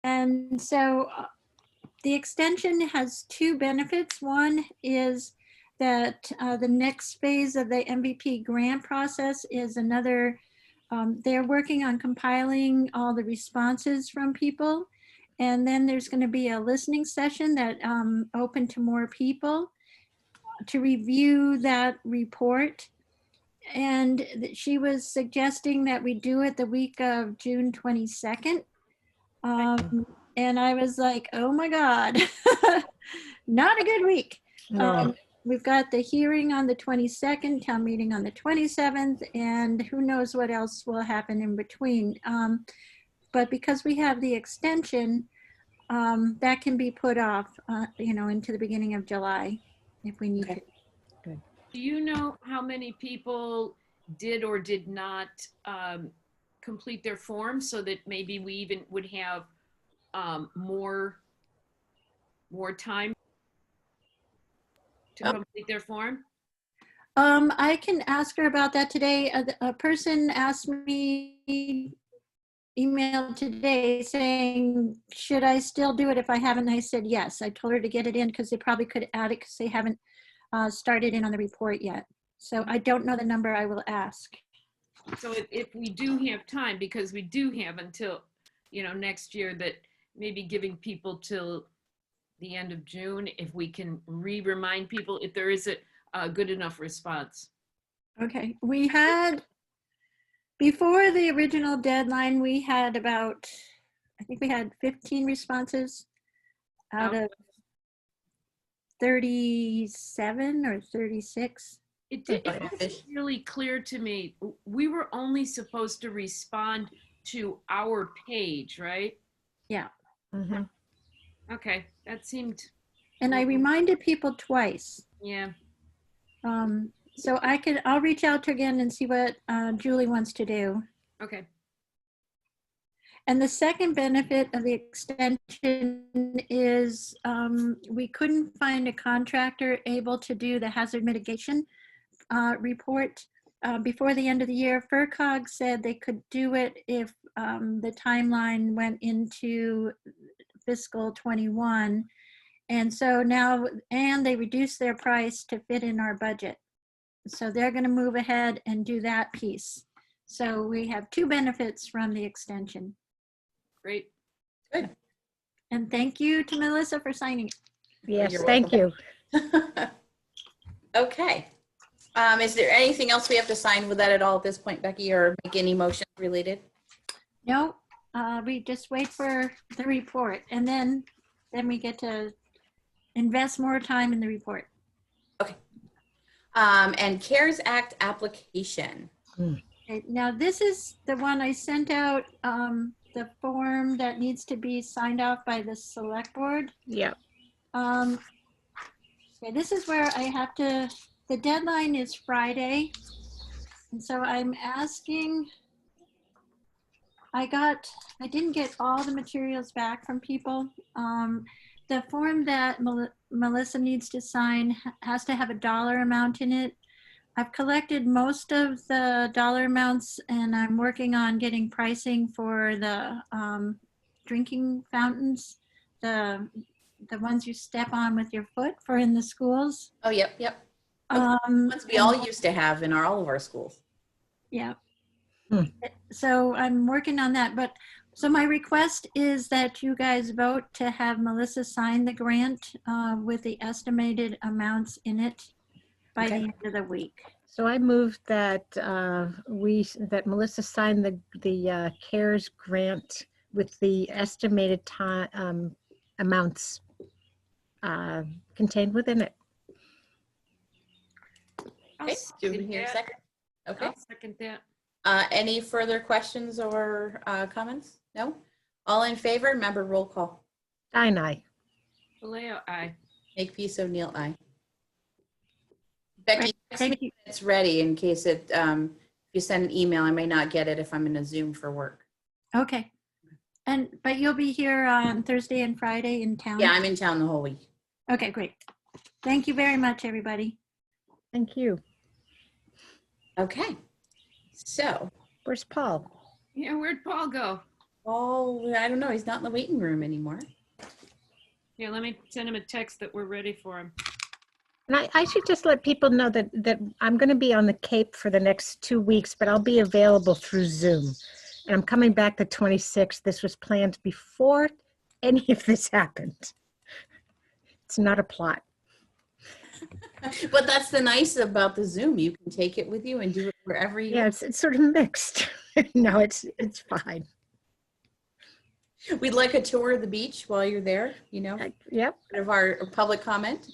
And so the extension has two benefits. One is that the next phase of the MVP grant process is another, they're working on compiling all the responses from people. And then there's going to be a listening session that open to more people to review that report. And she was suggesting that we do it the week of June 22nd. And I was like, oh my God, not a good week. No. We've got the hearing on the 22nd, town meeting on the 27th, and who knows what else will happen in between. But because we have the extension, that can be put off, into the beginning of July if we need to. Do you know how many people did or did not complete their form, so that maybe we even would have more time to complete their form? I can ask her about that today. A person asked me, emailed today saying, should I still do it if I haven't? I said yes. I told her to get it in because they probably could add it because they haven't started in on the report yet. So I don't know the number. I will ask. So if we do have time, because we do have until, next year, that maybe giving people till the end of June, if we can remind people if there is a good enough response. Okay, we had, before the original deadline, we had about, I think we had 15 responses out of 37 or 36. It wasn't really clear to me. We were only supposed to respond to our page, right? Yeah. Mm-hmm. Okay, that seemed. And I reminded people twice. Yeah. So I'll reach out to again and see what Julie wants to do. Okay. And the second benefit of the extension is we couldn't find a contractor able to do the hazard mitigation report before the end of the year. FERCog said they could do it if the timeline went into fiscal 21. And so now, and they reduced their price to fit in our budget. So they're going to move ahead and do that piece. So we have two benefits from the extension. Great. Good. And thank you to Melissa for signing it. Yes, You're thank you. Okay. Is there anything else we have to sign with that at all at this point, Becky, or make any motions related? No, we just wait for the report, and then we get to invest more time in the report. Okay. And CARES Act application. Okay, now this is the one I sent out, the form that needs to be signed off by the select board. Yeah. Okay, this is where I have to, the deadline is Friday. And so I'm asking, I didn't get all the materials back from people. The form that Melissa needs to sign has to have a dollar amount in it. I've collected most of the dollar amounts, and I'm working on getting pricing for the drinking fountains, the ones you step on with your foot for in the schools. Oh, yep. Ones we all used to have in all of our schools. Yeah. So I'm working on that. But so my request is that you guys vote to have Melissa sign the grant with the estimated amounts in it by the end of the week. So I moved that that Melissa signed the CARES grant with the estimated time amounts contained within it. Okay, do we hear a second? Okay. I'll second that. Any further questions or comments? No? All in favor? Member roll call. Stein, aye. Vallejo, aye. Makepeace O'Neill, aye. Becky, Thank you. it's ready in case it, if you send an email, I may not get it if I'm in a Zoom for work. Okay. But you'll be here on Thursday and Friday in town? Yeah, I'm in town the whole week. Okay, great. Thank you very much, everybody. Thank you. Okay. So. Where's Paul? Yeah, where'd Paul go? Oh, I don't know. He's not in the waiting room anymore. Yeah, let me send him a text that we're ready for him. And I should just let people know that I'm going to be on the Cape for the next 2 weeks, but I'll be available through Zoom. And I'm coming back the 26th. This was planned before any of this happened. It's not a plot. But that's the nice about the Zoom. You can take it with you and do it wherever you Yeah, want. it's sort of mixed. No, it's fine. We'd like a tour of the beach while you're there, Yep, part of our public comment.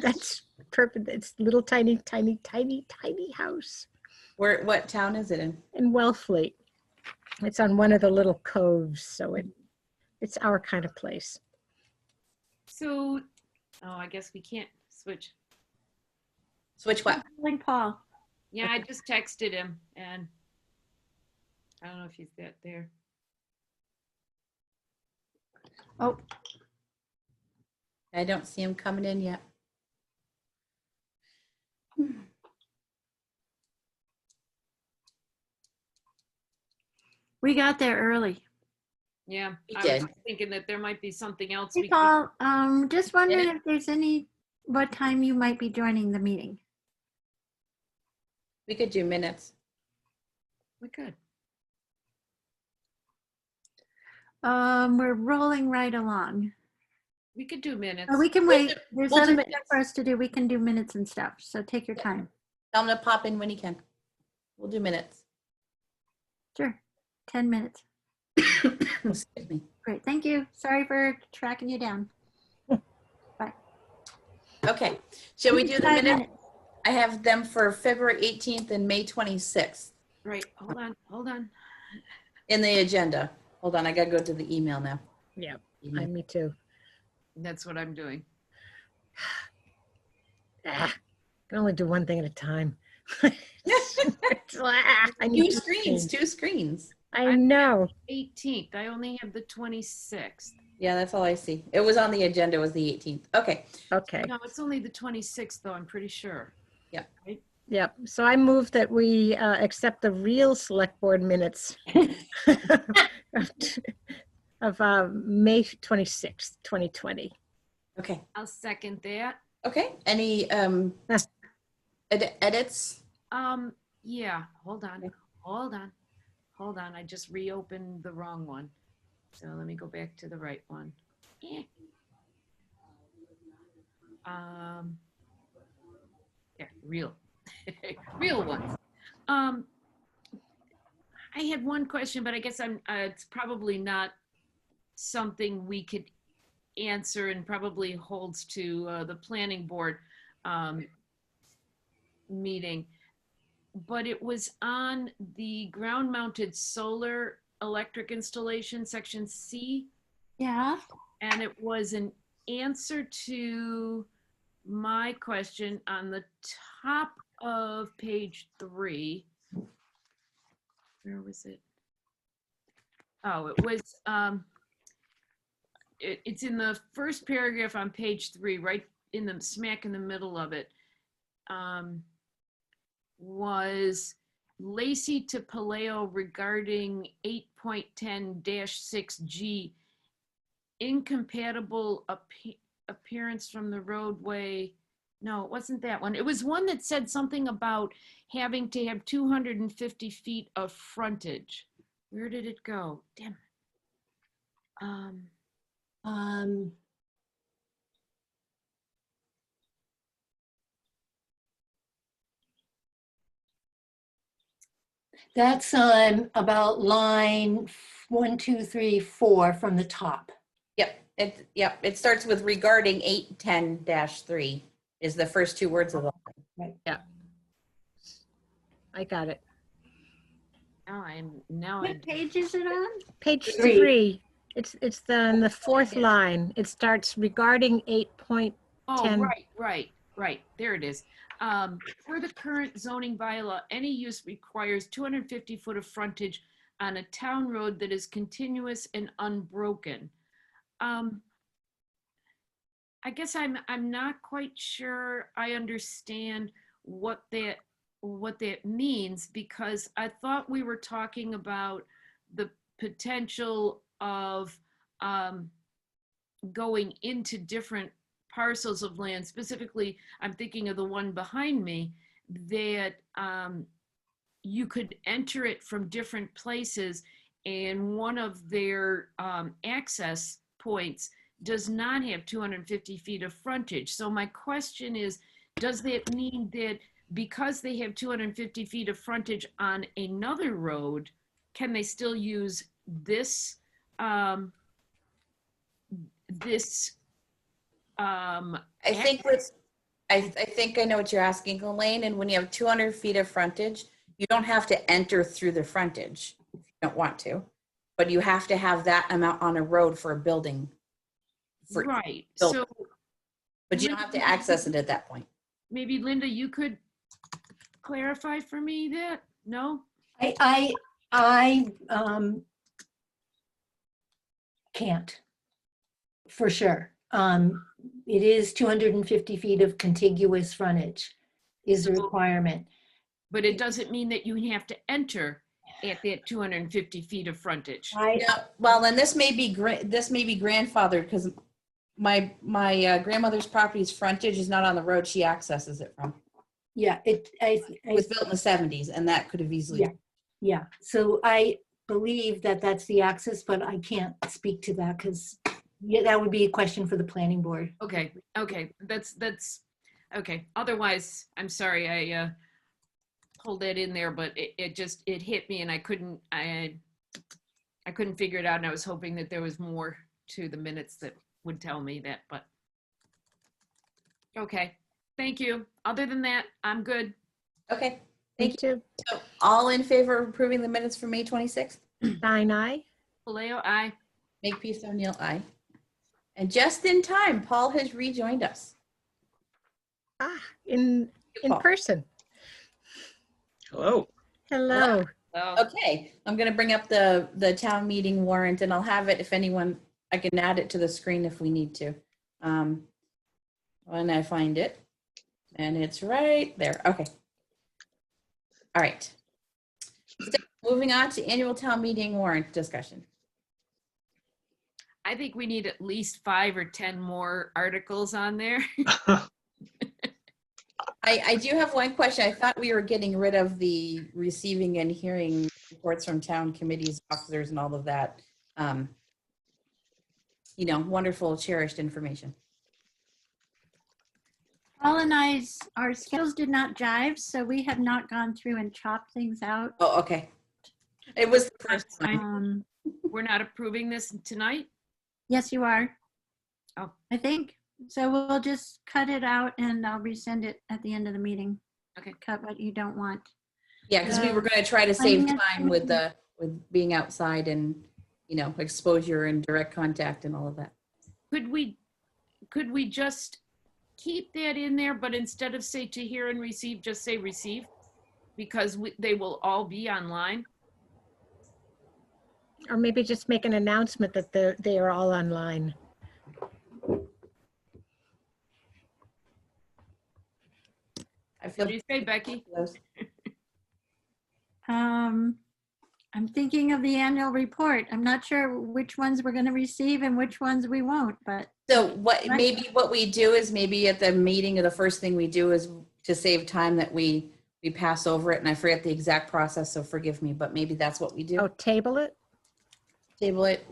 that's perfect. It's little tiny, tiny, tiny, tiny house What town is it in? in Wellfleet. It's on one of the little coves, so it's our kind of place. So, oh, I guess we can't switch. Switch what? Like Paul. Yeah, I just texted him and I don't know if he's there. Oh, I don't see him coming in yet. we got there early. Yeah, He I did. was thinking that there might be something else Hey, we could. Paul, just wondering Yeah. if there's what time you might be joining the meeting. We could do minutes. We could. We're rolling right along. We could do minutes. We can We'll wait. do- There's we'll do other stuff minutes. for us to do. We can do minutes and stuff. So take your time. Tell him to pop in when he can. We'll do minutes. Sure. 10 minutes. Excuse me. Great. Thank you. Sorry for tracking you down. Okay. Shall we do the 5 minutes? I have them for February 18th and May 26th Right, hold on. in the agenda. Hold on, I gotta go to the email now. Yeah, me too. That's what I'm doing. I can only do one thing at a time. I need Two screens. I know. 18th, I only have the 26th. Yeah, that's all I see. It was on the agenda, it was the 18th. Okay. Okay. No, it's only the 26th though, I'm pretty sure. Yep. So I move that we accept the real select board minutes of May 26th, 2020. Okay. I'll second that. Okay. Any edits? Yeah, hold on. I just reopened the wrong one. So let me go back to the right one. Eh. Yeah, real ones. I had one question, but I guess it's probably not something we could answer and probably holds to the planning board meeting. But it was on the ground mounted solar electric installation, section C. Yeah. And it was an answer to my question on the top of page 3. Where was it? Oh, it was, it's in the first paragraph on page 3, right in the smack in the middle of it. Was Lacey to Paleo regarding 8.10-6G incompatible appearance from the roadway. No, it wasn't that one. It was one that said something about having to have 250 feet of frontage. Where did it go? Damn it. That's on about line 1, 2, 3, 4 from the top. Yep. It starts with regarding 810-3 is the first 2 words of the line. Yeah. I got it. What page is it on? Page 3. 3. It's on the 4th line. It starts regarding 8.10. Oh, right. There it is. For the current zoning bylaw, any use requires 250 foot of frontage on a town road that is continuous and unbroken. I guess I'm not quite sure I understand what that means, because I thought we were talking about the potential of going into different parcels of land. Specifically, I'm thinking of the one behind me, that you could enter it from different places, and one of their access points does not have 250 feet of frontage. So my question is, does that mean that because they have 250 feet of frontage on another road, can they still use this I think what's, I think I know what you're asking, Elaine, and when you have 200 feet of frontage, you don't have to enter through the frontage if you don't want to, but you have to have that amount on a road for a building. right? building. So But you don't have to access it at that point. maybe Linda, you could clarify for me that? No? I can't, for sure. It is 250 feet of contiguous frontage is the requirement. But it doesn't mean that you have to enter at that 250 feet of frontage. Yeah, well, and this may be grandfathered because my grandmother's property's frontage is not on the road she accesses it from. Yeah, it was built in the 70s, and that could have easily. Yeah. Yeah, so I believe that that's the access, but I can't speak to that because that would be a question for the planning board. Okay, okay, that's, okay. Otherwise, I'm sorry, I pulled that in there, but it hit me and I couldn't figure it out, and I was hoping that there was more to the minutes that would tell me that, but. Okay, thank you. Other than that, I'm good. Okay, Me thank you. too. So all in favor of approving the minutes for May 26th? Stein, aye. Vallejo, aye. Makepeace O'Neill, aye. And just in time, Paul has rejoined us. Ah, in Paul. person. Hello. Hello. Oh, Okay, I'm going to bring up the town meeting warrant, and I'll have it if anyone, I can add it to the screen if we need to. When I find it, and it's right there. Okay. All right. So, moving on to annual town meeting warrant discussion. I think we need at least 5 or 10 more articles on there. I do have one question. I thought we were getting rid of the receiving and hearing reports from town committees, officers, and all of that. Wonderful, cherished information. Paul and our schedules did not jive, so we have not gone through and chopped things out. Oh, okay. It was the first time. We're not approving this tonight? Yes, you are. Oh. I think. So we'll just cut it out and I'll resend it at the end of the meeting. Okay. Cut what you don't want. Yeah, because we were going to try to save Finance time with being outside and, exposure and direct contact and all of that. Could we just keep that in there, but instead of say to hear and receive, just say receive? Because they will all be online. Or maybe just make an announcement that they are all online. I feel What do you say, Becky? I'm thinking of the annual report. I'm not sure which ones we're going to receive and which ones we won't, but So what we do is maybe at the meeting, the first thing we do is to save time that we pass over it, and I forget the exact process, so forgive me, but maybe that's what we do. Oh, table it? Table it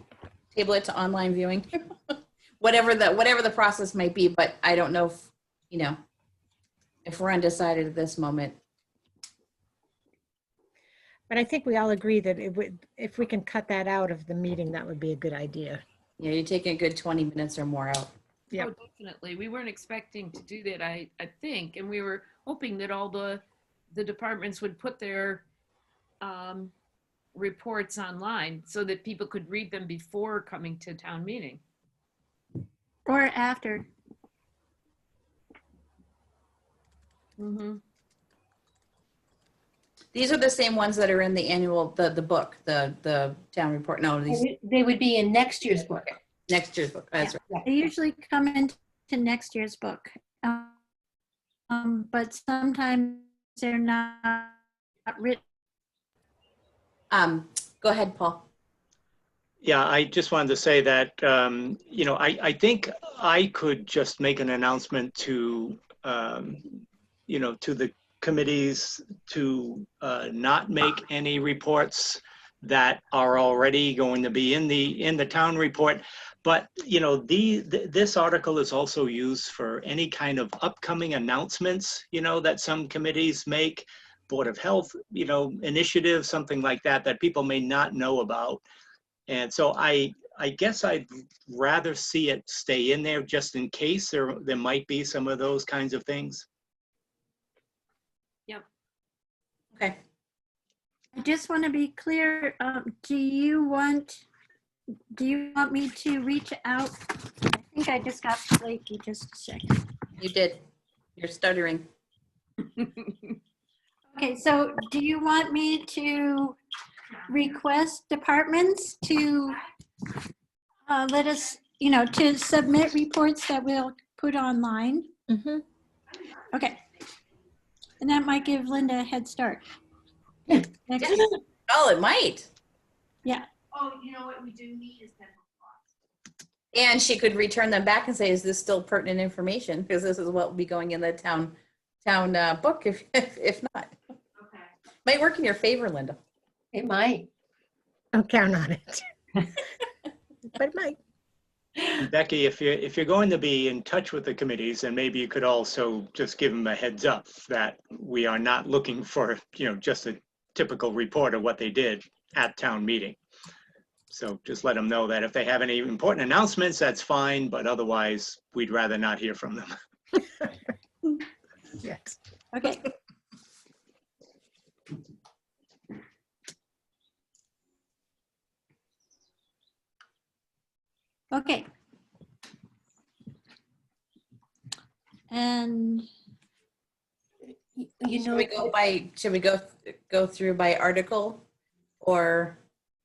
to online viewing. whatever the process might be, but I don't know if we're undecided at this moment. But I think we all agree that if we can cut that out of the meeting, that would be a good idea. Yeah, you're taking a good 20 minutes or more out. Yep. Oh, definitely. We weren't expecting to do that, I think, and we were hoping that all the departments would put their reports online so that people could read them before coming to town meeting. or after. Mm-hmm. These are the same ones that are in the annual, the book, the town report. No, these They would be in next year's book. next year's book. That's right. They usually come into next year's book. But sometimes they're not written. Go ahead, Paul. Yeah, I just wanted to say that, I think I could just make an announcement to, to the committees to not make any reports that are already going to be in the town report. But, this article is also used for any kind of upcoming announcements, that some committees make, Board of Health, initiatives, something like that, that people may not know about. And so I guess I'd rather see it stay in there just in case there might be some of those kinds of things. Yep. Okay. I just want to be clear. Do you want me to reach out? I think I just got flaky. Just a second. You did. You're stuttering. Okay, so do you want me to request departments to let us, to submit reports that we'll put online? Mm-hmm. Okay. And that might give Linda a head start. Next week. Oh, it might. Yeah. Oh, you know what we do need is then. And she could return them back and say, is this still pertinent information? Because this is what will be going in the town book if not. Okay. Might work in your favor, Linda. It might. Don't count on it. But it might. Becky, if you're going to be in touch with the committees, and maybe you could also just give them a heads up that we are not looking for, just a typical report of what they did at town meeting. So just let them know that if they have any important announcements, that's fine, but otherwise we'd rather not hear from them. Yes. Okay. Okay. And Should we go through by article or,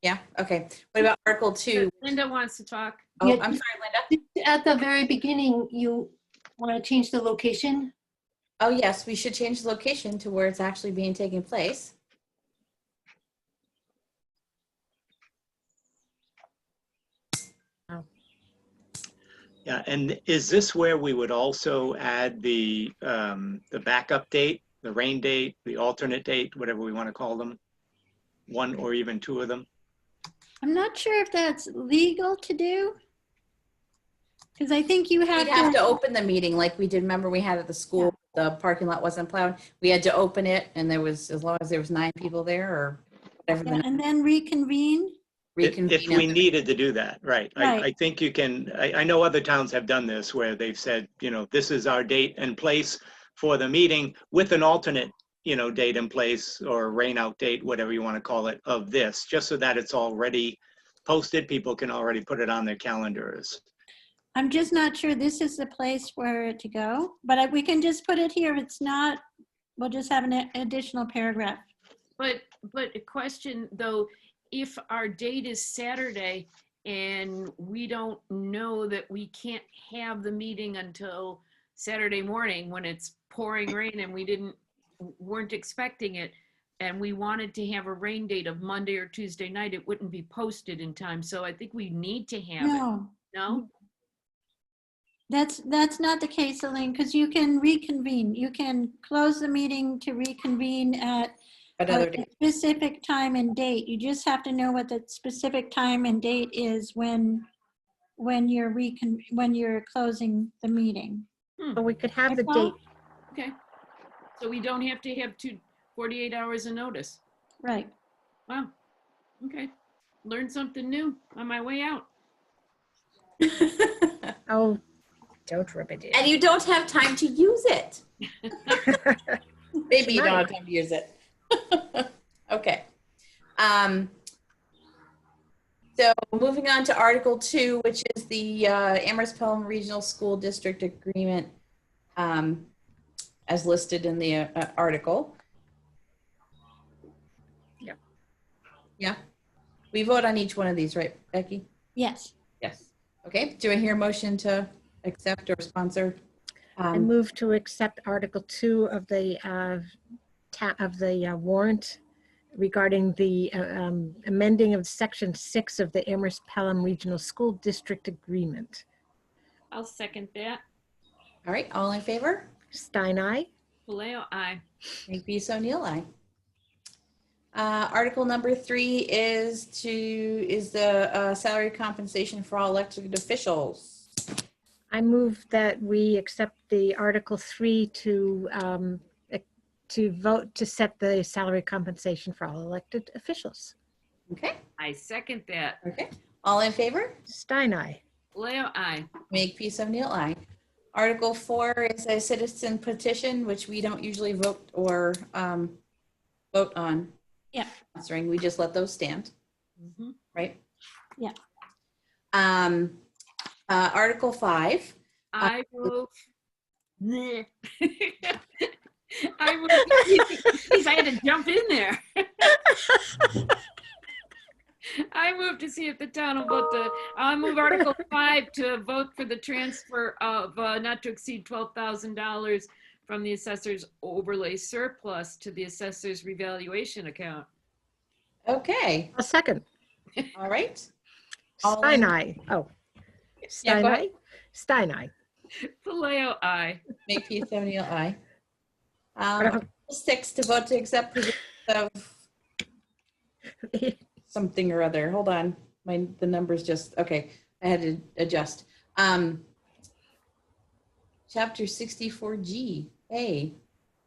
yeah, okay. What about Article 2? Linda wants to talk. Oh, Yeah. I'm sorry, Linda. At the very beginning, you want to change the location? Oh, yes, we should change the location to where it's actually being taken place. Yeah, and is this where we would also add the backup date, the rain date, the alternate date, whatever we want to call them? One or even two of them? I'm not sure if that's legal to do. Because I think you We'd have have to, to open the meeting like we did, remember we had at the school, the parking lot wasn't plowed. We had to open it and there was, as long as there was 9 people there or whatever. yeah, and then reconvene. If Reconvene we at the- needed to do that, right. Right. I think you can, I know other towns have done this where they've said, this is our date and place for the meeting with an alternate, date in place or rain out date, whatever you want to call it, of this, just so that it's already posted. People can already put it on their calendars. I'm just not sure this is the place for it to go, but we can just put it here. If it's not, we'll just have an additional paragraph. But a question though, if our date is Saturday and we don't know that we can't have the meeting until Saturday morning when it's pouring rain and we weren't expecting it, and we wanted to have a rain date of Monday or Tuesday night, it wouldn't be posted in time. So I think we need to have it. No, No? that's not the case, Elaine, because you can reconvene. You can close the meeting to reconvene at Another a day. specific time and date. You just have to know what the specific time and date is when you're closing the meeting. But we could have the That's all? date. Okay. So we don't have to have 48 hours of notice. Right. Wow. Okay. Learned something new on my way out. Oh, don't rub it in. And you don't have time to use it. Maybe you don't Right. have time to use it. Okay. So moving on to Article 2, which is the Amherst Pelham Regional School District Agreement as listed in the article. Yeah. Yeah. We vote on each one of these, right, Becky? Yes. Yes. Okay. Do I hear a motion to accept or sponsor? I move to accept Article 2 of the warrant regarding the amending of Section 6 of the Amherst Pelham Regional School District Agreement. I'll second that. All right, all in favor? Stein, aye. Vallejo, aye. Makepeace O'Neill, aye. Article number 3 is the salary compensation for all elected officials. I move that we accept the Article 3 to vote to set the salary compensation for all elected officials. Okay, I second that. okay. All in favor? Stein, aye. Vallejo, aye. Makepeace O'Neill, aye. Article 4 is a citizen petition, which we don't usually vote or vote on. Yeah. Answering, we just let those stand, Mhm. right? Yeah. Article 5. I move. Bleh. I move. Geez, I had to jump in there. I move to see if the town will vote I'll move Article 5 to vote for the transfer of not to exceed $12,000 from the assessor's overlay surplus to the assessor's revaluation account. Okay, A second. all right. All Stein, in- aye. Oh. Yeah, Stein, go ahead. aye. Stein, aye. Vallejo, aye. Makepeace O'Neill, aye. Whatever. Article 6 to vote to accept positions of something or other. Hold on, the numbers just, okay, I had to adjust. Chapter 64G, A,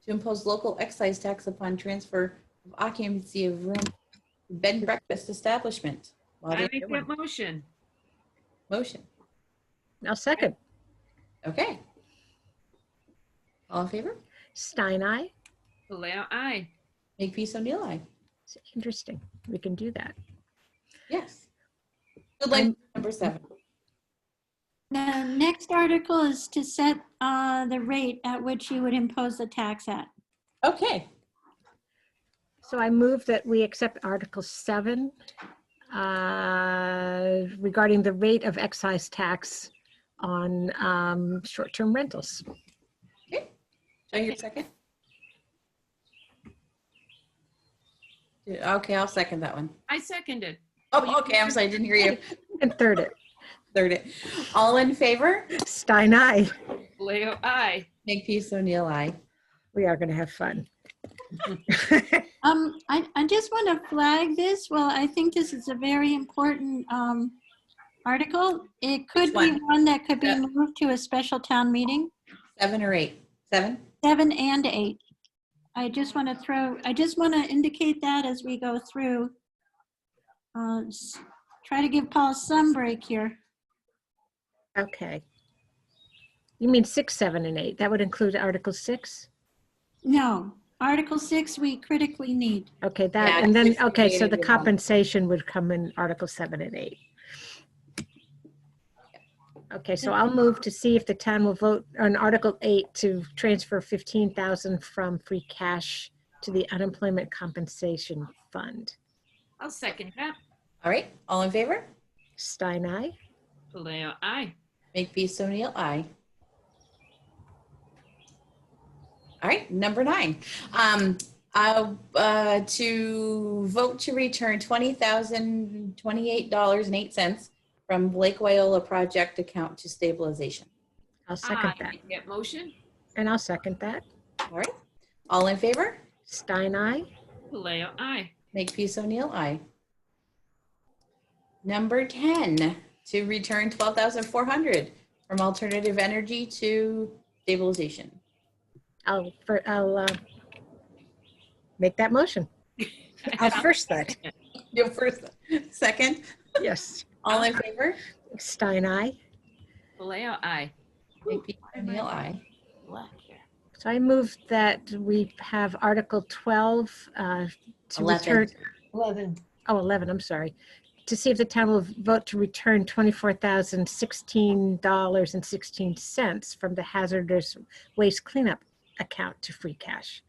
to impose local excise tax upon transfer of occupancy of room to bed and breakfast establishment. While I they- make that motion. Motion, Now second. okay. All in favor? Stein, aye. Vallejo, aye. Makepeace O'Neill, aye. It's interesting. We can do that. Yes. Good luck, number 7. The next article is to set the rate at which you would impose the tax at. Okay, So I move that we accept Article 7 regarding the rate of excise tax on short-term rentals. okay. Joe, your second? Okay, I'll second that one. I seconded. Oh, okay, I'm sorry, I didn't hear you. And third it. Third it. All in favor? Stein, aye. Vallejo, aye. Makepeace O'Neill, aye. We are going to have fun. I just want to flag this. Well, I think this is a very important article. It could Which be one? one that could be Yeah. moved to a special town meeting, 7 or 8? 7? 7 and 8. I just want to indicate that as we go through. Try to give Paul some break here. Okay. You mean 6, 7, and 8? That would include Article 6? No, Article 6 we critically need. Okay, that, Yeah, and then, 6 and okay, 8 so are the good ones. compensation would come in Article 7 and 8. Okay, so I'll move to see if the town will vote on Article 8 to transfer 15,000 from free cash to the unemployment compensation fund. I'll second that. All right, all in favor? Stein, aye. Vallejo, aye. Makepeace O'Neill, aye. All right, number 9. To vote to return $20,028.08 from Lake Wyola project account to stabilization. I'll second I that. make that motion. And I'll second that. All right, all in favor? Stein, aye. Vallejo, aye. Makepeace O'Neill, aye. Number 10, to return $12,400 from alternative energy to stabilization. I'll make that motion. I'll first that. Your first, second, Yes. all in favor? Stein, aye. Vallejo, aye. Makepeace O'Neill, aye. Black here. So I move that we have Article 12 to 11. return, 11. oh, 11, I'm sorry, to see if the town will vote to return $24,016.16 from the hazardous waste cleanup account to free cash.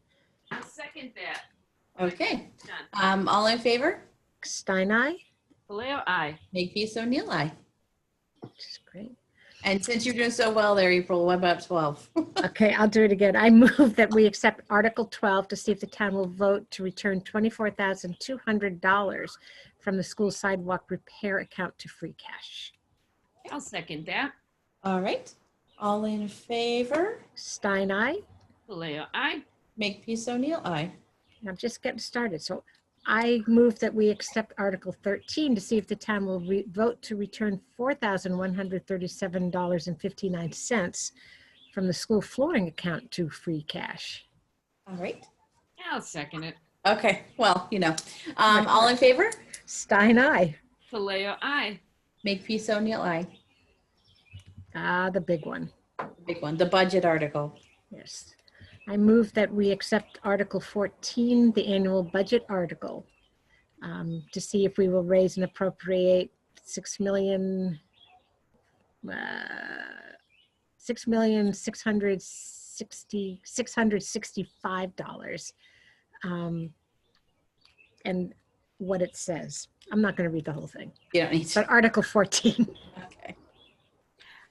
I'll second that. Okay, Done. all in favor? Stein, aye. Vallejo, aye. Makepeace O'Neill, aye. Which is great. And since you're doing so well there, April, what about 12? Okay, I'll do it again. I move that we accept Article 12 to see if the town will vote to return $24,200 from the school sidewalk repair account to free cash. I'll second that. All right. All in favor? Stein, aye. Vallejo, aye. Makepeace O'Neill, aye. I'm just getting started. So I move that we accept Article 13 to see if the town will vote to return $4,137.59 from the school flooring account to free cash. All right. I'll second it. Okay, well, all in favor? Stein, aye. Vallejo, aye. Makepeace O'Neill, aye. The big one. Big one, the budget article. Yes. I move that we accept Article 14, the annual budget article, to see if we will raise and appropriate $6,665. And what it says. I'm not going to read the whole thing, You don't need to. but Article 14. Okay.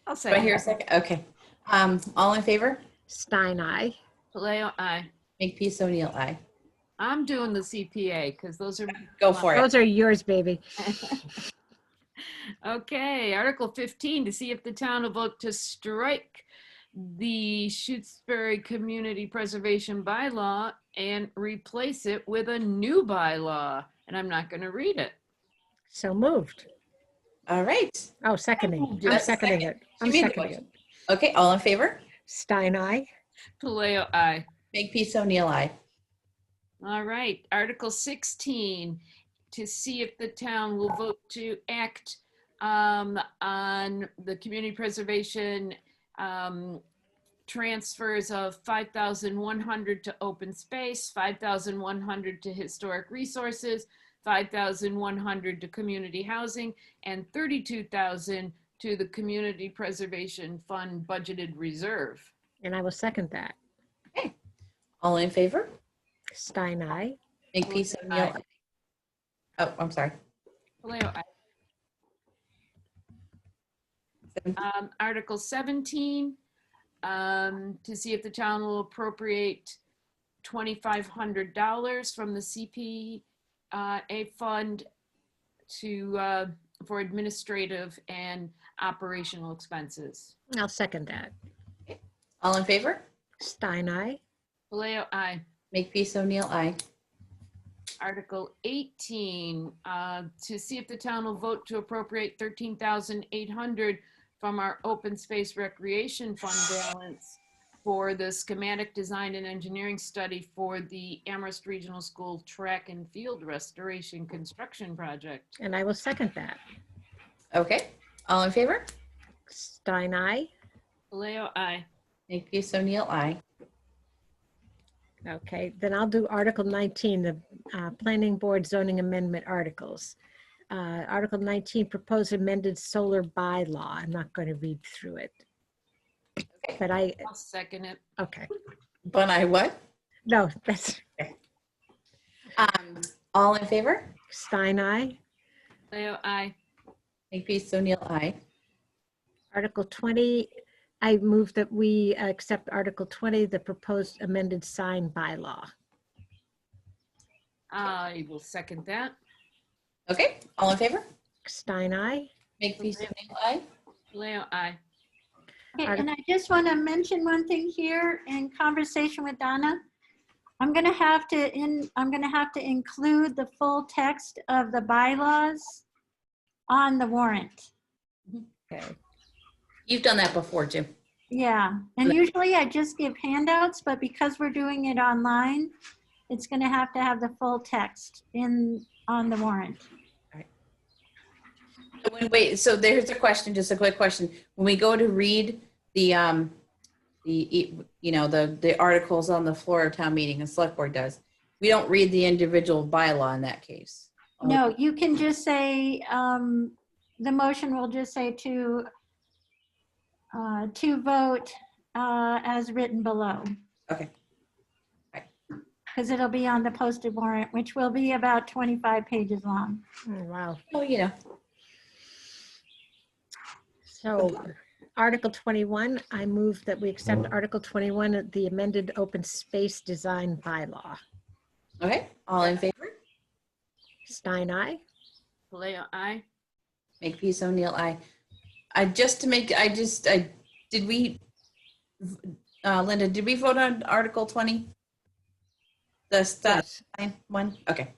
I'll Do I second hear a it. second? Okay. All in favor? Stein, aye. Vallejo, aye. Makepeace O'Neill, aye. I'm doing the CPA because those are. Go for it. Those are yours, baby. Okay, Article 15, to see if the town will vote to strike the Shutesbury Community Preservation Bylaw and replace it with a new bylaw. And I'm not going to read it. So moved. All right. Oh, seconding. I'm That's seconding second. it. I'm She made the seconding it. motion. Okay, all in favor? Stein, aye. Vallejo, aye. Makepeace O'Neill, aye. All right, Article 16, to see if the town will vote to act on the community preservation transfers of 5,100 to open space, 5,100 to historic resources, 5,100 to community housing, and 32,000 to the community preservation fund budgeted reserve. And I will second that. All in favor? Stein, aye. Makepeace O'Neill, aye. Oh, I'm sorry. Vallejo, aye. Article 17, to see if the town will appropriate $2,500 from the CPA fund to for administrative and operational expenses. I'll second that. All in favor? Stein, aye. Vallejo, aye. Makepeace O'Neill, aye. Article 18, to see if the town will vote to appropriate $13,800 from our open space recreation fund balance for the schematic design and engineering study for the Amherst Regional School track and field restoration construction project. And I will second that. Okay, all in favor? Stein, aye. Vallejo, aye. Makepeace O'Neill, aye. Okay, then I'll do Article 19, the Planning Board zoning amendment articles. Article 19, proposed amended solar bylaw. I'm not going to read through it. But I'll second it. okay. But I what? No, that's All in favor? Stein, aye. Vallejo, aye. Makepeace O'Neill, aye. Article 20, I move that we accept Article 20, the proposed amended sign bylaw. I will second that. Okay, all in favor? Stein, aye. Makepeace O'Neill, aye. Vallejo, aye. Okay, and I just want to mention one thing here in conversation with Donna. I'm going to have to include the full text of the bylaws on the warrant. Okay. You've done that before, Jim. Yeah, and usually I just give handouts, but because we're doing it online, it's going to have the full text on the warrant. Wait, so there's a question, just a quick question. When we go to read the articles on the floor of town meeting, and select board does, we don't read the individual bylaw in that case. No, you can just say, the motion will just say to vote as written below. Okay. Because it'll be on the posted warrant, which will be about 25 pages long. Oh, wow. Oh, So Article 21, I move that we accept Article 21, the amended open space design bylaw. Okay, all in favor? Stein, aye. Paleo, aye. Makepeace O'Neill, aye. Did we, Linda, did we vote on Article 20? The stop Yes, sign one? Okay.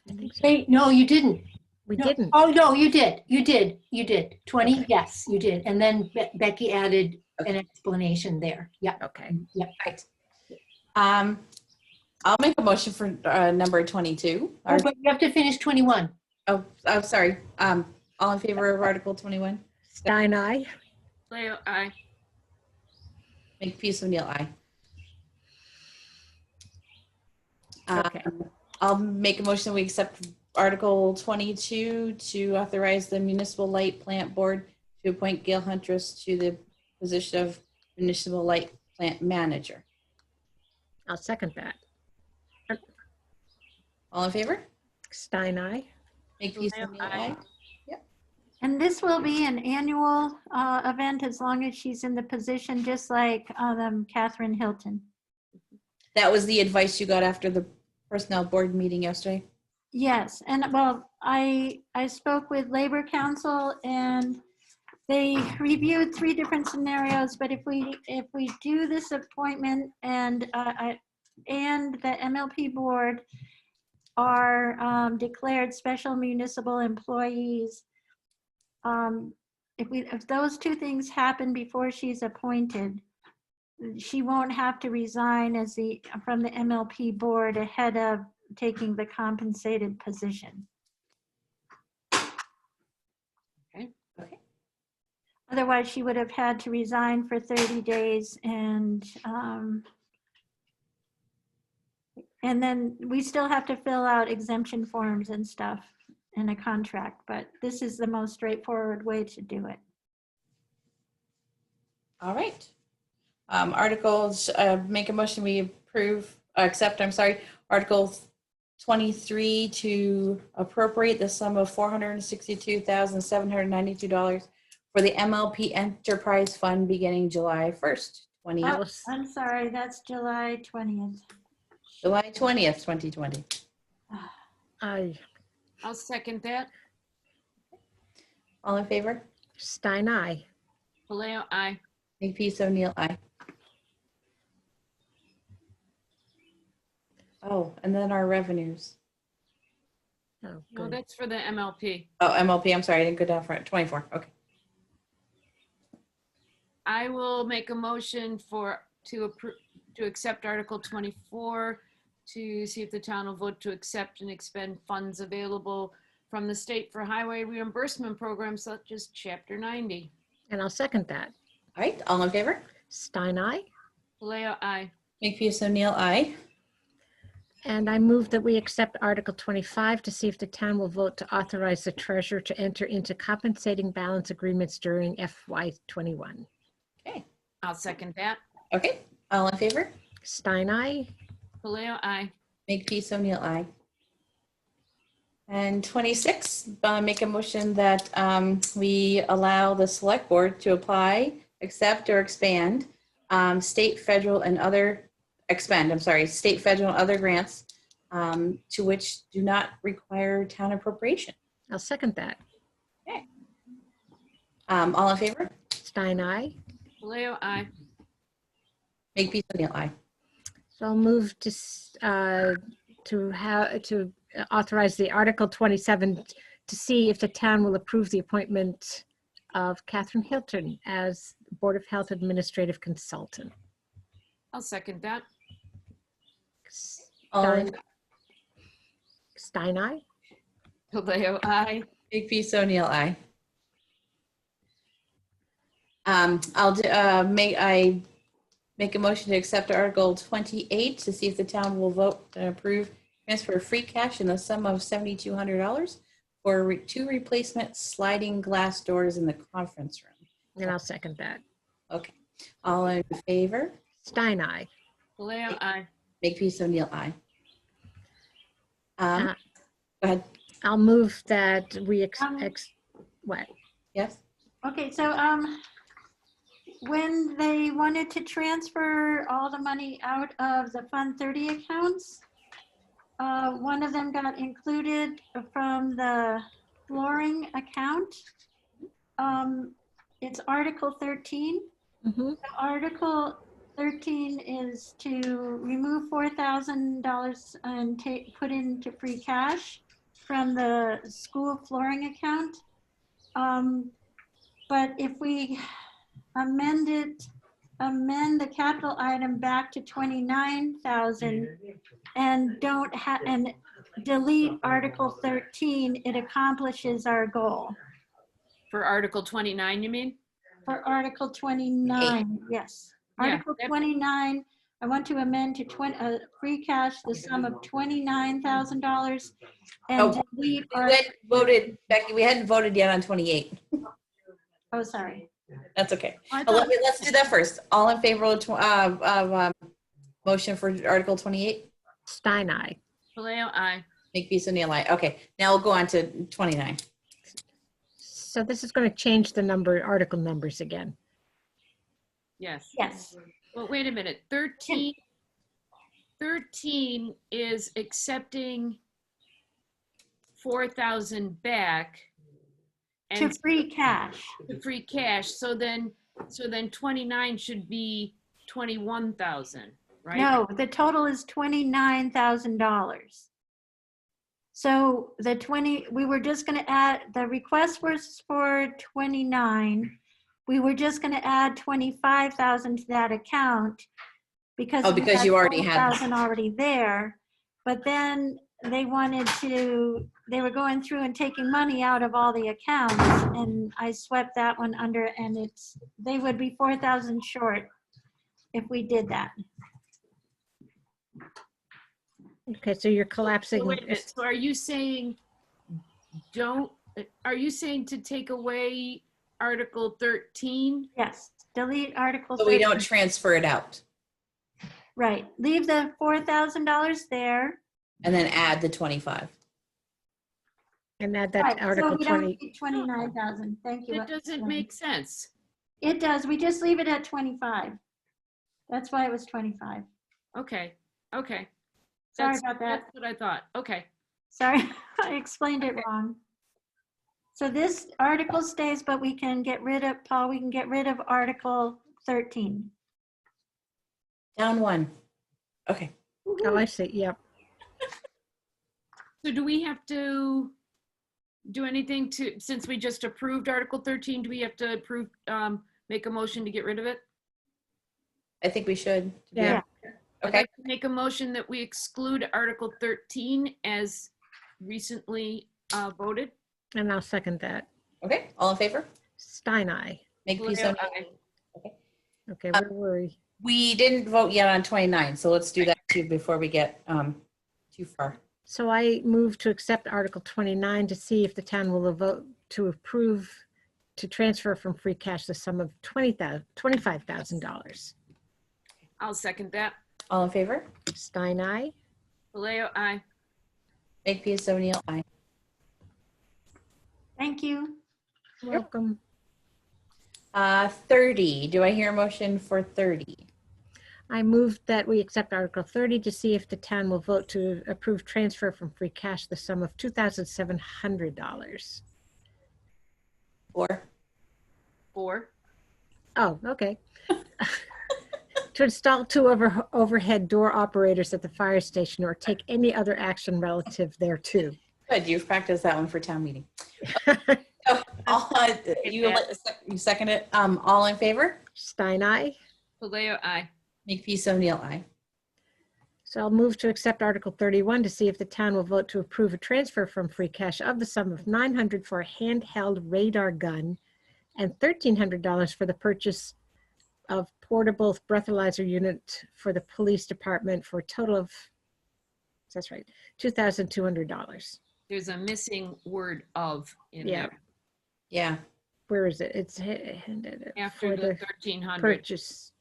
I think so. Wait, no, you didn't. We No. didn't. Oh, no, you did. You did. You did. 20, Okay. yes, you did. And then Becky added an explanation there. Yeah. Okay. Yeah. Right. I'll make a motion for number 22. Oh, but you have to finish 21. Oh, sorry. All in favor of Article 21? Stein, aye. Paleo, aye. Makepeace O'Neill, aye. Okay. I'll make a motion that we accept Article 22 to authorize the Municipal Light Plant Board to appoint Gail Huntress to the position of Municipal Light Plant Manager. I'll second that. All in favor? Stein, aye. Makepeace O'Neill, O'Neill, aye. aye. And this will be an annual event as long as she's in the position, just like Catherine Hilton. That was the advice you got after the Personnel Board meeting yesterday? Yes, and well, I spoke with Labor Council and they reviewed 3 different scenarios, but if we do this appointment and the MLP board are declared special municipal employees, if those 2 things happen before she's appointed, she won't have to resign from the MLP board ahead of taking the compensated position. Okay. Okay. Otherwise, she would have had to resign for 30 days and then we still have to fill out exemption forms and stuff in a contract, but this is the most straightforward way to do it. All right. Articles, make a motion we accept Article 23 to appropriate the sum of $462,792 for the MLP Enterprise Fund beginning July 1st, Oh, I'm sorry, that's July 20th. July 20th, 2020. Aye. I'll second that. All in favor? Stein, aye. Paleo, aye. Makepeace O'Neill, aye. Oh, and then our revenues. Oh, No, good. that's for the MLP. Oh, MLP, I'm sorry, I didn't go down for it. 24, okay. I will make a motion to accept Article 24 to see if the town will vote to accept and expend funds available from the state for highway reimbursement programs such as Chapter 90. And I'll second that. All right, all in favor? Stein, aye. Paleo, aye. Makepeace O'Neill, aye. And I move that we accept Article 25 to see if the town will vote to authorize the treasurer to enter into compensating balance agreements during FY21. Okay, I'll second that. okay, all in favor? Stein, aye. Paleo, aye. Makepeace O'Neill, aye. And 26, make a motion that we allow the select board to apply, accept, or expand state, federal, and other grants to which do not require town appropriation. I'll second that. Okay. All in favor? Stein, aye. Paleo, aye. Makepeace O'Neill, aye. So I'll move to authorize the Article 27 to see if the town will approve the appointment of Catherine Hilton as Board of Health Administrative Consultant. I'll second that. All in Stein, aye. Paleo, aye. Makepeace O'Neill, aye. Make a motion to accept Article 28 to see if the town will vote and approve transfer of free cash in the sum of $7,200 for 2 replacement sliding glass doors in the conference room. And I'll second that. Okay, all in favor? Stein, aye. Paleo, aye. Makepeace O'Neill, aye. Go ahead. I'll move that we Um, what? Yes. Okay, so when they wanted to transfer all the money out of the Fund 30 accounts, one of them got included from the flooring account. It's Article 13. Mhm. Article 13 is to remove $4,000 and put into free cash from the school flooring account. But if we amend the capital item back to 29,000 and and delete Article 13, it accomplishes our goal. For Article 29, you mean? For Article 29, yes. Yeah, Article that- 29, I want to amend to free cash the sum of $29,000 and Oh, delete. We hadn't voted, Becky, we hadn't voted yet on 28. Oh, sorry. That's okay. I But thought- let's do that first. All in favor of motion for Article 28? Stein, aye. Paleo, aye. Makepeace O'Neill, aye. Okay, now we'll go on to 29. So this is going to change the article numbers again. Yes. Yes, Well, wait a minute. 13 is accepting 4,000 back to and free cash. to free cash. So then 29 should be 21,000, right? No, the total is $29,000. So we were just gonna add, the request was for 29. We were just gonna add 25,000 to that account because. Oh, we because you already had- 12,000 already there. But then they were going through and taking money out of all the accounts, and I swept that one under, and they would be 4,000 short if we did that. Okay, so you're collapsing. So wait a minute. So are you saying to take away Article 13? Yes, delete Article So we 13. don't transfer it out Right, leave the $4,000 there. and then add the 25. And add Right, that so Article we don't 20. need 29,000, thank you. That doesn't make sense. It does, we just leave it at 25. That's why it was 25. Okay, okay. Sorry That's- about that. That's what I thought. Okay. Sorry, I explained it wrong. So this article stays, but we can get rid of, Paul, we can get rid of Article 13. Down one. Okay. Oh, I see. Yep. So do we have to do anything since we just approved Article 13, do we have to make a motion to get rid of it? I think we should. Yeah. I'd Okay. like to make a motion that we exclude Article 13 as recently voted. And I'll second that. Okay, all in favor? Stein, aye. Makepeace Paleo, O'Neill. aye. Okay, where were we? We didn't vote yet on 29, so let's do that too before we get too far. So I move to accept Article 29 to see if the town will vote to approve to transfer from free cash the sum of $25,000. I'll second that. All in favor? Stein, aye. Paleo, aye. Makepeace O'Neill, aye. Thank you. Welcome. 30, do I hear a motion for 30? I move that we accept Article 30 to see if the town will vote to approve transfer from free cash the sum of $2,700. 4. 4. Oh, okay. To install 2 overhead door operators at the fire station or take any other action relative thereto. Good, you've practiced that one for town meeting. You second it. All in favor? Stein, aye. Paleo, aye. Makepeace O'Neill, aye. So I'll move to accept Article 31 to see if the town will vote to approve a transfer from free cash of the sum of $900 for a handheld radar gun and $1,300 for the purchase of portable breathalyzer unit for the police department for a total of, that's right, $2,200. There's a missing word of in Yeah. there Yeah. Where is it? It's after for the the 1,300 purchase.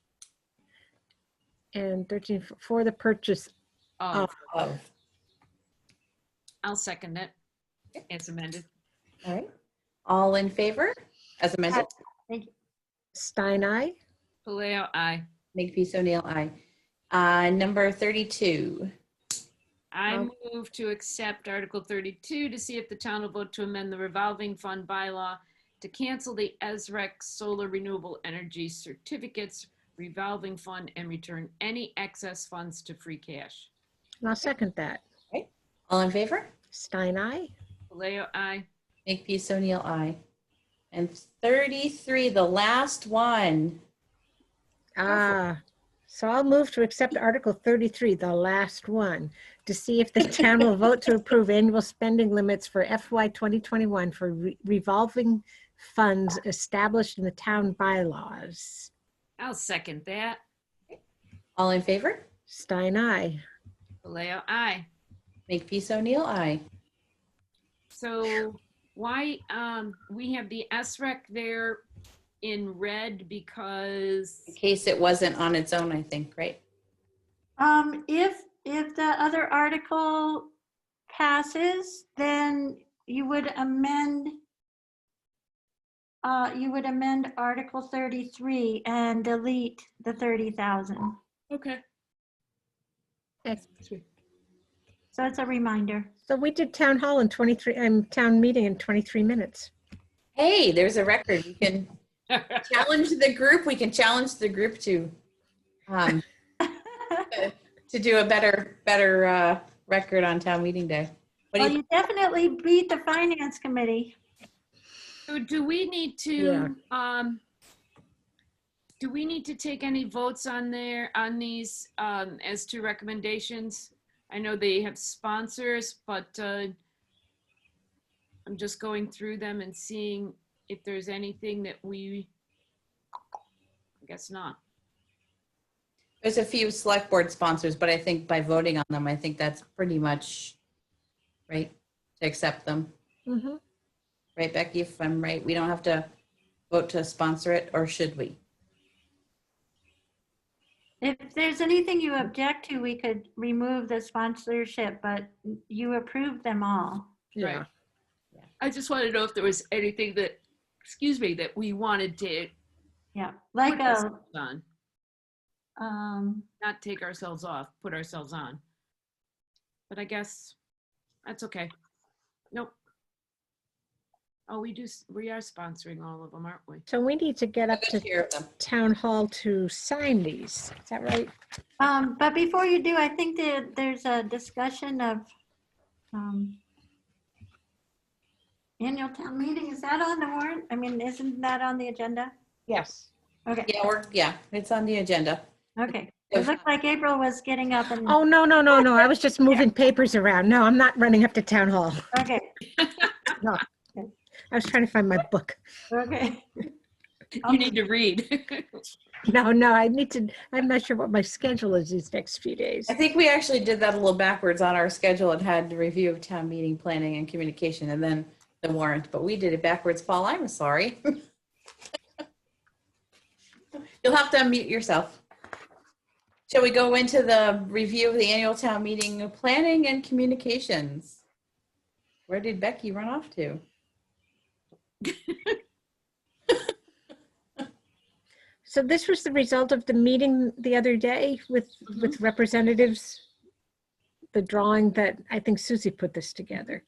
And 13 for the purchase of. Oh, I'll second it as amended. all right. All in favor as amended? Thank you. Stein, aye. Puleo, aye. Makepeace O'Neill, aye. Number 32. I move to accept Article 32 to see if the town will vote to amend the revolving fund bylaw to cancel the ESREC solar renewable energy certificates revolving fund and return any excess funds to free cash. And I'll second that. All in favor? Stein, aye. Puleo, aye. Makepeace O'Neill, aye. And 33, the last one. So I'll move to accept Article 33, the last one, to see if the town will vote to approve annual spending limits for FY 2021 for revolving funds established in the town bylaws. I'll second that. All in favor? Stein, aye. Puleo, aye. Makepeace O'Neill, aye. So why, we have the SREC there in red because, In case it wasn't on its own, I think, right? If the other article passes, then you would amend Article 33 and delete the 30,000. okay. So it's a reminder. So we did town hall in 23, town meeting in 23 minutes. Hey, there's a record. You can challenge the group. We can challenge the group to do a better record on town meeting day. What do Well, you you definitely beat the finance committee. So do we need to, do we need to take any votes on these as to recommendations? I know they have sponsors, but I'm just going through them and seeing if there's anything that I guess not. There's a few select board sponsors, but I think by voting on them, I think that's pretty much right to accept them. Mm-hmm. Right, Becky, if I'm right, we don't have to vote to sponsor it, or should we? If there's anything you object to, we could remove the sponsorship, but you approved them all. Yeah. Right. I just want to know if there was anything that, excuse me, that we wanted to Yeah, like put ourselves on, a, not take ourselves off, put ourselves on. But I guess that's okay. Nope. Oh, we are sponsoring all of them, aren't we? So we need to get up Good to hear them. town hall to sign these. Is that right? but before you do, I think that there's a discussion of annual town meeting. Is that on the warrant? I mean, isn't that on the agenda? Yes. Okay, Yeah, it's on the agenda. okay. It looked like April was getting up and, Oh, no. I was just moving papers around. No, I'm not running up to town hall. okay, No. I was trying to find my book. okay. You need to read. No, I'm not sure what my schedule is these next few days. I think we actually did that a little backwards on our schedule and had the review of town meeting planning and communication and then the warrant, but we did it backwards, Paul. I'm sorry. You'll have to unmute yourself. Shall we go into the review of the annual town meeting planning and communications? Where did Becky run off to? So this was the result of the meeting the other day with representatives, the drawing that I think Susie put this together.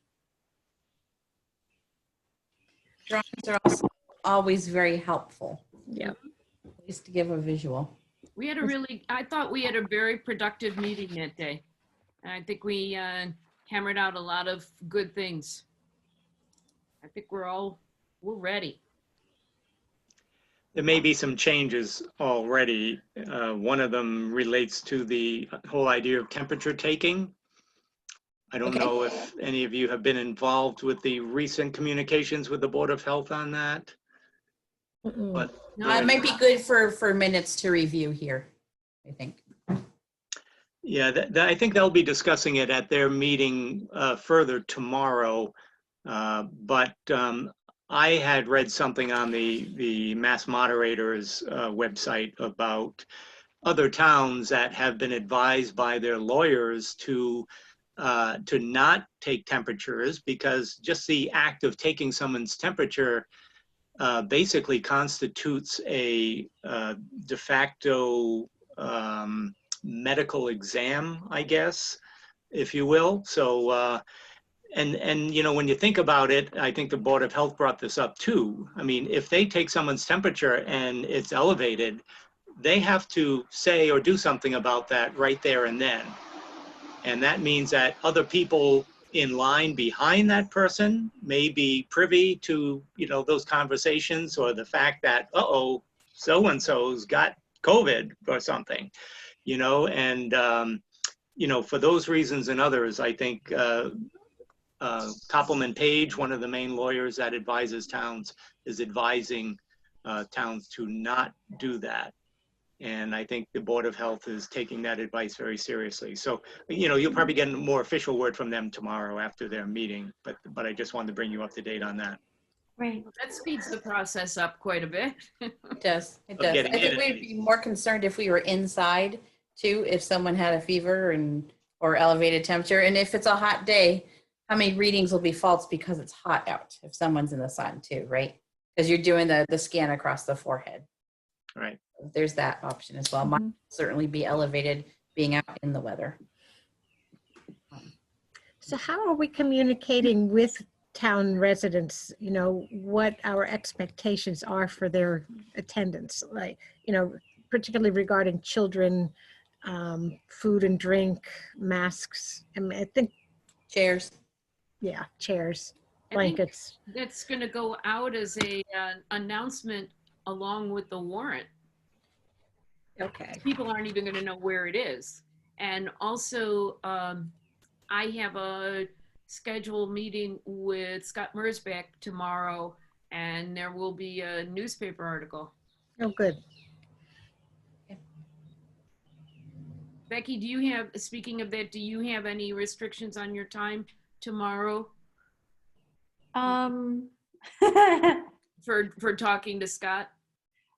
Drawings are also always very helpful. Yeah. At least to give a visual. I thought we had a very productive meeting that day. And I think we hammered out a lot of good things. I think we're ready. There may be some changes already. One of them relates to the whole idea of temperature taking. I don't know if any of you have been involved with the recent communications with the Board of Health on that. But It might be good for minutes to review here, I think. yeah, I think they'll be discussing it at their meeting further tomorrow. But I had read something on the Mass Moderator's website about other towns that have been advised by their lawyers to not take temperatures because just the act of taking someone's temperature basically constitutes a de facto medical exam, I guess, if you will. So, and you know, when you think about it, I think the Board of Health brought this up too. I mean, if they take someone's temperature and it's elevated, they have to say or do something about that right there and then. And that means that other people in line behind that person may be privy to, you know, those conversations, or the fact that, uh-oh, so-and-so's got COVID or something, you know, and, you know, for those reasons and others, I think Koppelman Page, one of the main lawyers that advises towns, is advising towns to not do that. And I think the Board of Health is taking that advice very seriously. So, you know, you'll probably get a more official word from them tomorrow after their meeting, but I just wanted to bring you up to date on that. Right. That speeds the process up quite a bit. It does. It Of does. I getting think in we'd it. be more concerned if we were inside too, if someone had a fever and or elevated temperature. And if it's a hot day, how many readings will be false because it's hot out if someone's in the sun too, right? Because you're doing the scan across the forehead. Right. There's that option as well. Mine will certainly be elevated being out in the weather. So how are we communicating with town residents, you know, what our expectations are for their attendance? Like, you know, particularly regarding children, food and drink, masks. I mean, I think, Chairs. yeah, chairs, I think blankets. that's going to go out as a announcement along with the warrant. Okay. People aren't even going to know where it is. And also, I have a scheduled meeting with Scott Mersbeck tomorrow, and there will be a newspaper article. Oh, good. Becky, do you have, speaking of that, do you have any restrictions on your time tomorrow for talking to Scott?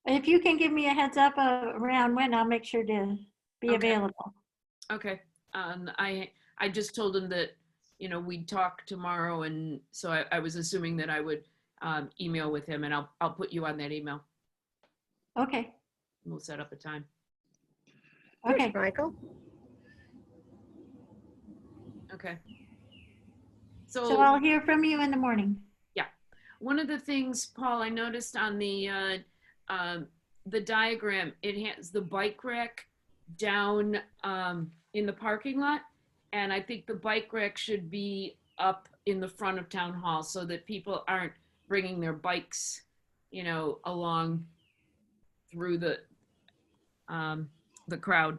If you can give me a heads up around when, I'll make sure to be Okay. available. Okay. I just told him that, you know, we'd talk tomorrow, and so I was assuming that I would email with him, and I'll put you on that email. Okay, We'll set up a time. okay. Thanks, Michael. Okay. So I'll hear from you in the morning. One of the things, Paul, I noticed on the diagram, it has the bike rack down in the parking lot. And I think the bike rack should be up in the front of town hall so that people aren't bringing their bikes, you know, along through the crowd.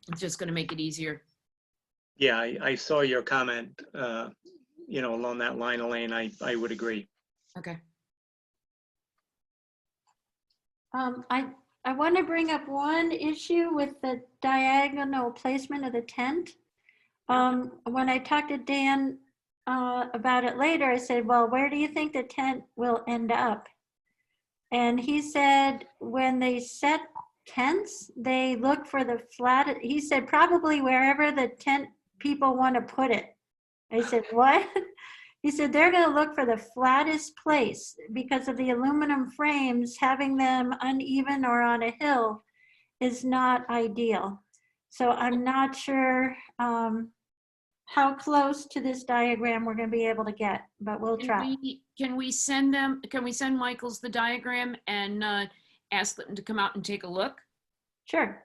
It's just going to make it easier. Yeah, I saw your comment, you know, along that line, Elaine. I would agree. Okay. I want to bring up one issue with the diagonal placement of the tent. When I talked to Dan about it later, I said, well, where do you think the tent will end up? And he said, when they set tents, they look for the flat. He said, probably wherever the tent people want to put it. I said, what? He said, they're going to look for the flattest place because of the aluminum frames. Having them uneven or on a hill is not ideal. So I'm not sure how close to this diagram we're going to be able to get, but we'll try. Can we send Michaels the diagram and ask them to come out and take a look? Sure.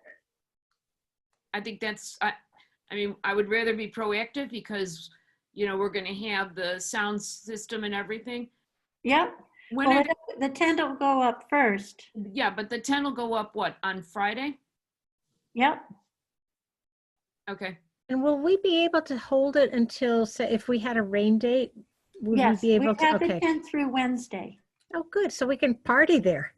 I think that's, I mean, I would rather be proactive because, you know, we're going to have the sound system and everything. Yep. When Well, are the tent will go up first. yeah, but the tent will go up what, on Friday? Yep. Okay. And will we be able to hold it until, say, if we had a rain date, would Yes, we be able we have to? the Okay. tent through Wednesday. Oh, good. So we can party there.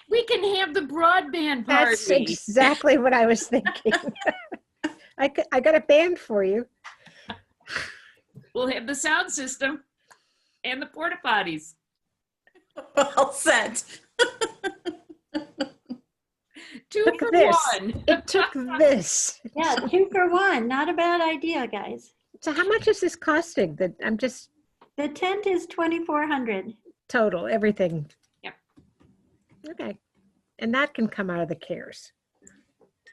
We can have the broadband party. That's exactly what I was thinking. I got a band for you. We'll have the sound system and the porta potties. Well said. Two Look for at this. one. It took this. Yeah, 2 for 1. Not a bad idea, guys. So how much is this costing? That I'm just The tent is 2,400. total, everything. Yep. Okay. And that can come out of the CARES,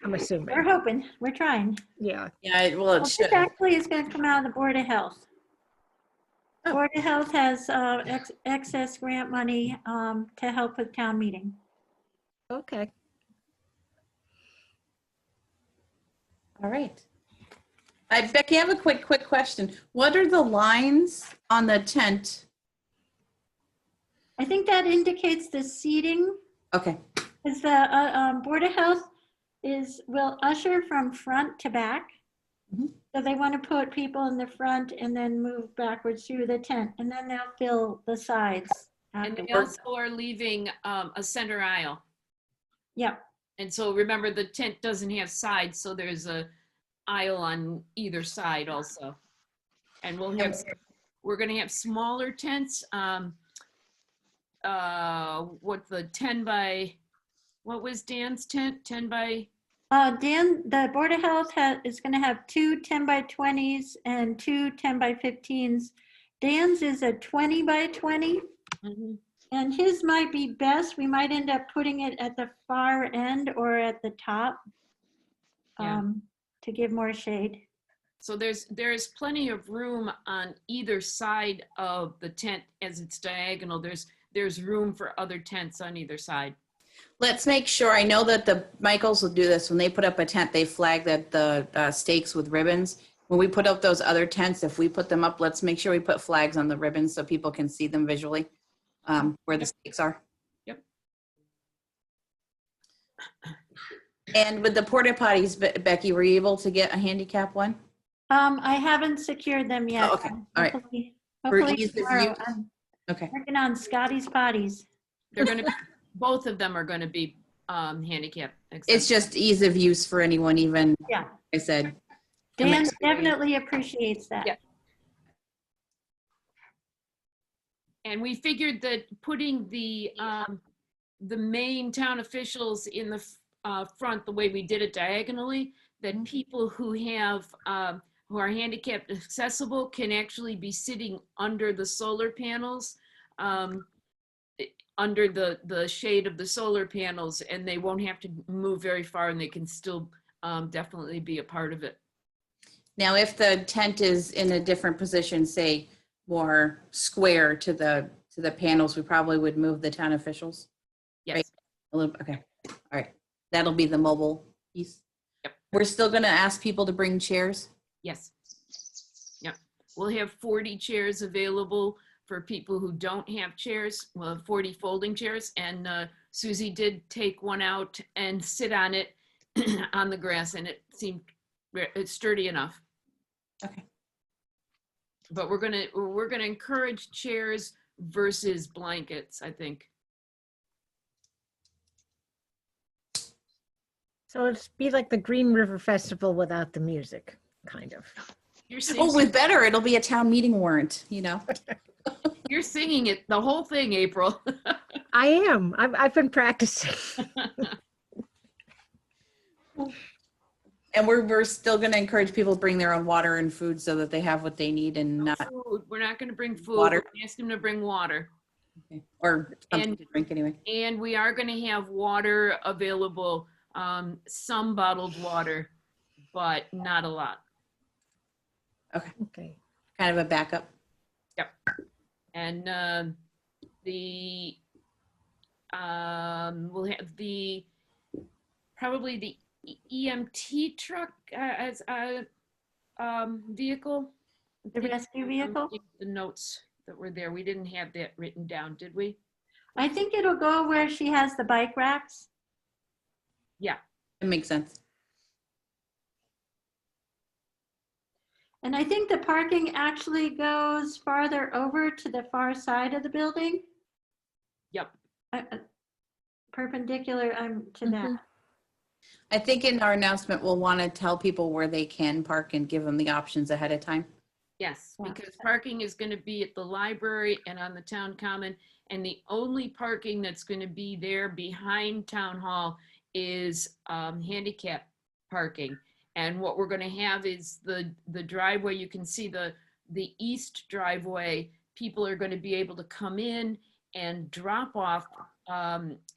I'm We're assuming. hoping, we're trying. Yeah. Yeah, well, Well, it this should. actually is going to come out of the Board of Health. Oh. Board of Health has excess grant money to help with town meeting. Okay. All right. Becky, I have a quick question. What are the lines on the tent? I think that indicates the seating, Okay, is the Board of Health will usher from front to back. Mhm. So they want to put people in the front and then move backwards through the tent, and then they'll fill the sides And they afterwards. also are leaving a center aisle. Yep. And so remember, the tent doesn't have sides, so there's a aisle on either side also. And we're gonna have smaller tents. What the 10 by, what was Dan's tent? 10 by, Dan, the Board of Health is going to have two 10 by 20s and two 10 by 15s. Dan's is a 20 by 20. Mhm. And his might be best. We might end up putting it at the far end or at the top Yeah. to give more shade. So there's plenty of room on either side of the tent as it's diagonal. There's room for other tents on either side. let's make sure, I know that the Michaels will do this. When they put up a tent, they flag that the stakes with ribbons. When we put up those other tents, if we put them up, let's make sure we put flags on the ribbons so people can see them visually, where the stakes are. Yep. And with the porta potties, Becky, were you able to get a handicap one? I haven't secured them yet. Oh, okay. All right. Hopefully, For hopefully ease of tomorrow. use. I'm Okay. working on Scotty's potties. They're gonna be, both of them are gonna be handicap It's accessible. just ease of use for anyone, even, Yeah. I said. Dan definitely appreciates that. Yeah. And we figured that putting the main town officials in the front, the way we did it diagonally, that people who have, who are handicapped accessible can actually be sitting under the solar panels, under the shade of the solar panels, and they won't have to move very far, and they can still definitely be a part of it. Now, if the tent is in a different position, say more square to the panels, we probably would move the town officials. Yes. Right. A little, okay, all right. That'll be the mobile piece. Yep. We're still gonna ask people to bring chairs. Yes. Yep. We'll have 40 chairs available for people who don't have chairs. We'll have 40 folding chairs, and Susie did take one out and sit on it on the grass, and it seemed it's sturdy enough. Okay. But we're gonna encourage chairs versus blankets, I think. So it'd be like the Green River Festival without the music, kind of. You're Oh, singing, with better, it'll be a town meeting warrant, you know? you're singing it, the whole thing, April. I am. I've been practicing. And we're still gonna encourage people to bring their own water and food so that they have what they need and No not, food. We're not gonna bring food. Water. We're gonna ask them to bring water. or something And- to drink anyway. And we are going to have water available, some bottled water, but not a lot. Okay. Kind of a backup. And we'll have probably the EMT truck as a vehicle. The rescue vehicle. The notes that were there, we didn't have that written down, did we? I think it'll go where she has the bike racks. It makes sense. And I think the parking actually goes farther over to the far side of the building. Yep. Perpendicular to that. I think in our announcement, we'll want to tell people where they can park and give them the options ahead of time. Yes, Yeah. because parking is going to be at the library and on the town common. And the only parking that's going to be there behind town hall is handicap parking. And what we're gonna have is the driveway, you can see the east driveway, people are gonna be able to come in and drop off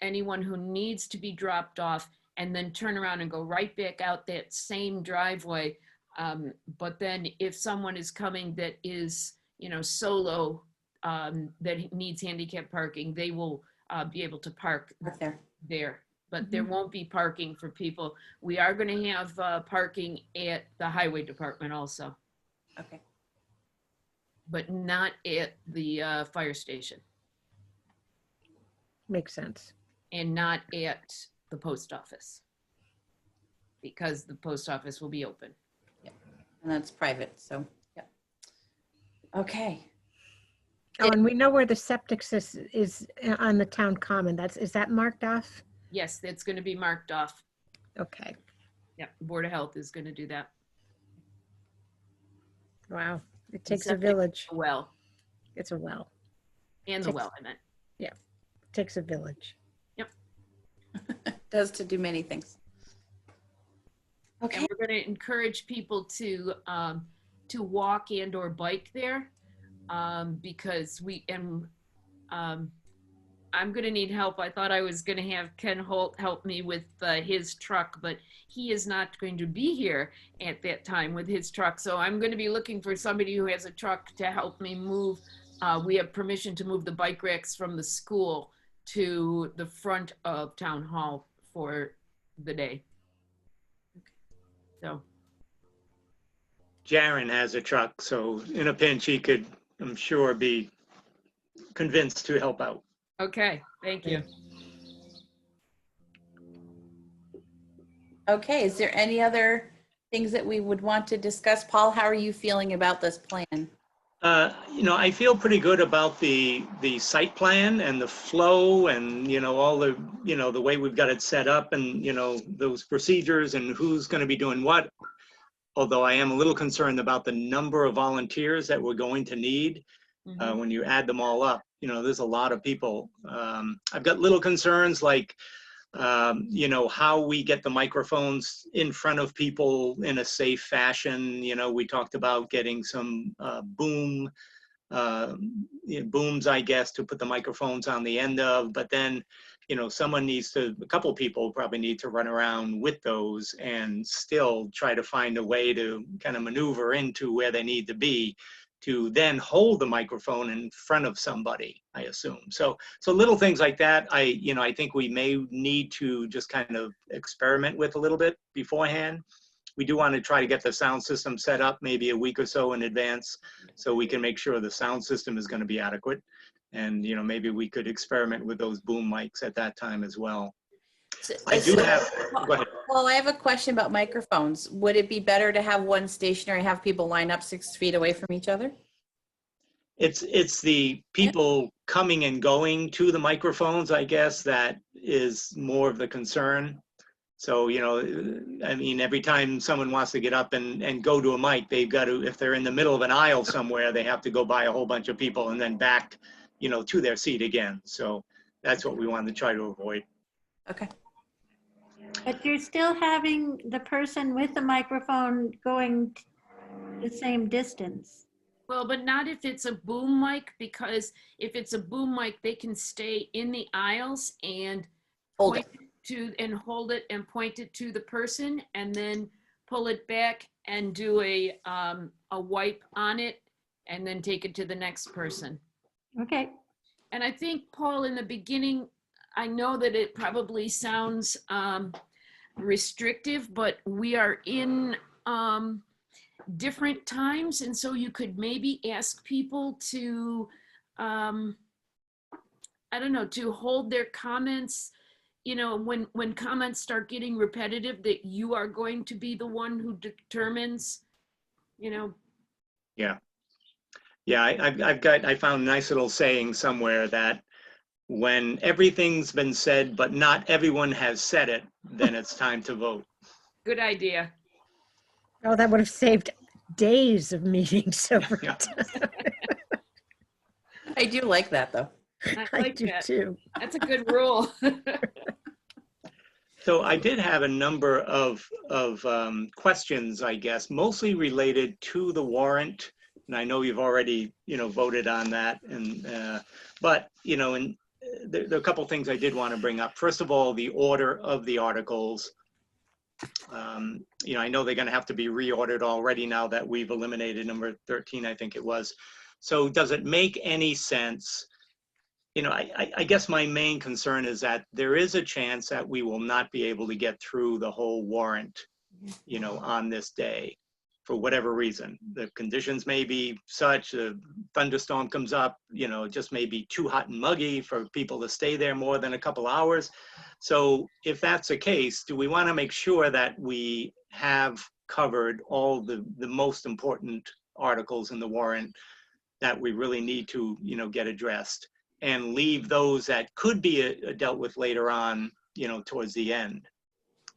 anyone who needs to be dropped off, and then turn around and go right back out that same driveway. But then if someone is coming that is, solo, that needs handicap parking, they will be able to park Right there. there. But there won't be parking for people. We are going to have parking at the highway department also, Okay. but not at the fire station Makes sense. and not at the post office, because the post office will be open. And that's private, so, yeah. Okay. Oh, and we know where the septic system is on the town common. Is that marked off? Yes, that's going to be marked off. Okay. Yep, Board of Health is going to do that. Wow. It takes a septic- village. Well, It's a well. and the Takes- well, I meant. It takes a village. Does to do many things. Okay. And we're going to encourage people to walk and or bike there, because I'm going to need help. I thought I was going to have Ken Holt help me with his truck, but he is not going to be here at that time with his truck. So I'm going to be looking for somebody who has a truck to help me move. We have permission to move the bike racks from the school to the front of Town Hall for the day. So, Jaren has a truck, so in a pinch, he could, I'm sure, be convinced to help out. okay, thank you. Okay, is there any other things that we would want to discuss? Paul, how are you feeling about this plan? I feel pretty good about the site plan and the flow and, all the, the way we've got it set up and, those procedures and who's going to be doing what. Although I am a little concerned about the number of volunteers that we're going to need when you add them all up. There's a lot of people. I've got little concerns like, how we get the microphones in front of people in a safe fashion. We talked about getting some booms, I guess, to put the microphones on the end of, but then, a couple people probably need to run around with those and still try to find a way to kind of maneuver into where they need to be to then hold the microphone in front of somebody, I assume. So little things like that, I think we may need to just kind of experiment with a little bit beforehand. We do want to try to get the sound system set up maybe a week or so in advance so we can make sure the sound system is going to be adequate. And, maybe we could experiment with those boom mics at that time as well. I do have, go ahead. Well, I have a question about microphones. Would it be better to have one stationary, have people line up 6 feet away from each other? It's the people coming and going to the microphones, I guess, that is more of the concern. So, every time someone wants to get up and go to a mic, they've got to, if they're in the middle of an aisle somewhere, they have to go by a whole bunch of people and then back, to their seat again. So that's what we want to try to avoid. Okay. But you're still having the person with the microphone going the same distance. Well, but not if it's a boom mic, because if it's a boom mic, they can stay in the aisles and Hold point it. and hold it and point it to the person and then pull it back and do a wipe on it and then take it to the next person. Okay, And I think, Paul, in the beginning, I know that it probably sounds restrictive, but we are in different times. And so you could maybe ask people to, I don't know, to hold their comments, when comments start getting repetitive, that you are going to be the one who determines, Yeah, I found a nice little saying somewhere that when everything's been said, but not everyone has said it, then it's time to vote. Good idea. Oh, that would have saved days of meetings over Yeah. time. I do like that, though. I I like do that. too. That's a good rule. So I did have a number of questions, I guess, mostly related to the warrant. And I know you've already, voted on that. And but, and there are a couple things I did want to bring up. First of all, the order of the articles. I know they're going to have to be reordered already now that we've eliminated number 13, I think it was. So does it make any sense? I guess my main concern is that there is a chance that we will not be able to get through the whole warrant, on this day for whatever reason. The conditions may be such, a thunderstorm comes up, it just may be too hot and muggy for people to stay there more than a couple hours. So if that's the case, do we want to make sure that we have covered all the most important articles in the warrant that we really need to, get addressed, and leave those that could be dealt with later on, towards the end?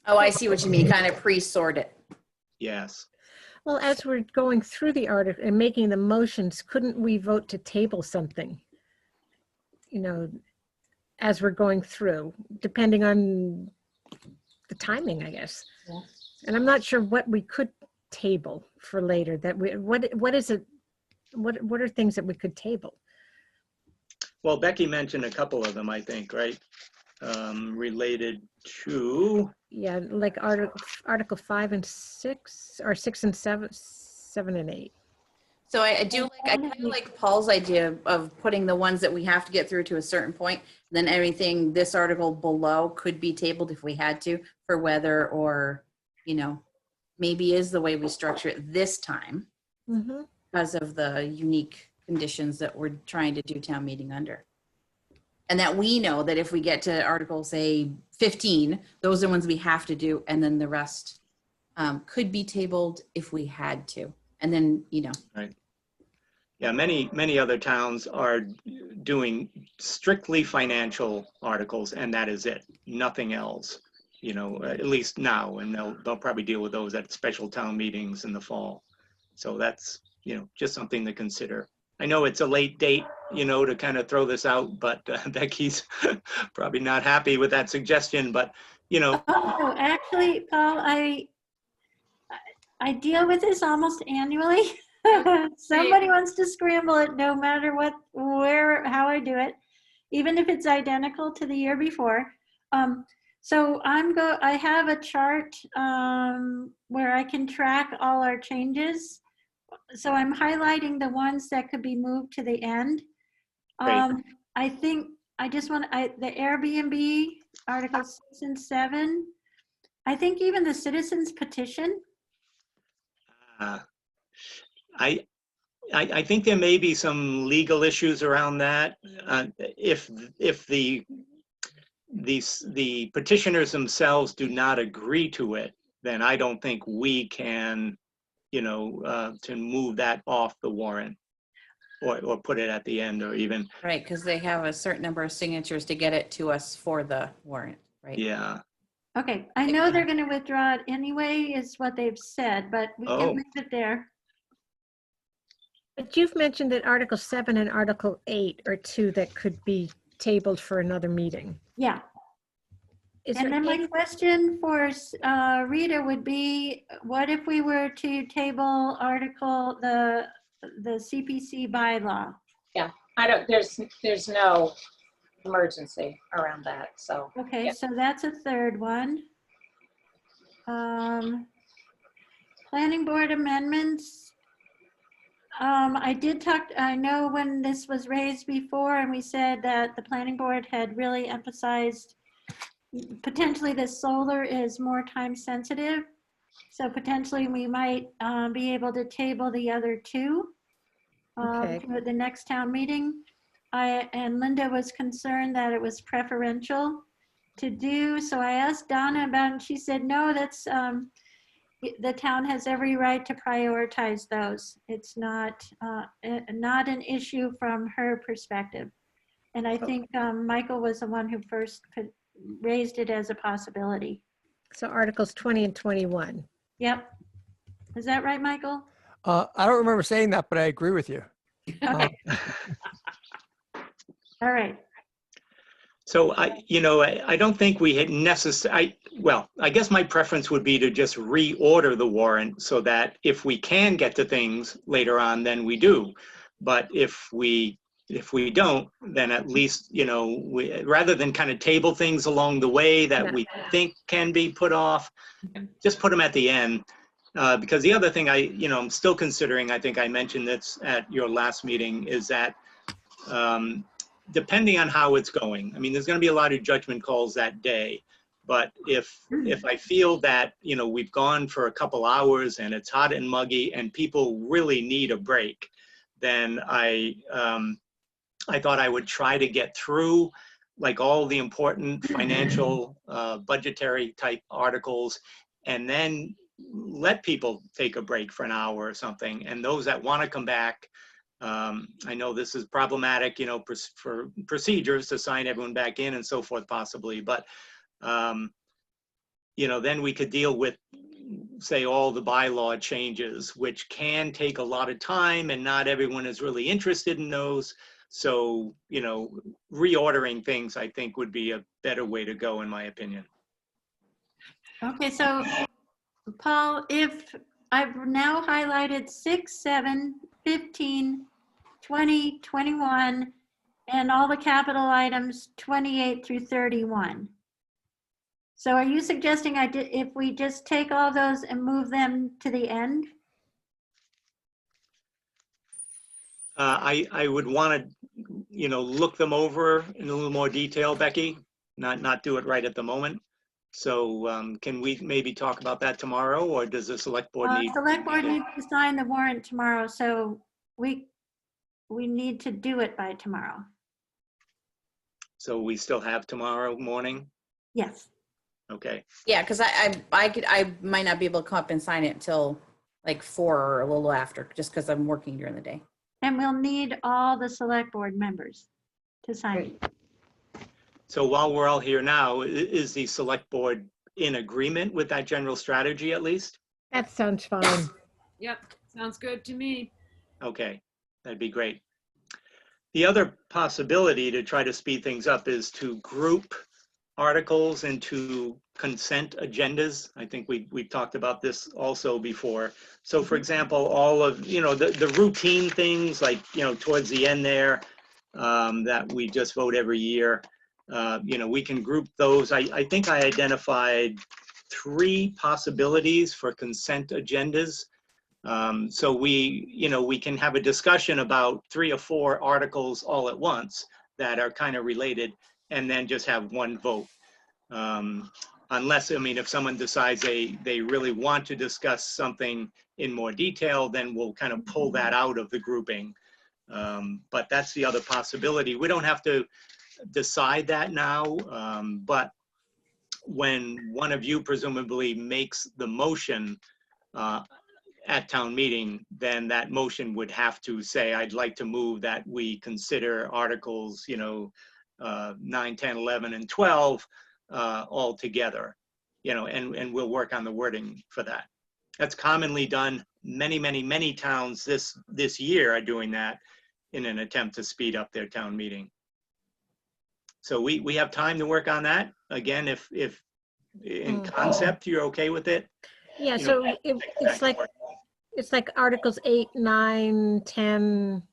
Oh, I see what you mean, kind of pre-sort it. Yes. Well, as we're going through the article and making the motions, couldn't we vote to table something? As we're going through, depending on the timing, I guess. Yeah. And I'm not sure what we could table for later. What is it? What are things that we could table? Well, Becky mentioned a couple of them, I think, right? Related to. Yeah, like Article 5 and 6, or 6 and 7, 7 and 8. So I kind of like Paul's idea of putting the ones that we have to get through to a certain point, then everything, this article below could be tabled if we had to for weather, or, maybe is the way we structure it this time because of the unique conditions that we're trying to do town meeting under. And that we know that if we get to article, say 15, those are ones we have to do. And then the rest could be tabled if we had to. And then, Right. Yeah, many other towns are doing strictly financial articles, and that is it, nothing else, at least now, and they'll probably deal with those at special town meetings in the fall. So that's, just something to consider. I know it's a late date, to kind of throw this out, but Becky's probably not happy with that suggestion, but, Oh, actually, Paul, I deal with this almost annually. Somebody wants to scramble it no matter what, where, how I do it, even if it's identical to the year before. So I have a chart where I can track all our changes. So I'm highlighting the ones that could be moved to the end. I think I just want the Airbnb, Articles 6 and 7. I think even the citizens petition. I think there may be some legal issues around that. If the petitioners themselves do not agree to it, then I don't think we can, to move that off the warrant or put it at the end, or even. Right, because they have a certain number of signatures to get it to us for the warrant, right? Yeah. Okay, I know they're going to withdraw it anyway, is what they've said, but we can leave it there. But you've mentioned that Article 7 and Article 8 are two that could be tabled for another meeting. Yeah. And then my question for Rita would be, what if we were to table article, the CPC bylaw? Yeah, there's no emergency around that, so. Okay, yeah. so that's a third one. Planning board amendments. I know when this was raised before, and we said that the planning board had really emphasized potentially the solar is more time sensitive. So potentially we might be able to table the other two to the next town meeting. And Linda was concerned that it was preferential to do. So I asked Donna about it, and she said, no, that's, the town has every right to prioritize those. It's not an issue from her perspective. And I think Michael was the one who first raised it as a possibility. So Articles 20 and 21. Yep. Is that right, Michael? I don't remember saying that, but I agree with you. Okay. All right. So I don't think we had well, I guess my preference would be to just reorder the warrant so that if we can get to things later on, then we do. But if we don't, then at least, rather than kind of table things along the way that we think can be put off, just put them at the end. Because the other thing I'm still considering, I think I mentioned this at your last meeting, is that depending on how it's going, I mean, there's going to be a lot of judgment calls that day. But if I feel that, we've gone for a couple hours and it's hot and muggy and people really need a break, then I thought I would try to get through like all the important financial, budgetary type articles, and then let people take a break for an hour or something. And those that want to come back, I know this is problematic, for procedures to sign everyone back in and so forth possibly, but, then we could deal with, say, all the bylaw changes, which can take a lot of time and not everyone is really interested in those. So, reordering things, I think, would be a better way to go, in my opinion. Okay, so Paul, if I've now highlighted 6, 7, 15, 20, 21, and all the capital items 28 through 31. So are you suggesting if we just take all those and move them to the end? I would want to, look them over in a little more detail, Becky, not do it right at the moment. So can we maybe talk about that tomorrow, or does the select board need? Select board needs to sign the warrant tomorrow, so we need to do it by tomorrow. So we still have tomorrow morning? Yes. Okay. Yeah, because I might not be able to come up and sign it until like 4 or a little after, just because I'm working during the day. And we'll need all the select board members to sign it. So while we're all here now, is the select board in agreement with that general strategy at least? That sounds fine. Yep, sounds good to me. Okay, that'd be great. The other possibility to try to speed things up is to group articles into consent agendas. I think we've talked about this also before. So for example, all of, the routine things like, towards the end there, that we just vote every year, we can group those. I think I identified 3 possibilities for consent agendas. So we can have a discussion about 3 or 4 articles all at once that are kind of related, and then just have one vote. Unless, if someone decides they really want to discuss something in more detail, then we'll kind of pull that out of the grouping. But that's the other possibility. We don't have to decide that now, but when one of you presumably makes the motion at town meeting, then that motion would have to say, I'd like to move that we consider articles, 9, 10, 11, and 12 all together, and we'll work on the wording for that. That's commonly done. Many towns this year are doing that in an attempt to speed up their town meeting. So we have time to work on that. Again, if in concept you're okay with it. Yeah, so it's like Articles 8, 9, 10,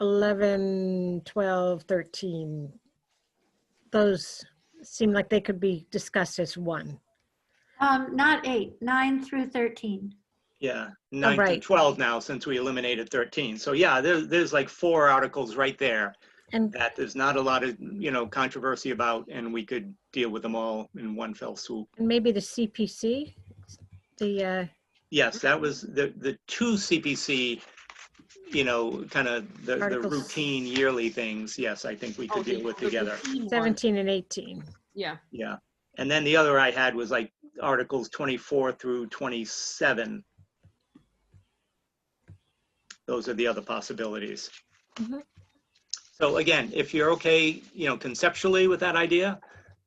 11, 12, 13. Those seem like they could be discussed as one. Not 8, 9 through 13. Yeah, 9 right. to 12 now, since we eliminated 13. So yeah, there's like 4 articles right there And that there's not a lot of, controversy about, and we could deal with them all in one fell swoop. maybe the CPC, Yes, that was the 2 CPC, kind of the Articles. routine yearly things. Yes, I think we could deal with together. 17 and 18. Yeah. Yeah. And then the other I had was like Articles 24 through 27. Those are the other possibilities. Mhm. So again, if you're okay, conceptually with that idea,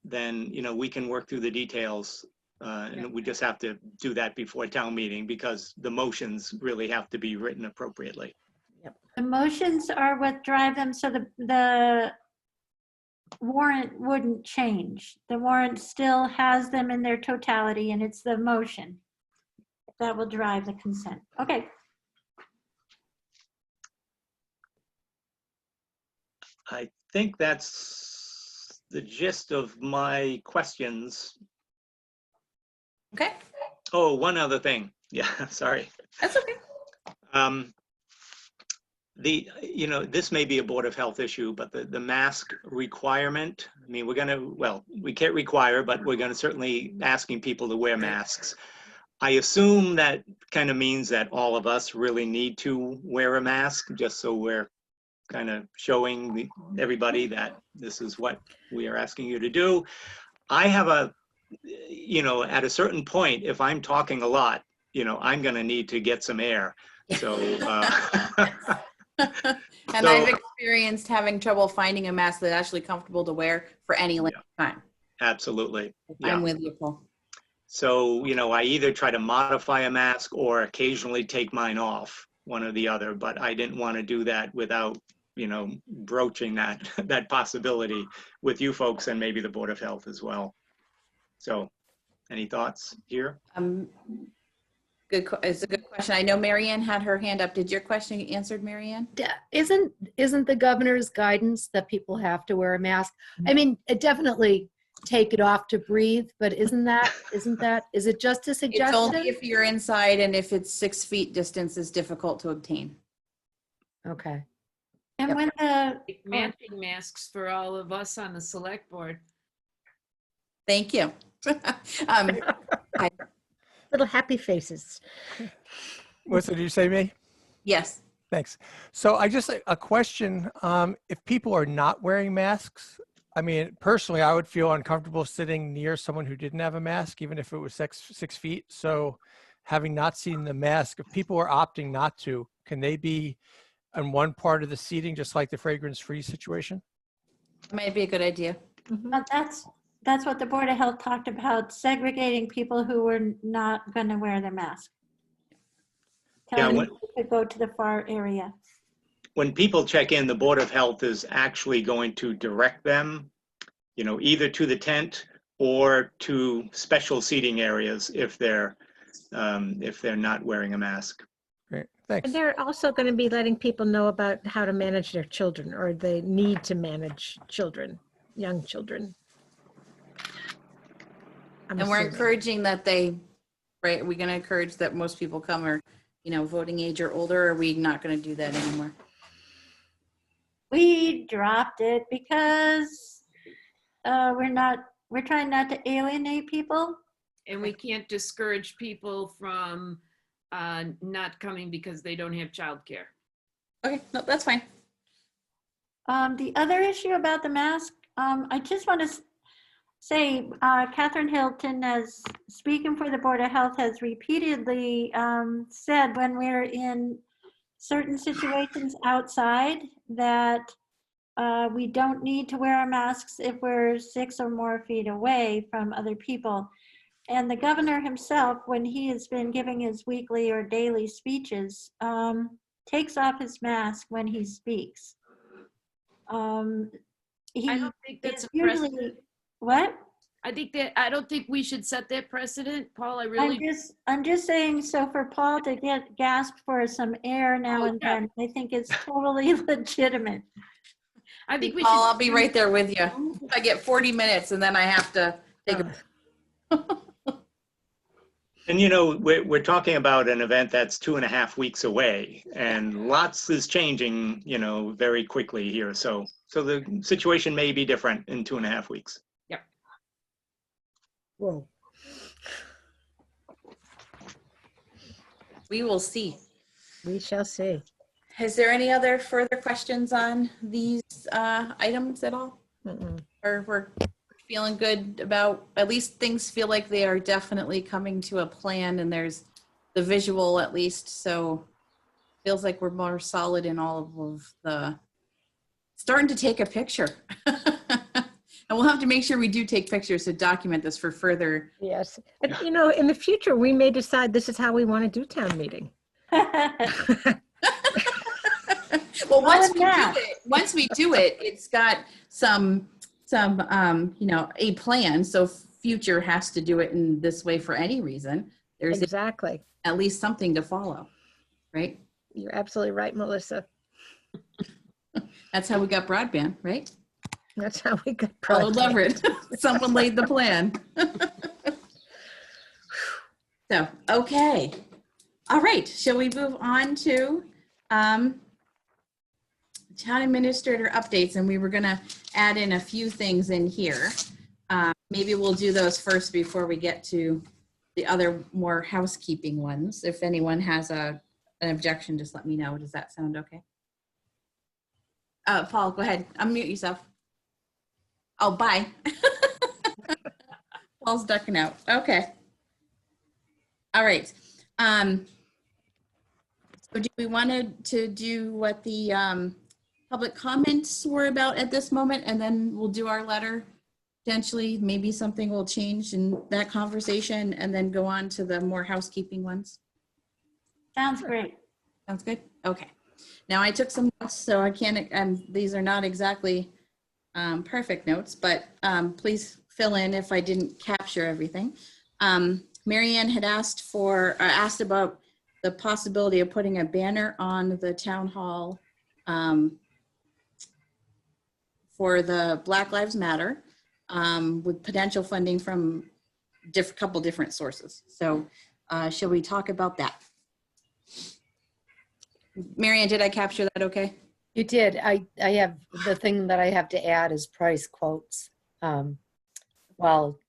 then, we can work through the details. And we just have to do that before town meeting, because the motions really have to be written appropriately. The motions are what drive them. So the warrant wouldn't change. The warrant still has them in their totality, and it's the motion that will drive the consent. Okay. I think that's the gist of my questions. Okay, Oh, one other thing. Yeah, sorry. that's okay. This may be a Board of Health issue, but the mask requirement, I mean, we can't require, but we're gonna certainly asking people to wear masks. I assume that kind of means that all of us really need to wear a mask, just so we're kind of showing everybody that this is what we are asking you to do. I have at a certain point, if I'm talking a lot, I'm gonna need to get some air. So, And I've experienced having trouble finding a mask that's actually comfortable to wear for any length of time. absolutely. Yeah. I'm with you, Paul. So, I either try to modify a mask or occasionally take mine off, one or the other, but I didn't want to do that without, broaching that possibility with you folks and maybe the Board of Health as well. So, any thoughts here? It's a good question. I know Marianne had her hand up. Did your question get answered, Marianne? Isn't the governor's guidance that people have to wear a mask? I mean, definitely take it off to breathe, but is it just a It's suggestion? only if you're inside and if it's 6 feet distance is difficult to obtain. Okay. And Yep. when the, Matching masks for all of us on the select board. Thank you. Little happy faces. Melissa, did you say me? Yes. Thanks. So I just, a question, if people are not wearing masks, I mean, personally, I would feel uncomfortable sitting near someone who didn't have a mask, even if it was 6 feet. So having not seen the mask, if people are opting not to, can they be on one part of the seating, just like the fragrance-free situation? Might be a good idea. that's what the Board of Health talked about, segregating people who were not going to wear their mask. Telling them to go to the far area. When people check in, the Board of Health is actually going to direct them, either to the tent or to special seating areas if they're not wearing a mask. Great, thanks. And they're also going to be letting people know about how to manage their children, or they need to manage children, young children. And we're encouraging that we're going to encourage that most people come are, voting age or older, or are we not going to do that anymore? We dropped it because we're trying not to alienate people. And we can't discourage people from not coming because they don't have childcare. Okay, no, that's fine. The other issue about the mask, I just want to say, Catherine Hilton, as speaking for the Board of Health, has repeatedly said when we're in certain situations outside that we don't need to wear our masks if we're 6 or more feet away from other people. And the governor himself, when he has been giving his weekly or daily speeches, takes off his mask when he speaks. I don't think that's a usually precedent. what? I don't think we should set that precedent, Paul. I'm just saying, so for Paul to get gasped for some air now and yeah. then, I think it's totally legitimate. I think we Paul, should. I'll be right there with you. I get 40 minutes and then I have to take a And we're talking about an event that's 2.5 weeks away, and lots is changing, very quickly here. So the situation may be different in 2.5 weeks. Yep. Whoa. We will see. We shall see. Is there any other further questions on these items at all? Or we're feeling good about, at least things feel like they are definitely coming to a plan and there's the visual at least. So feels like we're more solid in all of the, starting to take a picture. And we'll have to make sure we do take pictures to document this for further. Yes. And, in the future, we may decide this is how we want to do town meeting. Well, once we do it, it's got some some, a plan. So future has to do it in this way for any reason. There's Exactly. at least something to follow, right? You're absolutely right, Melissa. That's how we got broadband, right? That's how we got Follow broadband. Leverett. Someone laid the plan. So, okay. All right. Shall we move on to town administrator updates? And we were going to add in a few things in here. Maybe we'll do those first before we get to the other more housekeeping ones. If anyone has an objection, just let me know. Does that sound okay? Paul, go ahead. Unmute yourself. Oh, bye. Paul's ducking out. Okay. All right. So do we want to do what the public comments were about at this moment, and then we'll do our letter? Potentially, maybe something will change in that conversation, and then go on to the more housekeeping ones. Sounds great. Sounds good. Okay. Now I took some notes, so I can't. These are not exactly perfect notes, but please fill in if I didn't capture everything. Marianne had asked about the possibility of putting a banner on the town hall for the Black Lives Matter with potential funding from couple different sources. So shall we talk about that? Marianne, did I capture that okay? You did. I have, the thing that I have to add is price quotes. Well,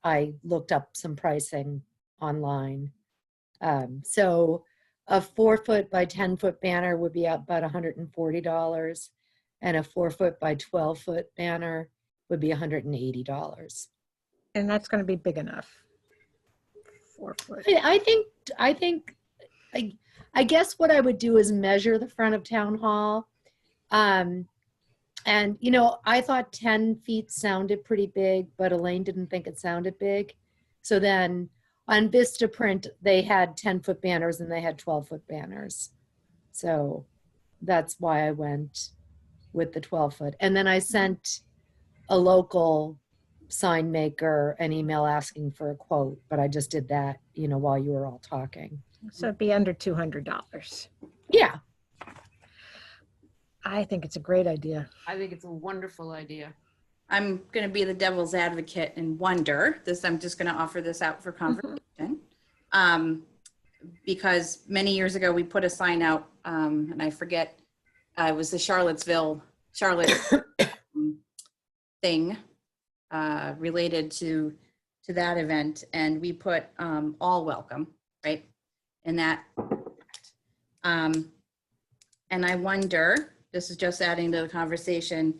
I looked up some pricing online. So a 4-foot by 10-foot banner would be about $140, and a 4-foot by 12-foot banner would be $180. And that's going to be big enough. 4 foot. I guess what I would do is measure the front of town hall. And, I thought 10 feet sounded pretty big, but Elaine didn't think it sounded big. So then on Vistaprint, they had 10-foot banners and they had 12-foot banners. So that's why I went with the 12-foot. And then I sent a local sign maker an email asking for a quote, but I just did that, while you were all talking. So it'd be under $200. Yeah. I think it's a great idea. I think it's a wonderful idea. I'm going to be the devil's advocate and wonder this. I'm just going to offer this out for conversation. Because many years ago we put a sign out, and I forget, it was the Charlotte thing related to that event, and we put all welcome, right? And that, and I wonder, this is just adding to the conversation,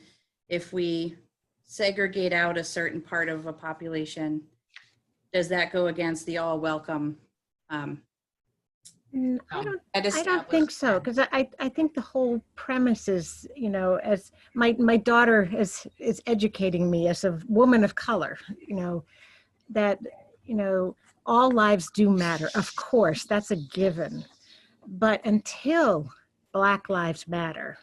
if we segregate out a certain part of a population, does that go against the all welcome? I don't think so, because I think the whole premise is, as my daughter is educating me as a woman of color, that, all lives do matter. Of course, that's a given. But until Black Lives Matter,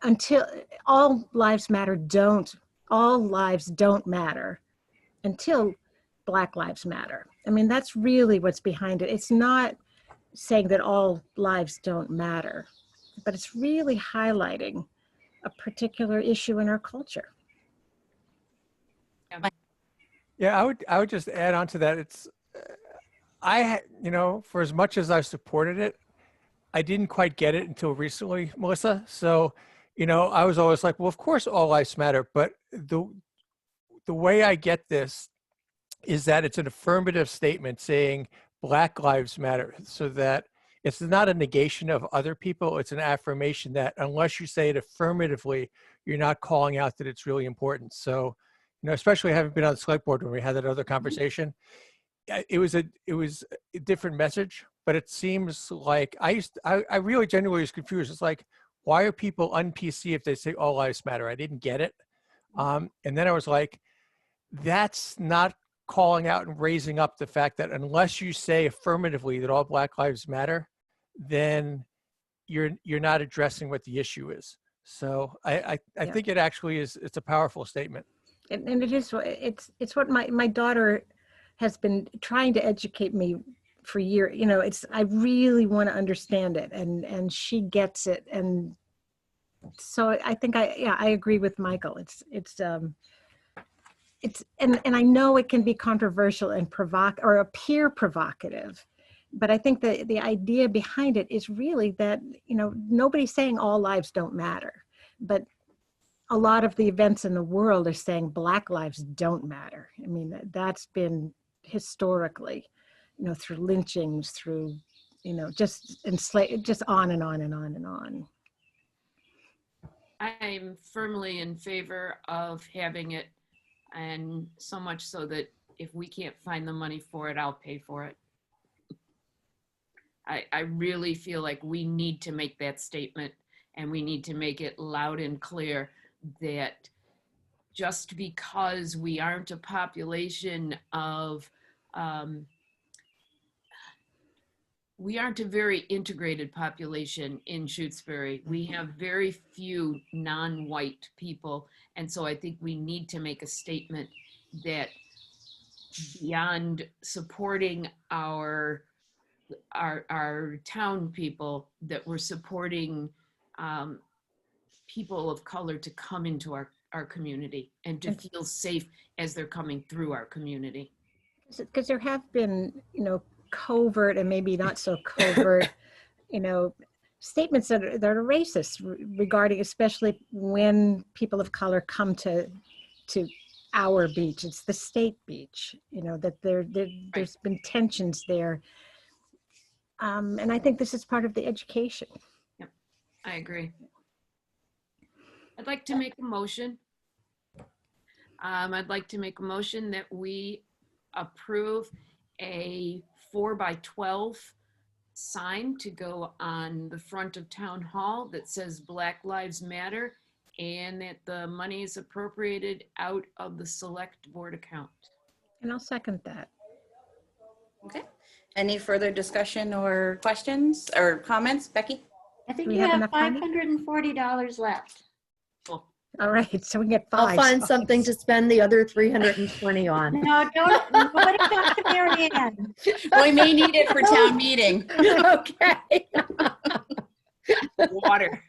until all lives don't matter until Black Lives Matter. That's really what's behind it. It's not saying that all lives don't matter, but it's really highlighting a particular issue in our culture. Yeah, I would just add on to that. It's, for as much as I supported it, I didn't quite get it until recently, Melissa. So, I was always like, well, of course all lives matter. But the way I get this is that it's an affirmative statement saying Black Lives Matter, so that it's not a negation of other people. It's an affirmation that unless you say it affirmatively, you're not calling out that it's really important. So, especially having been on the select board when we had that other conversation, it was a different message, but it seems like I really genuinely was confused. It's like, why are people un-PC if they say all lives matter? I didn't get it. And then I was like, that's not calling out and raising up the fact that unless you say affirmatively that all Black lives matter, then you're not addressing what the issue is. So I Yeah. think it actually is, it's a powerful statement. And it is, it's what my daughter has been trying to educate me for years. You know, I really want to understand it, and she gets it. And so I think I agree with Michael. And I know it can be controversial and or appear provocative, but I think that the idea behind it is really that, you know, nobody's saying all lives don't matter, but a lot of the events in the world are saying Black lives don't matter. I mean, that's been historically, you know, through lynchings, through, you know, just on and on and on and on. I'm firmly in favor of having it, and so much so that if we can't find the money for it, I'll pay for it. I really feel like we need to make that statement, and we need to make it loud and clear that just because we aren't a population of, we aren't a very integrated population in Shutesbury. We have very few non-white people. And so I think we need to make a statement that beyond supporting our town people, that we're supporting people of color to come into our community and to feel safe as they're coming through our community. Because there have been, you know, covert and maybe not so covert, you know, statements that are racist regarding, especially when people of color come to our beach. It's the state beach, you know, that there's been tensions there. And I think this is part of the education. Yep, I agree. I'd like to make a motion. I'd like to make a motion that we approve a 4x12 sign to go on the front of Town Hall that says Black Lives Matter, and that the money is appropriated out of the select board account. And I'll second that. Okay. Any further discussion or questions or comments, Becky? I think Do we you have have enough money? $540 left. Cool. All right, so we can get I'll 5. find something to spend the other 320 on. No, nobody talk to Mary Ann. We may need it for town meeting. Okay. Water.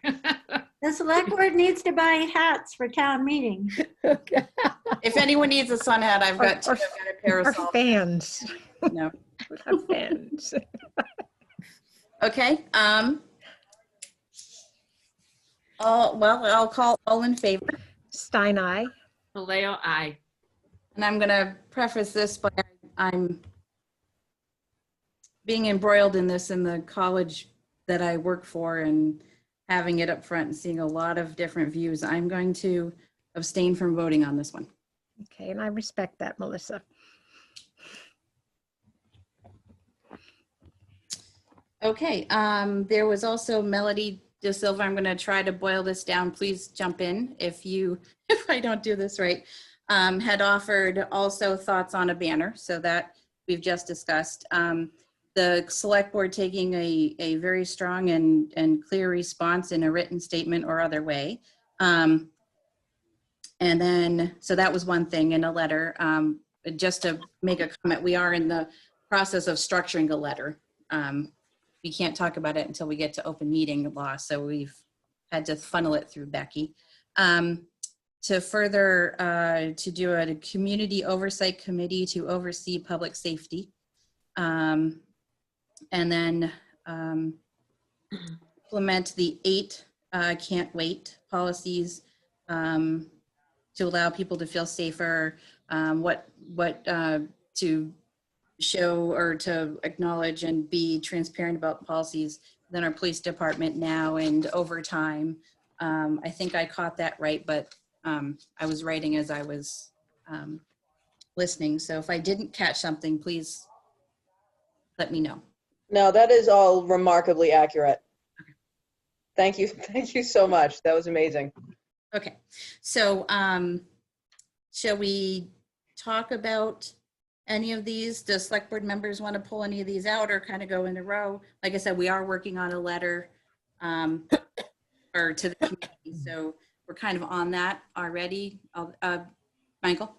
The select board needs to buy hats for town meeting. Okay. If anyone needs a sun hat, I've got two. I've got a Or parasol. fans. No. Or fans. Okay. I'll call all in favor. Stein, aye. Vallejo, aye. And I'm going to preface this by I'm being embroiled in this in the college that I work for, and having it up front and seeing a lot of different views. I'm going to abstain from voting on this one. Okay, and I respect that, Melissa. Okay, there was also Melody De Silva. I'm going to try to boil this down. Please jump in if I don't do this right. Had offered also thoughts on a banner, so that we've just discussed. The select board taking a very strong and clear response in a written statement or other way. And then, so that was one thing in a letter. Just to make a comment, we are in the process of structuring a letter. We can't talk about it until we get to open meeting law, so we've had to funnel it through Becky. To further, to do a community oversight committee to oversee public safety. And then implement the 8 can't wait policies to allow people to feel safer, what to show or to acknowledge and be transparent about policies within our police department now and over time. I think I caught that right, but I was writing as I was listening. So if I didn't catch something, please let me know. No, that is all remarkably accurate. Thank you. Thank you so much. That was amazing. Okay, so shall we talk about any of these? Does select board members want to pull any of these out or kind of go in a row? Like I said, we are working on a letter. Are or to the community. So we're kind of on that already. Michael?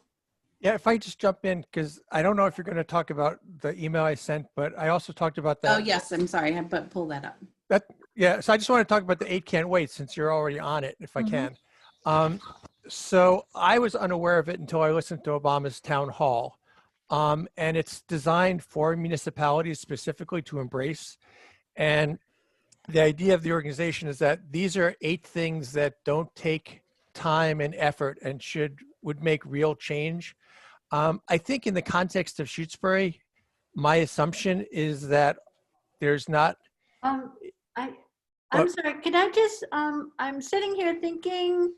Yeah, if I just jump in, because I don't know if you're going to talk about the email I sent, but I also talked about that. Oh, yes, I'm sorry, but pull that up. Yeah, so I just want to talk about the 8 can't wait since you're already on it, if I Mhm. can. So I was unaware of it until I listened to Obama's town hall. And it's designed for municipalities specifically to embrace. And the idea of the organization is that these are 8 things that don't take time and effort and would make real change. I think in the context of Shutesbury, my assumption is that there's not. I'm What? sorry, could I just, I'm sitting here thinking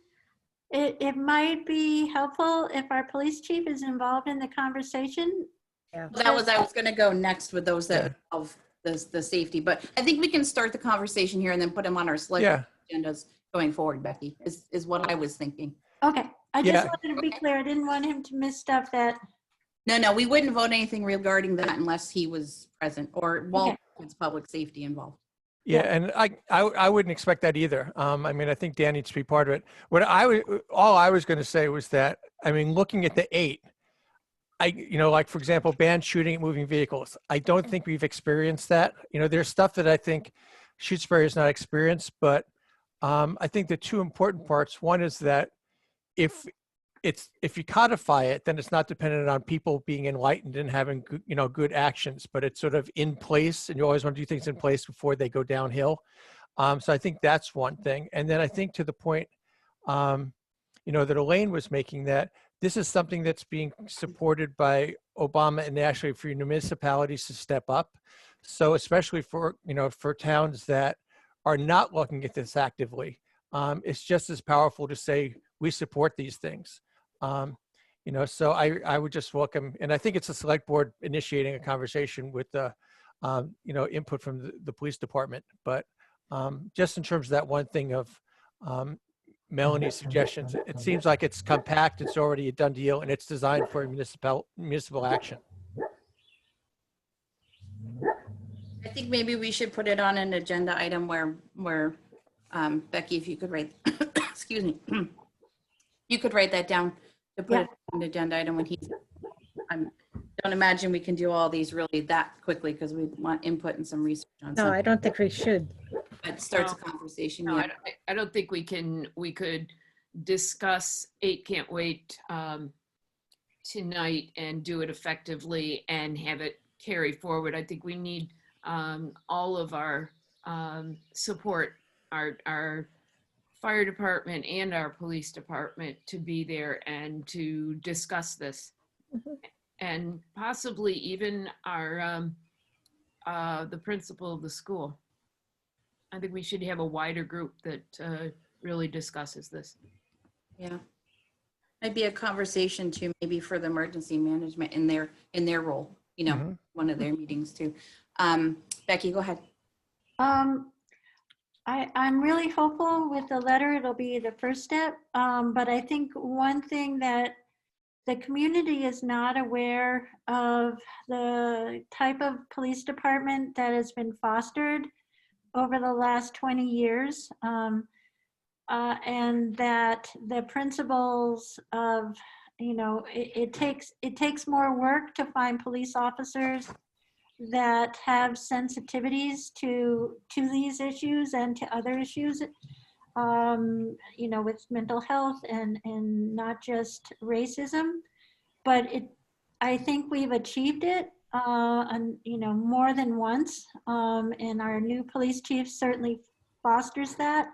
it might be helpful if our police chief is involved in the conversation. Yeah. That was, I was gonna go next with those that of the safety, but I think we can start the conversation here and then put them on our select Yeah. agendas going forward, Becky, is what I was thinking. Okay, I just Yeah. wanted to be clear. I didn't want him to miss stuff that, No, we wouldn't vote anything regarding that unless he was present or well, Okay. it's public safety involved. Yeah, and I wouldn't expect that either. I mean, I think Dan needs to be part of it. All I was going to say was that, I mean, looking at the 8, like for example, banned shooting at moving vehicles. I don't think we've experienced that. There's stuff that I think Shutesbury has not experienced, but I think the 2 important parts. One is that if you codify it, then it's not dependent on people being enlightened and having good actions, but it's sort of in place, and you always want to do things in place before they go downhill. So I think that's one thing. And then I think to the point, that Elaine was making, that this is something that's being supported by Obama and nationally for municipalities to step up. So especially for towns that are not looking at this actively, it's just as powerful to say we support these things. So I would just welcome, and I think it's a select board initiating a conversation with the, input from the police department. But just in terms of that one thing of Melanie's suggestions, it seems like it's compact, it's already a done deal, and it's designed for municipal action. I think maybe we should put it on an agenda item where Becky, if you could write, excuse me, you could write that down to put it on an agenda item when he's, I don't imagine we can do all these really that quickly because we want input and some research on No, something. I don't think we should. It starts a conversation. No, Yeah. I don't think we could discuss 8 can't wait tonight and do it effectively and have it carry forward. I think we need all of our support, our fire department and our police department to be there and to discuss this. And possibly even the principal of the school. I think we should have a wider group that really discusses this. Yeah. Might be a conversation too, maybe for the emergency management in their role, one of their meetings too. Becky, go ahead. I'm really hopeful with the letter. It'll be the first step. But I think one thing that the community is not aware of, the type of police department that has been fostered over the last 20 years. And that the principles of, it takes more work to find police officers that have sensitivities to these issues and to other issues, with mental health and not just racism. But I think we've achieved it, more than once. And our new police chief certainly fosters that.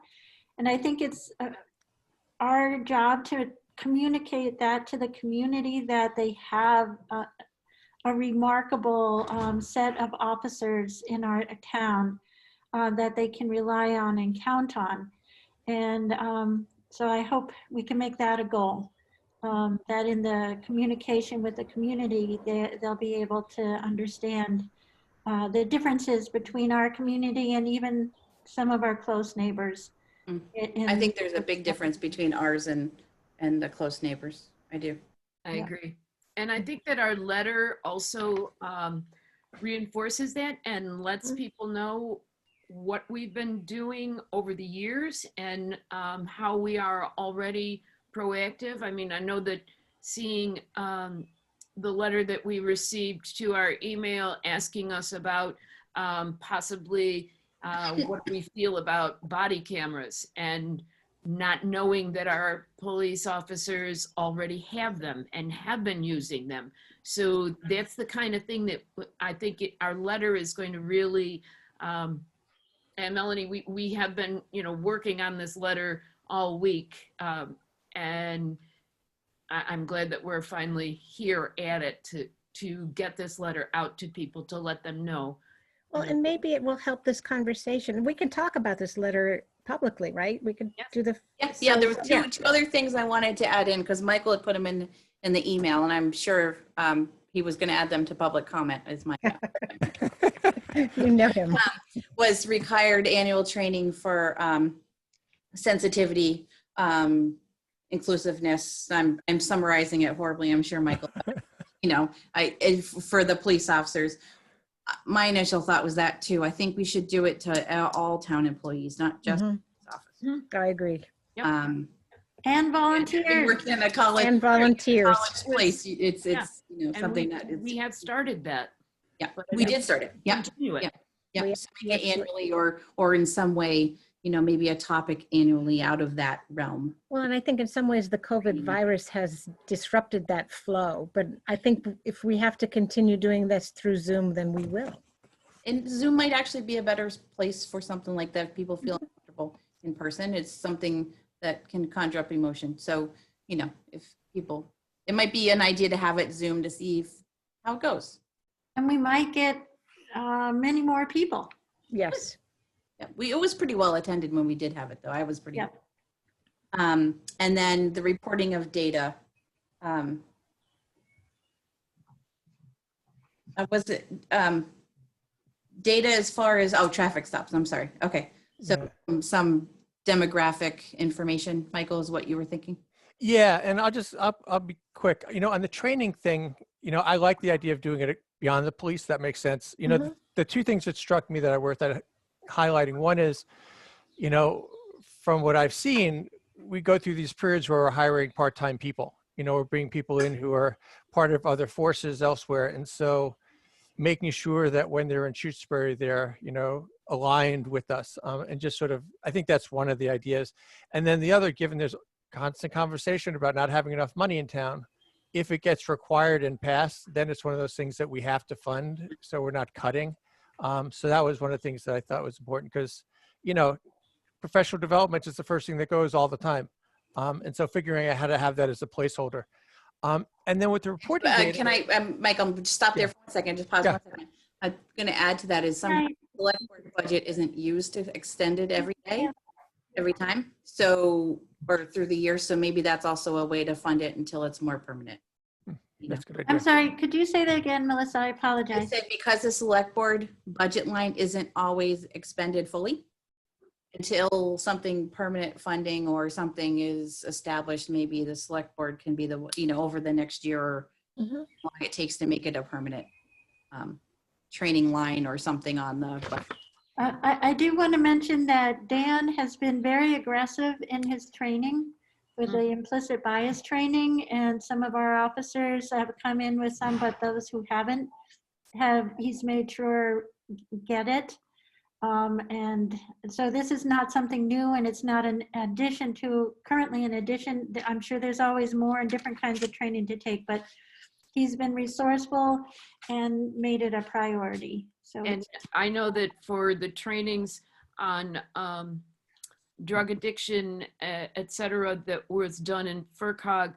And I think it's our job to communicate that to the community, that they have a remarkable set of officers in our town that they can rely on and count on. And so I hope we can make that a goal, that in the communication with the community, they'll be able to understand the differences between our community and even some of our close neighbors. I think there's a big difference between ours and the close neighbors. I do. I agree. And I think that our letter also reinforces that and lets people know what we've been doing over the years and how we are already proactive. I mean, I know that seeing the letter that we received to our email asking us about possibly what we feel about body cameras and not knowing that our police officers already have them and have been using them. So that's the kind of thing that I think our letter is going to really, and Melanie, we have been, working on this letter all week. And I'm glad that we're finally here at it to get this letter out to people, to let them know. Well, and maybe it will help this conversation. We can talk about this letter publicly, right? We can do the. Yeah, there were two other things I wanted to add in because Michael had put them in the email, and I'm sure he was going to add them to public comment. Is my You know him. Was required annual training for sensitivity, inclusiveness. I'm summarizing it horribly. I'm sure Michael. For the police officers. My initial thought was that too. I think we should do it to all town employees, not just the office. I agree. Yep. And volunteers. Working in a college And volunteers. college place, it's And something that is. we have started that. Yeah, we did start it. Yeah, Continue it. yeah. So make it annually or in some way, maybe a topic annually out of that realm. Well, and I think in some ways the COVID virus has disrupted that flow, but I think if we have to continue doing this through Zoom, then we will. And Zoom might actually be a better place for something like that. If people feel uncomfortable in person, it's something that can conjure up emotion. So, if people, it might be an idea to have it Zoom to see how it goes. And we might get many more people. Yes. Yeah, it was pretty well attended when we did have it, though. I was pretty. Yep. And then the reporting of data. Was it data as far as traffic stops? I'm sorry. Okay, so some demographic information. Michael, is what you were thinking? Yeah, and I'll be quick. On the training thing, I like the idea of doing it beyond the police. That makes sense. The two things that struck me that are worth highlighting. One is, from what I've seen, we go through these periods where we're hiring part-time people. We're bringing people in who are part of other forces elsewhere. And so making sure that when they're in Shutesbury, they're, aligned with us and just sort of, I think that's one of the ideas. And then the other, given there's constant conversation about not having enough money in town, if it gets required and passed, then it's one of those things that we have to fund. So we're not cutting. So that was one of the things that I thought was important because, professional development is the first thing that goes all the time. And so figuring out how to have that as a placeholder. And then with the reporting data, can I, Michael, just stop there for a second, just pause 1 second. I'm going to add to that is some select board budget isn't used to extend it every day, every time. So, or through the year. So maybe that's also a way to fund it until it's more permanent. That's a good idea. I'm sorry, could you say that again, Melissa? I I apologize. said because the select board budget line isn't always expended fully until something permanent funding or something is established, maybe the select board can be the, over the next year or how long it takes to make it a permanent training line or something on the budget. I do want to mention that Dan has been very aggressive in his training with the implicit bias training, and some of our officers have come in with some, but those who haven't he's made sure get it. And so this is not something new, and it's not an addition to, currently in addition, I'm sure there's always more and different kinds of training to take, but he's been resourceful and made it a priority. So And I know that for the trainings on drug addiction, et cetera, that was done in FERCOG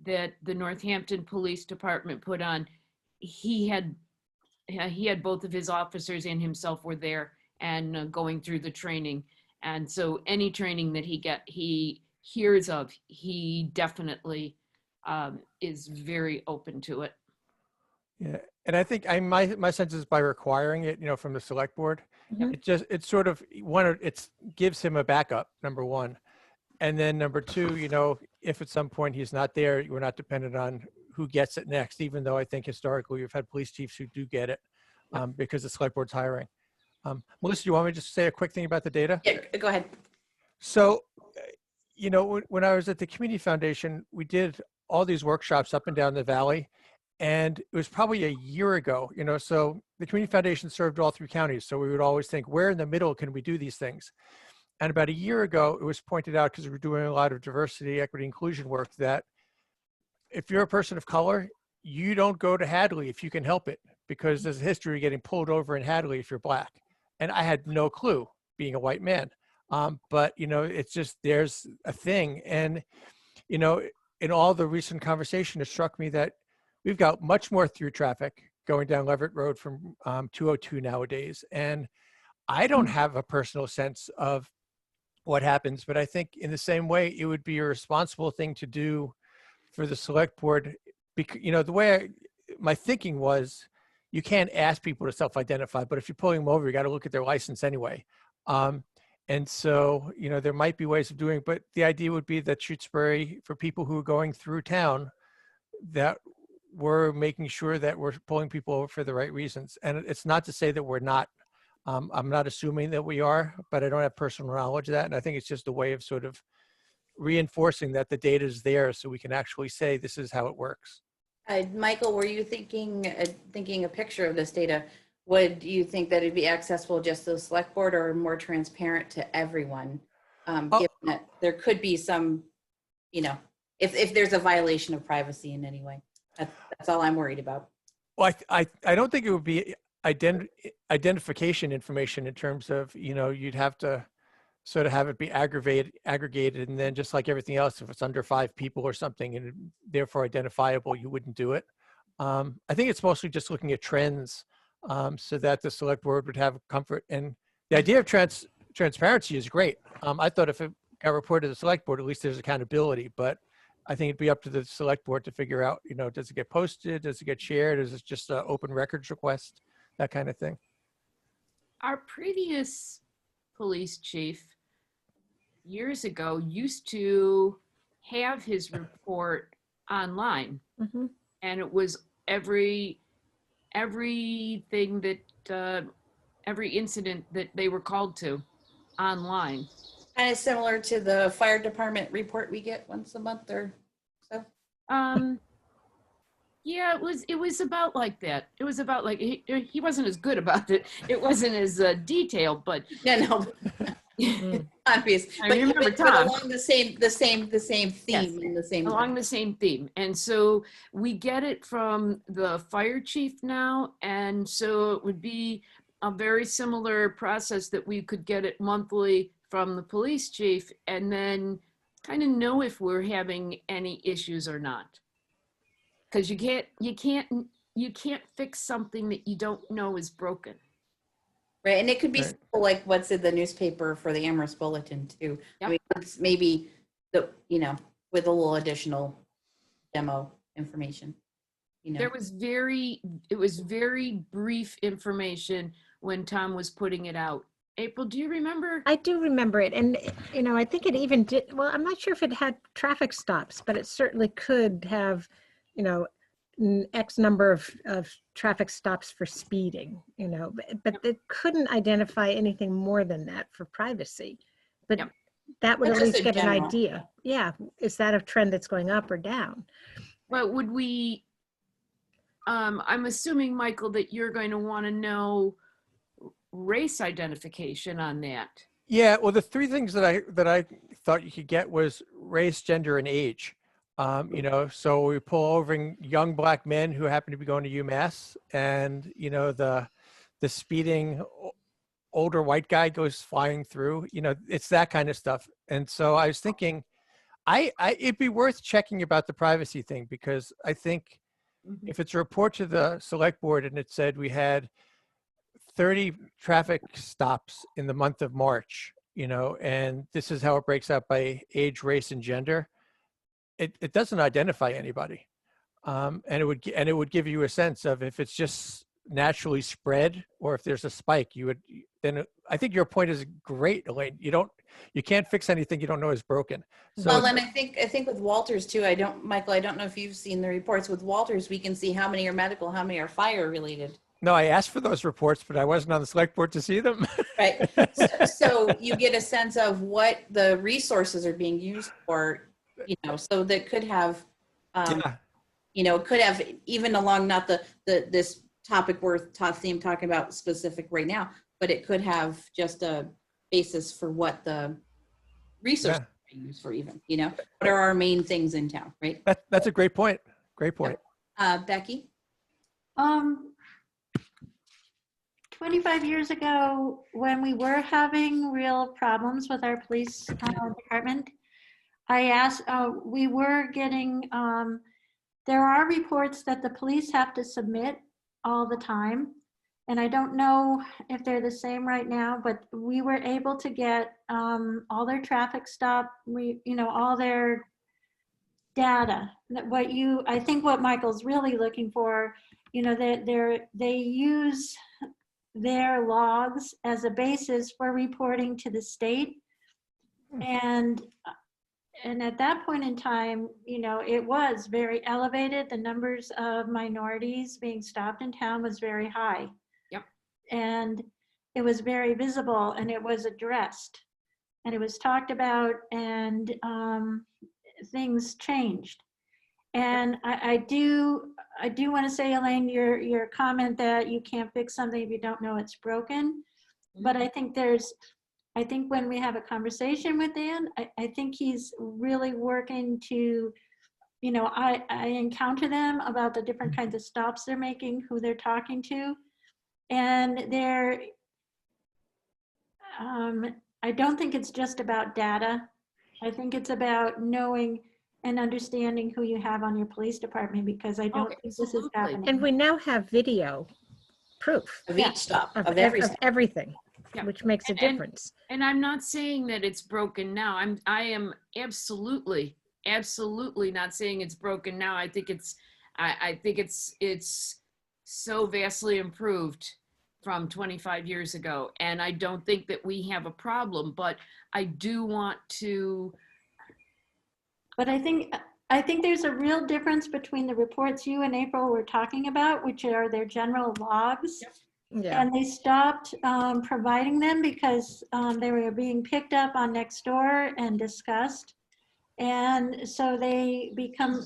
that the Northampton Police Department put on, he had both of his officers and himself were there and going through the training. And so any training that he hears of, he definitely is very open to it. Yeah, and I think my sense is by requiring it, from the select board, it sort of it gives him a backup, number one, and then number two, if at some point he's not there, we're not dependent on who gets it next. Even though I think historically we've had police chiefs who do get it because the select board's hiring. Melissa, do you want me to just say a quick thing about the data? Yeah, go ahead. So, when I was at the Community Foundation, we did all these workshops up and down the valley. And it was probably a year ago, so the Community Foundation served all 3 counties. So we would always think, where in the middle can we do these things? And about a year ago, it was pointed out, because we were doing a lot of diversity, equity, inclusion work, that if you're a person of color, you don't go to Hadley if you can help it, because there's a history of getting pulled over in Hadley if you're Black. And I had no clue, being a white man. But, it's just, there's a thing. And, in all the recent conversation, it struck me that we've got much more through traffic going down Leverett Road from 202 nowadays. And I don't have a personal sense of what happens, but I think in the same way, it would be a responsible thing to do for the select board. Because, the way my thinking was, you can't ask people to self-identify, but if you're pulling them over, you got to look at their license anyway. And so, there might be ways of doing it, but the idea would be that Shutesbury, for people who are going through town, that we're making sure that we're pulling people over for the right reasons. And it's not to say that we're not. I'm not assuming that we are, but I don't have personal knowledge of that. And I think it's just a way of sort of reinforcing that the data is there so we can actually say this is how it works. Michael, were you thinking a picture of this data? Would you think that it'd be accessible just to the select board or more transparent to everyone? Given that there could be some, if there's a violation of privacy in any way. That's all I'm worried about. Well, I don't think it would be identification information in terms of, you'd have to sort of have it be aggregated, and then just like everything else, if it's under 5 people or something and therefore identifiable, you wouldn't do it. I think it's mostly just looking at trends so that the select board would have comfort. And the idea of transparency is great. I thought if it got reported to the select board, at least there's accountability, but I think it'd be up to the select board to figure out, does it get posted? Does it get shared? Is it just an open records request? That kind of thing. Our previous police chief years ago used to have his report online. Mm-hmm. And it was everything that, every incident that they were called to online. Kind of similar to the fire department report we get once a month or so. Yeah, it was about like that. It was about like, he wasn't as good about it. It wasn't as detailed, but yeah, no, obvious. I remember Tom. But along the same theme, Yes, and the same along the same theme. And so we get it from the fire chief now, and so it would be a very similar process that we could get it monthly from the police chief, and then kind of know if we're having any issues or not. Because you can't fix something that you don't know is broken. Right, and it could be Right. like what's in the newspaper for the Amherst Bulletin too. Yep. I mean, it's maybe with a little additional demo information. It was very brief information when Tom was putting it out. April, do you remember? I do remember it. And, I think it even did, well, I'm not sure if it had traffic stops, but it certainly could have, X number of traffic stops for speeding, but it couldn't identify anything more than that for privacy. But Yep. that would But at just least in give an general. idea. Yeah. Is that a trend that's going up or down? Well, would we, I'm assuming, Michael, that you're going to want to know race identification on that. Yeah, well, the 3 things that I thought you could get was race, gender, and age. So we pull over young Black men who happen to be going to UMass, and the speeding older white guy goes flying through. It's that kind of stuff. And so I was thinking, it'd be worth checking about the privacy thing, because I think if it's a report to the select board and it said we had 30 traffic stops in the month of March, and this is how it breaks out by age, race, and gender. It doesn't identify anybody, and it would give you a sense of if it's just naturally spread or if there's a spike. I think your point is great, Elaine. You can't fix anything you don't know is broken. So, Well, and I think with Walters too. Michael, I don't know if you've seen the reports with Walters. We can see how many are medical, how many are fire related. No, I asked for those reports, but I wasn't on the select board to see them. Right. So you get a sense of what the resources are being used for, so that could have, Yeah. it could have even along not this topic we're talking about specific right now, but it could have just a basis for what the resources are being used for even, what are our main things in town, right? That's a great point. Great point. Becky? 25 years ago, when we were having real problems with our police department, I asked, we were getting, there are reports that the police have to submit all the time. And I don't know if they're the same right now, but we were able to get all their traffic stop, all their data. I think what Michael's really looking for, they use their logs as a basis for reporting to the state. And at that point in time, it was very elevated. The numbers of minorities being stopped in town was very high. Yep. And it was very visible, and it was addressed, and it was talked about, and things changed. And I do want to say, Elaine, your comment that you can't fix something if you don't know it's broken. But I think when we have a conversation with Dan, I think he's really working to, I encounter them about the different kinds of stops they're making, who they're talking to. And I don't think it's just about data. I think it's about knowing and understanding who you have on your police department, because I don't think this is absolutely. happening. And we now have video proof Of each stop, of of everything. everything, Yeah. which makes a difference. And I'm not saying that it's broken now. I am absolutely not saying it's broken now. I think it's so vastly improved from 25 years ago. And I don't think that we have a problem, but I do want to. But I think there's a real difference between the reports you and April were talking about, which are their general logs. Yeah. And they stopped providing them because they were being picked up on Nextdoor and discussed. And so they became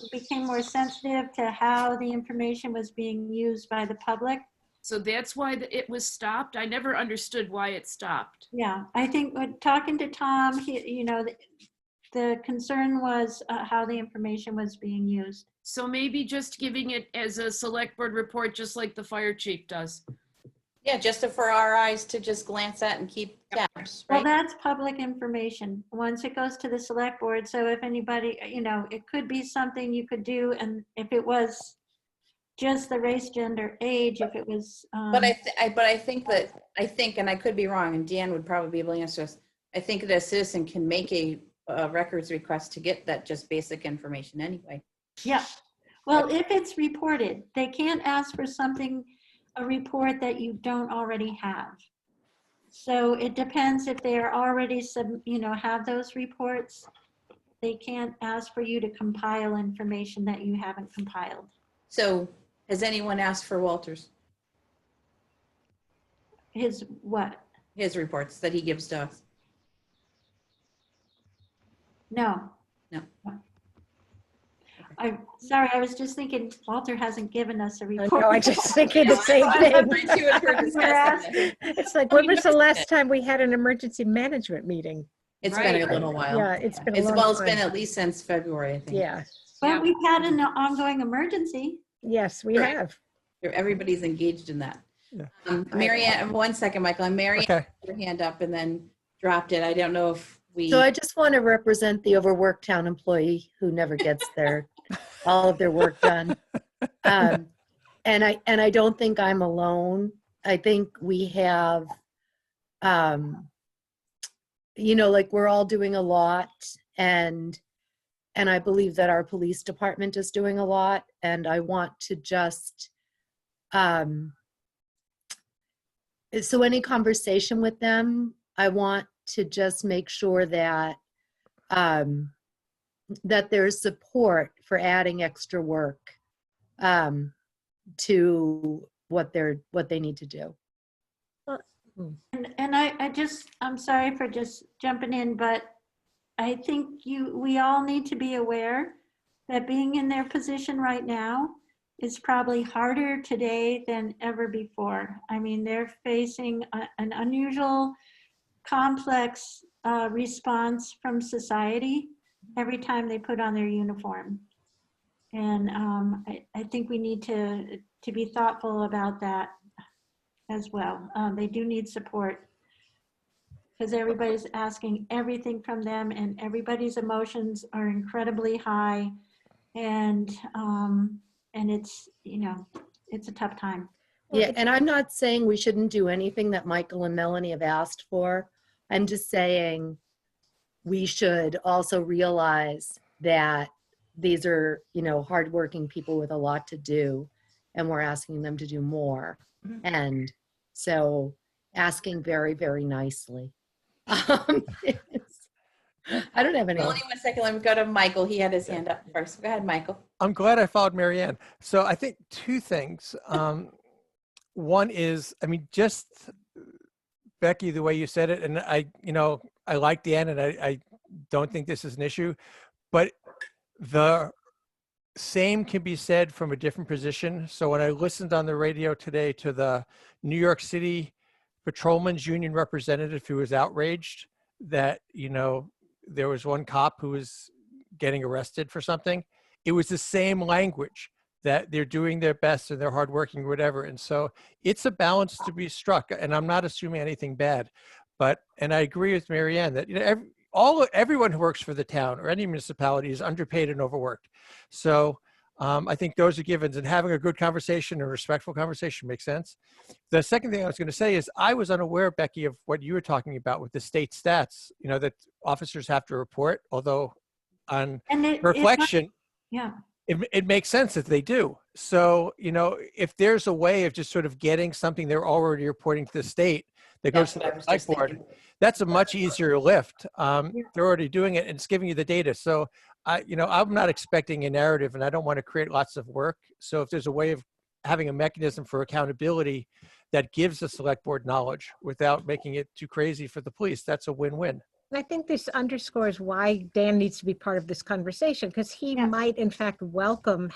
more sensitive to how the information was being used by the public. So that's why it was stopped. I never understood why it stopped. Yeah, I think when talking to Tom, the concern was how the information was being used. So maybe just giving it as a select board report, just like the fire chief does. Yeah, just for our eyes to just glance at and keep tabs, Well, right? that's public information once it goes to the select board. So if anybody, it could be something you could do. And if it was just the race, gender, age, if it was. But I think, and I could be wrong, and Dan would probably be able to answer this. I think that a citizen can make a records request to get that just basic information anyway. Yeah. Well, if it's reported, they can't ask for a report that you don't already have. So it depends if they're already have those reports. They can't ask for you to compile information that you haven't compiled. So has anyone asked for Walter's? His what? His reports that he gives to us? No. No. I'm sorry, I was just thinking Walter hasn't given us a I report. know, I just thinking the same thing. It's like, when was the last time we had an emergency management meeting? It's been a little while. Yeah, it's been a long Well, it's time. been at least since February, I think. Yeah, But we've had an ongoing emergency. yes, we Correct. have. Everybody's engaged in that. Yeah. Marianne, 1 second, Michael. And Marianne Okay. had her hand up and then dropped it. I don't know if we. So I just want to represent the overworked town employee who never gets all of their work done. And I don't think I'm alone. I think we have, like we're all doing a lot, and I believe that our police department is doing a lot, and I want to just, so any conversation with them, I want to just make sure that that there's support for adding extra work to what they need to do. And I'm sorry for just jumping in, but I think we all need to be aware that being in their position right now is probably harder today than ever before. I mean, they're facing an unusual, complex response from society every time they put on their uniform. And I think we need to be thoughtful about that as well. They do need support because everybody's asking everything from them, and everybody's emotions are incredibly high, and it's, you know, it's a tough time. Yeah, and I'm not saying we shouldn't do anything that Michael and Melanie have asked for. I'm just saying we should also realize that these are, you know, hardworking people with a lot to do, and we're asking them to do more. And so asking very, very nicely. I don't have any. Melanie, 1 second. Let me go to Michael. He had his hand up first. Go ahead, Michael. I'm glad I followed Marianne. So I think two things. One is, I mean, just Becky, the way you said it, and I like Dan, and I don't think this is an issue, but the same can be said from a different position. So when I listened on the radio today to the New York City Patrolmen's Union representative who was outraged that, you know, there was one cop who was getting arrested for something, it was the same language, that they're doing their best and they're hardworking, whatever. And so it's a balance to be struck. And I'm not assuming anything bad, and I agree with Marianne that, you know, everyone who works for the town or any municipality is underpaid and overworked. So I think those are givens, and having a good conversation, a respectful conversation, makes sense. The second thing I was going to say is I was unaware, Becky, of what you were talking about with the state stats, you know, that officers have to report, although on reflection, it makes sense that they do. So, you know, if there's a way of just sort of getting something they're already reporting to the state that goes to the select board, that's a much easier lift. They're already doing it and it's giving you the data. So I'm not expecting a narrative, and I don't want to create lots of work. So if there's a way of having a mechanism for accountability that gives the select board knowledge without making it too crazy for the police, that's a win-win. I think this underscores why Dan needs to be part of this conversation, because he might in fact welcome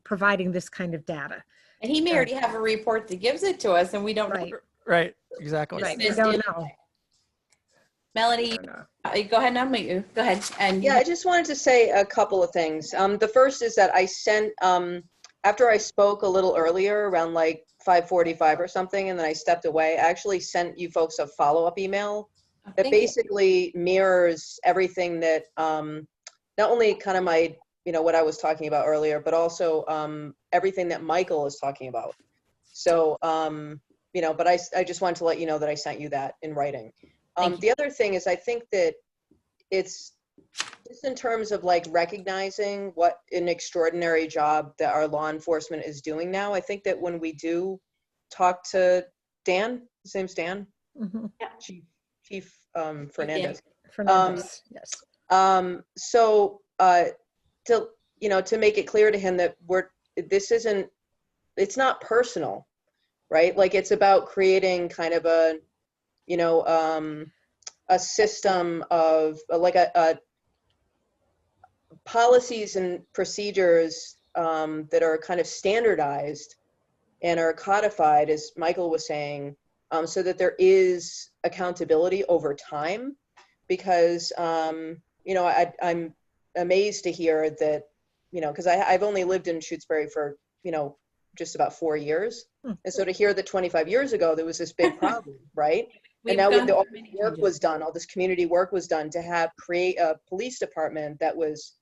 providing this kind of data. And he may already have a report that gives it to us and we don't know. Right, exactly. Right, we don't know. Melanie, go ahead and unmute you. Go ahead. And yeah, I just wanted to say a couple of things. The first is that I sent, after I spoke a little earlier, around like 5:45 or something, and then I stepped away, I actually sent you folks a follow-up email that basically mirrors everything that, not only kind of my, you know, what I was talking about earlier, but also everything that Michael is talking about. So, you know, but I just wanted to let you know that I sent you that in writing. The other thing is, I think that it's just in terms of like recognizing what an extraordinary job that our law enforcement is doing now. I think that when we do talk to Dan, his name's Dan, Chief Fernandez. Fernandez, yes. So to make it clear to him that it's not personal, right? Like it's about creating kind of a system of like a policies and procedures that are kind of standardized and are codified, as Michael was saying, so that there is accountability over time. Because I'm amazed to hear that, because I've only lived in Shutesbury for just about 4 years, and so to hear that 25 years ago there was this big problem, right? And now all this work was done, all this community work was done to create a police department that was,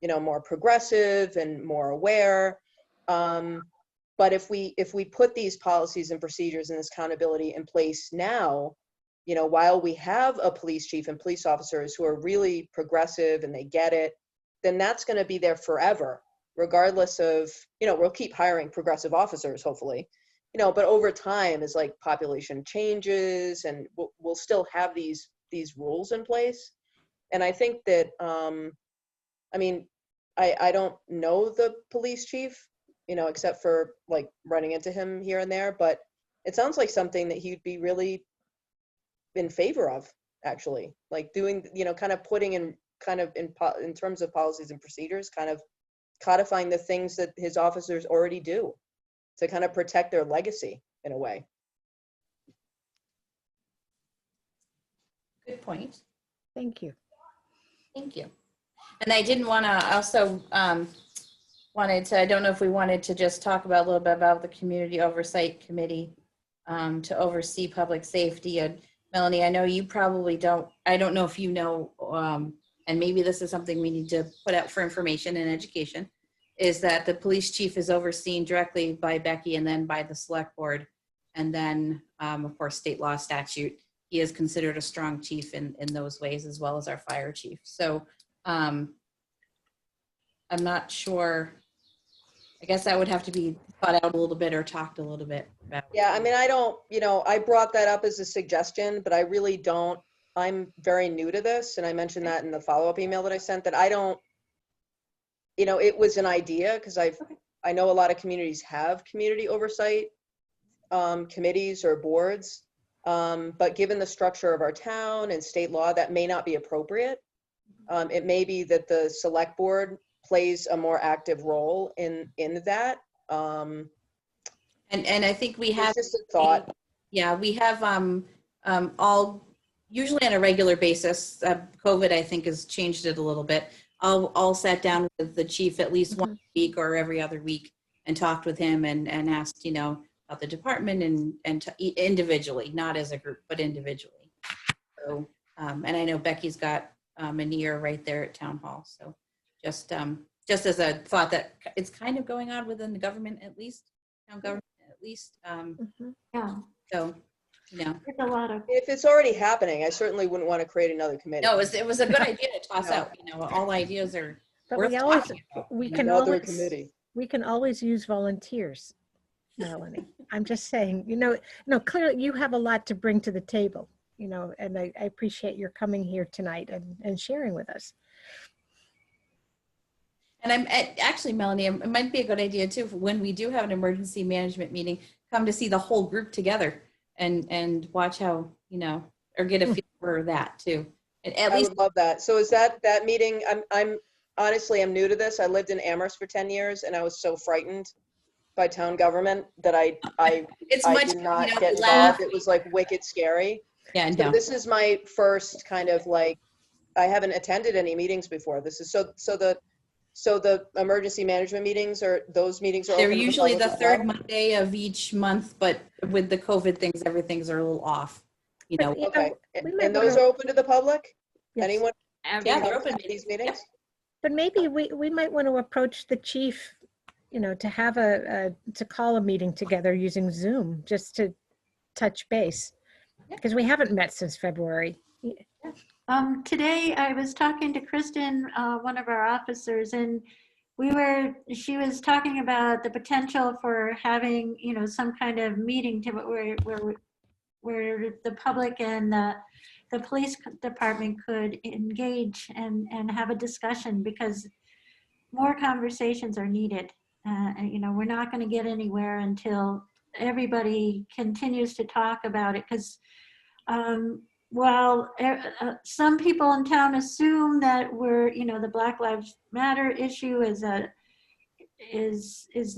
more progressive and more aware. But if we put these policies and procedures and this accountability in place now, while we have a police chief and police officers who are really progressive and they get it, then that's going to be there forever, regardless of, we'll keep hiring progressive officers, hopefully, but over time, as like population changes, and we'll still have these rules in place. And I think that, I don't know the police chief, except for like running into him here and there. But it sounds like something that he'd be really in favor of, actually, like doing, kind of putting in in terms of policies and procedures, kind of codifying the things that his officers already do to kind of protect their legacy in a way. Good point. Thank you. Thank you. And I didn't want to also I don't know if we wanted to just talk about a little bit about the Community Oversight Committee to oversee public safety. And Melanie, I know you probably don't, I don't know if you know, and maybe this is something we need to put out for information and education, is that the police chief is overseen directly by Becky and then by the select board. And then, of course, state law statute, he is considered a strong chief in those ways, as well as our fire chief. So I'm not sure. I guess that would have to be thought out a little bit or talked a little bit about. Yeah, I mean, I don't, I brought that up as a suggestion, but I really don't. I'm very new to this, and I mentioned that in the follow-up email that I sent, that I don't, it was an idea, because I know a lot of communities have community oversight committees or boards, but given the structure of our town and state law, that may not be appropriate. It may be that the select board plays a more active role in that. And I think we have just a thought. Yeah, we have all, usually on a regular basis. COVID, I think, has changed it a little bit. I'll sat down with the chief at least once a week or every other week and talked with him and asked, about the department and individually, not as a group, but individually. So, and I know Becky's got an ear right there at town hall. So just as a thought that it's kind of going on within the government, at least, town government, at least. Yeah. So, It's a lot of. If it's already happening, I certainly wouldn't want to create another committee. No, it was a good idea to toss out. All ideas are But worth we always, talking about. we can Another always, committee. we can always use volunteers, Melanie. I'm just saying, no, clearly you have a lot to bring to the table, and I appreciate your coming here tonight and sharing with us. And I'm actually, Melanie, it might be a good idea too, when we do have an emergency management meeting, come to see the whole group together and watch how, or get a feel for that too. And at I least would love that. So is that meeting, I'm honestly, I'm new to this. I lived in Amherst for 10 years and I was so frightened by town government that I did not get involved. It was like wicked scary. Yeah, so no. This is my first kind of like, I haven't attended any meetings before. This is so the emergency management meetings those meetings are They're open to usually the public as third well? Monday of each month, but with the COVID things, everything's are a little off, Okay, we might and those wanna- are open to the public? Yes. Anyone? Yeah, they're can open. come to these meetings? But maybe we might want to approach the chief, to have to call a meeting together using Zoom, just to touch base, because we haven't met since February. Today I was talking to Kristen, one of our officers, and she was talking about the potential for having, some kind of meeting to where the public and the police department could engage and have a discussion, because more conversations are needed. We're not going to get anywhere until everybody continues to talk about it, because while some people in town assume that the Black Lives Matter issue is the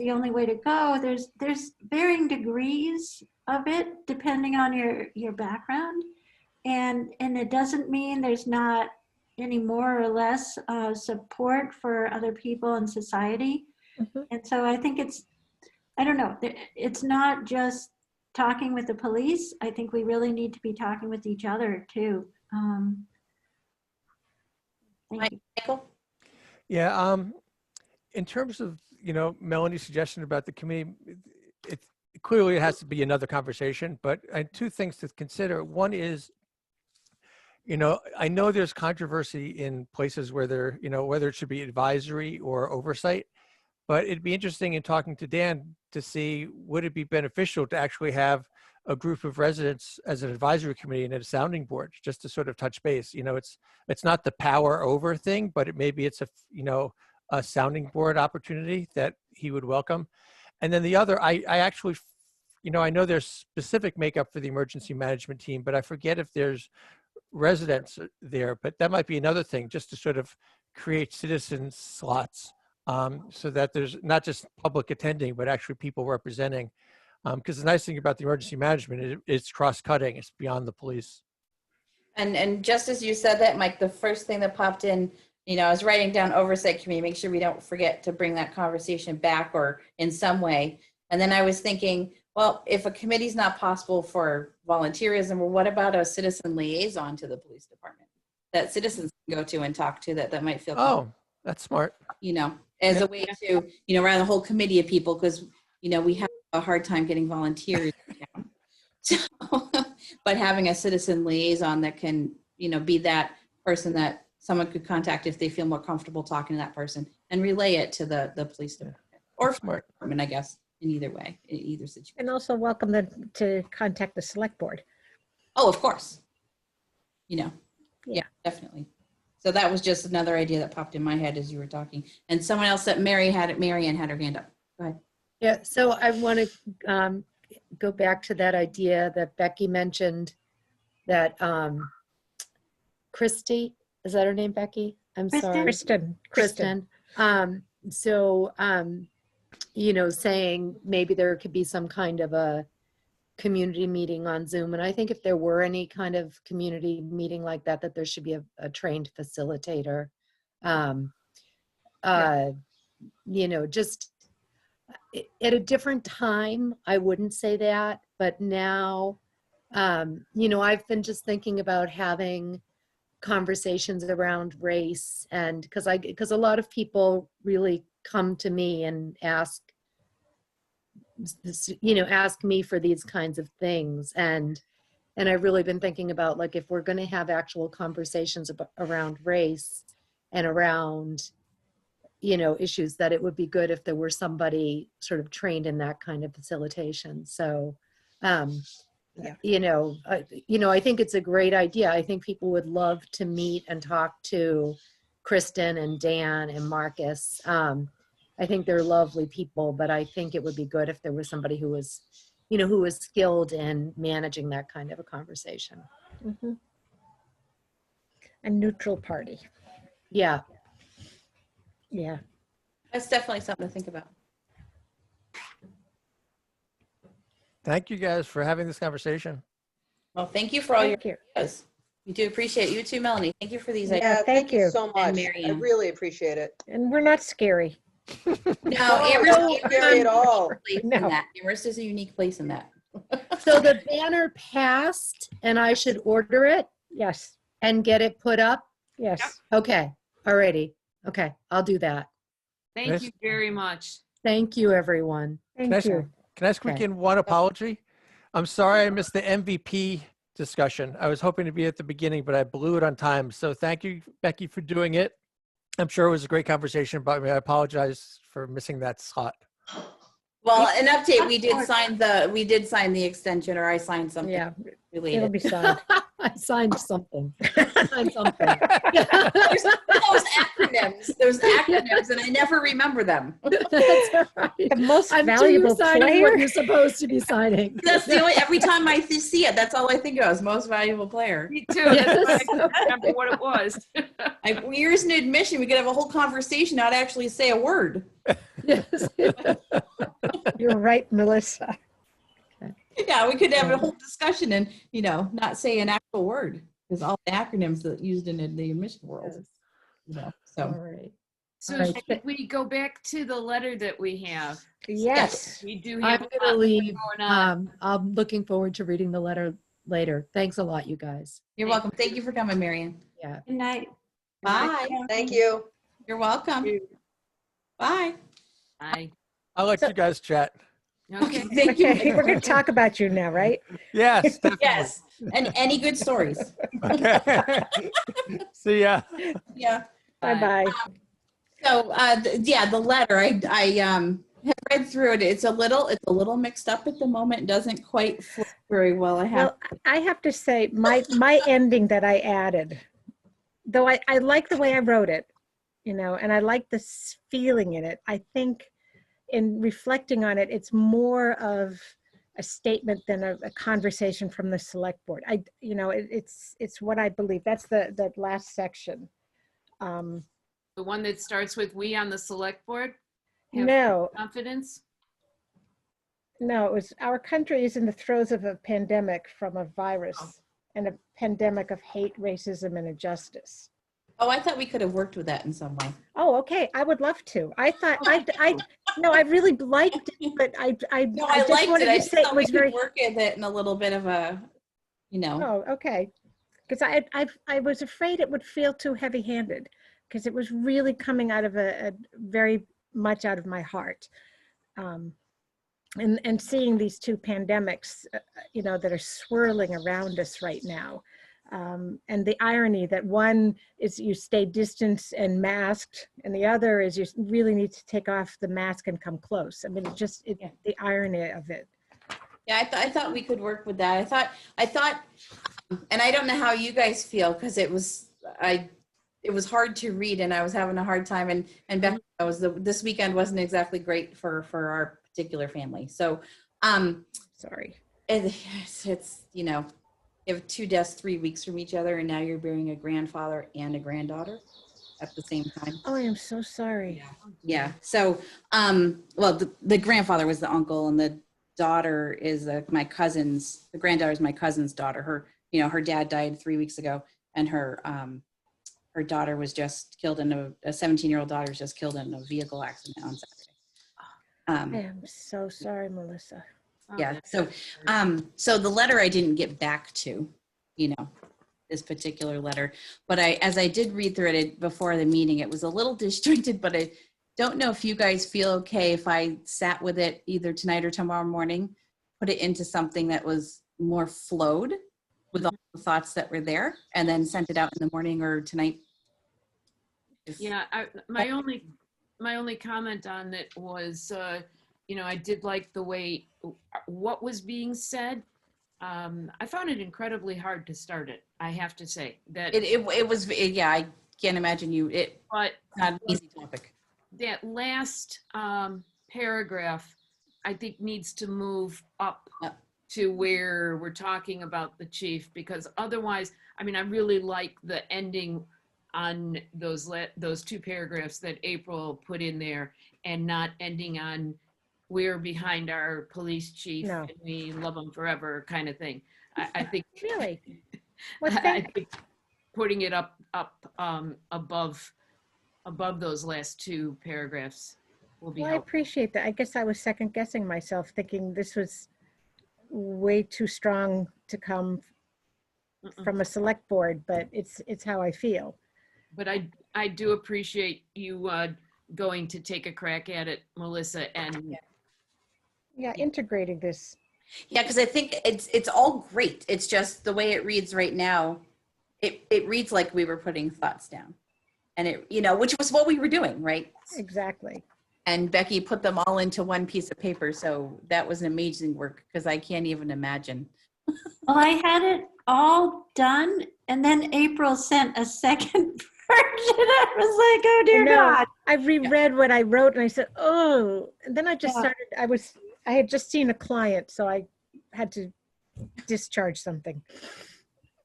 only way to go, there's varying degrees of it depending on your background, and it doesn't mean there's not any more or less support for other people in society. And so I think I don't know, it's not just talking with the police. I think we really need to be talking with each other too. Thank you. Michael? Yeah, in terms of, Melanie's suggestion about the committee, it clearly it has to be another conversation, but two things to consider. One is, I know there's controversy in places where whether it should be advisory or oversight, but it'd be interesting in talking to Dan to see, would it be beneficial to actually have a group of residents as an advisory committee and a sounding board, just to sort of touch base. It's not the power over thing, but maybe it's a sounding board opportunity that, he would welcome. And then the other, I actually, I know there's specific makeup for the emergency management team, but I forget if there's residents there, but that might be another thing, just to sort of create citizen slots, so that there's not just public attending, but actually people representing. Because the nice thing about the emergency management, it's cross-cutting, it's beyond the police. And just as you said that, Mike, the first thing that popped in, I was writing down oversight committee, make sure we don't forget to bring that conversation back or in some way. And then I was thinking, well, if a committee's not possible for volunteerism, well, what about a citizen liaison to the police department that citizens can go to and talk to that might feel Oh, that's smart. as a way to, rather the whole committee of people, because, we have a hard time getting volunteers. So, but having a citizen liaison that can, be that person that someone could contact if they feel more comfortable talking to that person and relay it to the police department or Smart. department, I guess, in either way, in either situation. And also welcome them to contact the select board. Oh, of course. Yeah, definitely. So that was just another idea that popped in my head as you were talking. And someone else that Marianne had her hand up. Go ahead. Yeah, so I want to go back to that idea that Becky mentioned, that Christy, is that her name, Becky? I'm sorry. Kristen. Saying maybe there could be some kind of a community meeting on Zoom. And I think if there were any kind of community meeting like that, that there should be a trained facilitator. Just at a different time, I wouldn't say that, but now, I've been just thinking about having conversations around race, and because a lot of people really come to me and ask me for these kinds of things, and I've really been thinking about, like, if we're going to have actual conversations around race and around issues, that it would be good if there were somebody sort of trained in that kind of facilitation. So I think it's a great idea. I think people would love to meet and talk to Kristen and Dan and Marcus. I think they're lovely people, but I think it would be good if there was somebody who was skilled in managing that kind of a conversation. Mm-hmm. A neutral party. Yeah. Yeah. That's definitely something to think about. Thank you guys for having this conversation. Well, thank you for all Thank your you. ideas. We do appreciate you too, Melanie. Thank you for these Yeah, ideas. thank you you. so much. I Marianne. really appreciate it. And we're not scary. No, Amber's not scary at all. No. Amherst is a unique place in that. So the banner passed and I should order it Yes. and get it put up? Yes. Okay. Alrighty. Okay. I'll do that. Thank Yes. you very much. Thank you, everyone. Thank you. Can I squeak Okay. in one apology? I'm sorry I missed the MVP discussion. I was hoping to be at the beginning, but I blew it on time. So thank you, Becky, for doing it. I'm sure it was a great conversation, but I apologize for missing that slot. Well, an update, we did sign the extension, or I signed something Yeah. It'll related. be signed. I signed something. I signed something. Those acronyms, and I never remember them. That's all right. The most I'm valuable signing player. what you're supposed to be signing. That's the only, every time I see it, that's all I think of, is most valuable player. Me too. That's why I couldn't remember what it was. Like, years in admission, we could have a whole conversation, not actually say a word. Yes. You're right, Melissa. Yeah, we could have a whole discussion and, not say an actual word, because all the acronyms that used in the admission world. All So, right. So All right. should we go back to the letter that we have? Yes. We do I'm have a gonna lot leave. going on. I'm looking forward to reading the letter later. Thanks a lot, you guys. you're welcome. Thank you for coming, Marianne. Yeah. Good night. Bye. Thank you. You're welcome. Bye. Bye. I'll let you guys chat. Okay. Thank you. Okay, we're going to talk about you now, right? Yes, definitely. Yes. And any good stories. Okay. See ya. Yeah. Bye-bye. So, the letter, I have read through it. It's a little mixed up at the moment. It doesn't quite flow very well. Well, I have to say, my ending that I added, though I like the way I wrote it, and I like this feeling in it, I think in reflecting on it, it's more of a statement than a conversation from the select board. It's what I believe. That's the last section. The one that starts with "we on the select board have No, confidence." no, it was our country is in the throes of a pandemic from a virus and a pandemic of hate, racism, and injustice. Oh, I thought we could have worked with that in some way. Oh, okay. I would love to. I thought no, I really liked it, but I No, I I just liked wanted it. I to just say it thought we was could very. work with it in a little bit of a, you know. Oh, okay. Because I was afraid it would feel too heavy-handed because it was really coming out of a very much out of my heart. And seeing these two pandemics, that are swirling around us right now. And the irony that one is you stay distanced and masked, and the other is you really need to take off the mask and come close. I mean, the irony of it. Yeah, I thought we could work with that. I thought, and I don't know how you guys feel because it was hard to read and I was having a hard time. And Becky, this weekend wasn't exactly great for our particular family. So, Sorry. It's you have 2 deaths 3 weeks from each other, and now you're burying a grandfather and a granddaughter at the same time. Oh, I am so sorry. Yeah. So, well, the grandfather was the uncle, and the daughter is my cousin's. The granddaughter is my cousin's daughter. Her dad died 3 weeks ago, and her daughter was just killed in a 17-year-old daughter was just killed in a vehicle accident on Saturday. I am so sorry, Melissa. Yeah. So, so the letter I didn't get back to, this particular letter, but as I did read through it before the meeting, it was a little disjointed, but I don't know if you guys feel okay if I sat with it either tonight or tomorrow morning, put it into something that was more flowed with all the thoughts that were there, and then sent it out in the morning or tonight. Yeah, my only comment on it was, I did like the way what was being said. I found it incredibly hard to start it. I have to say that it was. Yeah, I can't imagine but not an easy topic. That last paragraph, I think, needs to move up to where we're talking about the chief, because otherwise, I really like the ending on those 2 paragraphs that April put in there, and not ending on "we're behind our police chief and we love him forever" kind of thing. I think really. I think putting it up above those last 2 paragraphs will be Well, I helpful. appreciate that. I guess I was second guessing myself, thinking this was way too strong to come from a select board, but it's how I feel. But I do appreciate you going to take a crack at it, Melissa, and integrating this. Yeah, because I think it's all great. It's just the way it reads right now. It reads like we were putting thoughts down, and which was what we were doing, right? Exactly. And Becky put them all into one piece of paper, so that was an amazing work because I can't even imagine. Well, I had it all done, and then April sent a second version. I was like, oh dear God. I reread what I wrote and I said, oh, and then I just started, I had just seen a client, so I had to discharge something.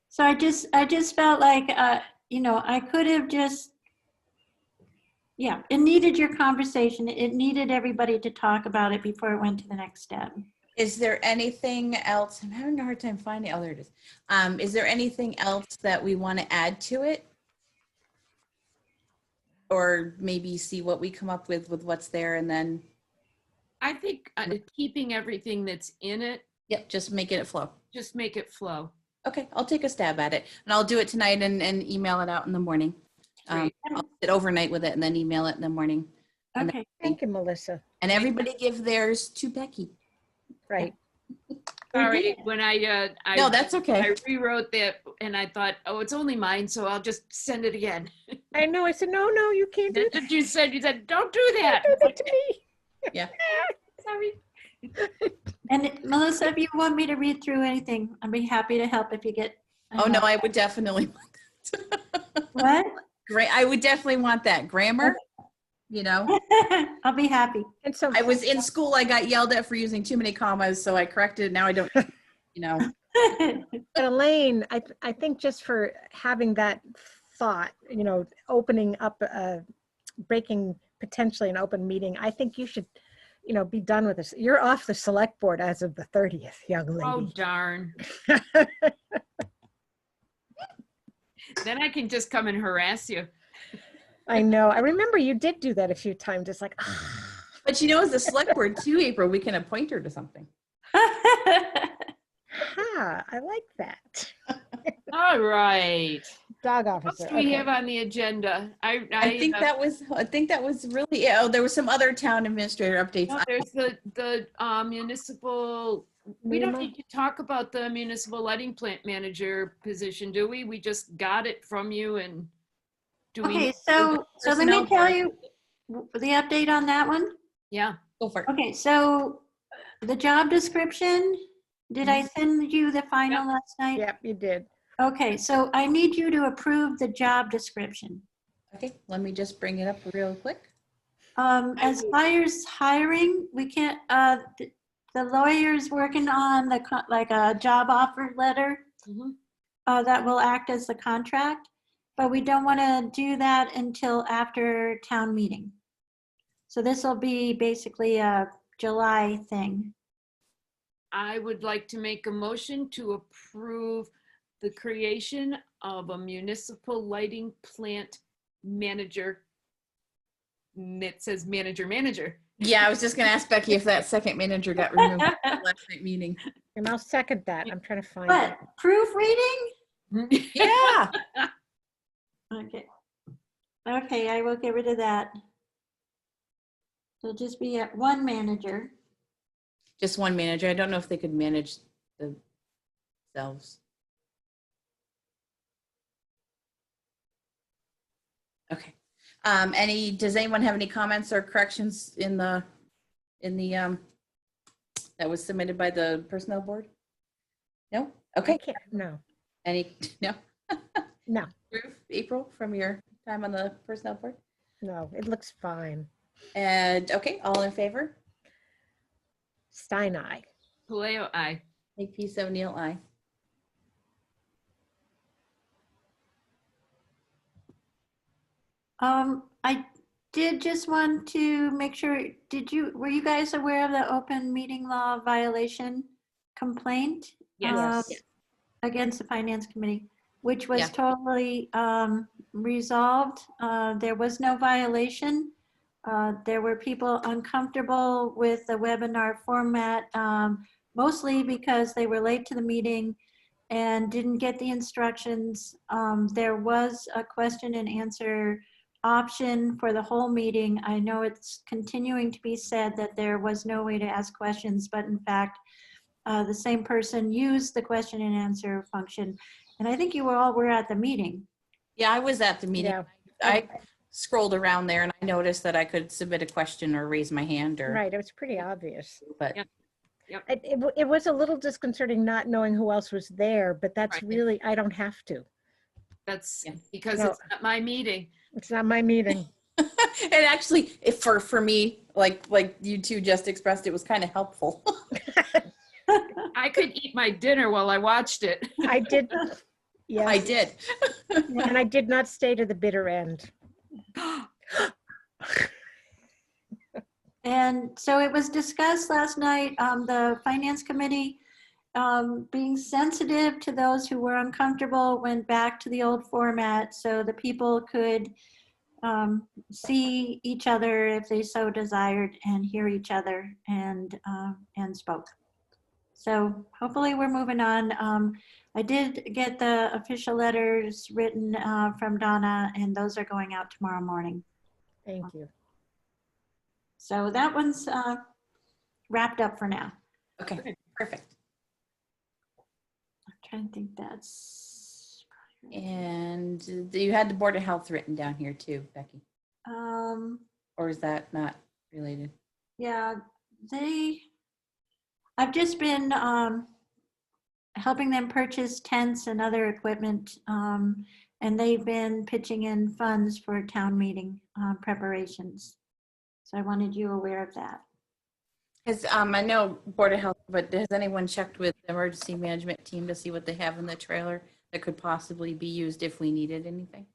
So I just felt like, I could have just, it needed your conversation. It needed everybody to talk about it before it went to the next step. Is there anything else? I'm having a hard time finding. Oh, there it is. Is there anything else that we want to add to it? Or maybe see what we come up with what's there, and then I think keeping everything that's in it. Yep, just making it flow. Just make it flow. Okay, I'll take a stab at it, and I'll do it tonight and email it out in the morning. I'll sit overnight with it and then email it in the morning. Okay. Thank you, Melissa. And everybody give theirs to Becky. Right. Sorry, when no, that's okay. I rewrote that and I thought, oh, it's only mine, so I'll just send it again. I know. I said, no, you can't do that. You said, don't do that. Don't do that to me. Yeah. Sorry. And Melissa, if you want me to read through anything, I'd be happy to help if you get. Oh no, I would definitely want that. What? Great. I would definitely want that. Grammar? you know? I'll be happy. And so I was in school, I got yelled at for using too many commas, so I corrected. Now I don't, you know. But Elaine, I think just for having that thought, you know, opening up, breaking potentially an open meeting, I think you should, you know, be done with this. You're off the select board as of the 30th, young Oh, lady. darn. Then I can just come and harass you. I know. I remember you did do that a few times. It's like, But you know, as a select board too, April, we can appoint her to something. I like that. All right. Dog What officer. else do we Okay. have on the agenda? I think that was really, yeah, oh, there was some other town administrator updates. No, there's the municipal, we don't Mima? need to talk about the municipal lighting plant manager position, do we? We just got it from you and do we? Okay, so let me Personnel tell board. you the update on that one. Yeah, Go for it. Okay, so the job description, did I send you the final last night? Yep, you did. Okay, so I need you to approve the job description. Okay, let me just bring it up real quick. As far as hiring, we can't, the lawyer's working on like a job offer letter Mhm. that will act as the contract, but we don't want to do that until after town meeting. So this will be basically a July thing. I would like to make a motion to approve the creation of a municipal lighting plant manager. It says manager. Yeah, I was just gonna ask Becky if that second manager got removed at the last night meeting. And I'll second that. I'm trying to find But it. proofreading? Yeah. Okay. Okay, I will get rid of that. So just be at one manager. Just one manager. I don't know if they could manage themselves. Okay. Does anyone have any comments or corrections in the that was submitted by the personnel board? No? Okay. I can't, no, No? no, Ruth, April, from your time on the personnel board? no, it looks fine. And, okay, all in favor? Stein, eye. Paleo, aye. AP O'Neill, aye. I did just want to make sure, were you guys aware of the open meeting law violation complaint? Yes. Against the finance committee, which was Yeah. totally resolved. There was no violation. There were people uncomfortable with the webinar format, mostly because they were late to the meeting and didn't get the instructions. There was a question and answer option for the whole meeting. I know it's continuing to be said that there was no way to ask questions, but in fact, the same person used the question and answer function. And I think you all were at the meeting. Yeah, I was at the meeting. Yeah, I scrolled around there and I noticed that I could submit a question or raise my hand or, right, it was pretty obvious. but Yep. It was a little disconcerting not knowing who else was there, but that's Right. really, I don't have to. That's Yeah. because No. it's not my meeting. It's not my meeting. and actually, if for me, like you two just expressed, it was kind of helpful. I could eat my dinner while I watched it. I did, yes. I did. And I did not stay to the bitter end. And so it was discussed last night, the finance committee being sensitive to those who were uncomfortable went back to the old format so the people could see each other if they so desired and hear each other and spoke. So hopefully we're moving on. I did get the official letters written from Donna and those are going out tomorrow morning. Thank you. So that one's wrapped up for now. Okay, perfect. I'm trying to think that's. And you had the Board of Health written down here too, Becky, or is that not related? Yeah, I've just been helping them purchase tents and other equipment, and they've been pitching in funds for town meeting preparations. So I wanted you aware of that. Because I know Board of Health, but has anyone checked with the emergency management team to see what they have in the trailer that could possibly be used if we needed anything?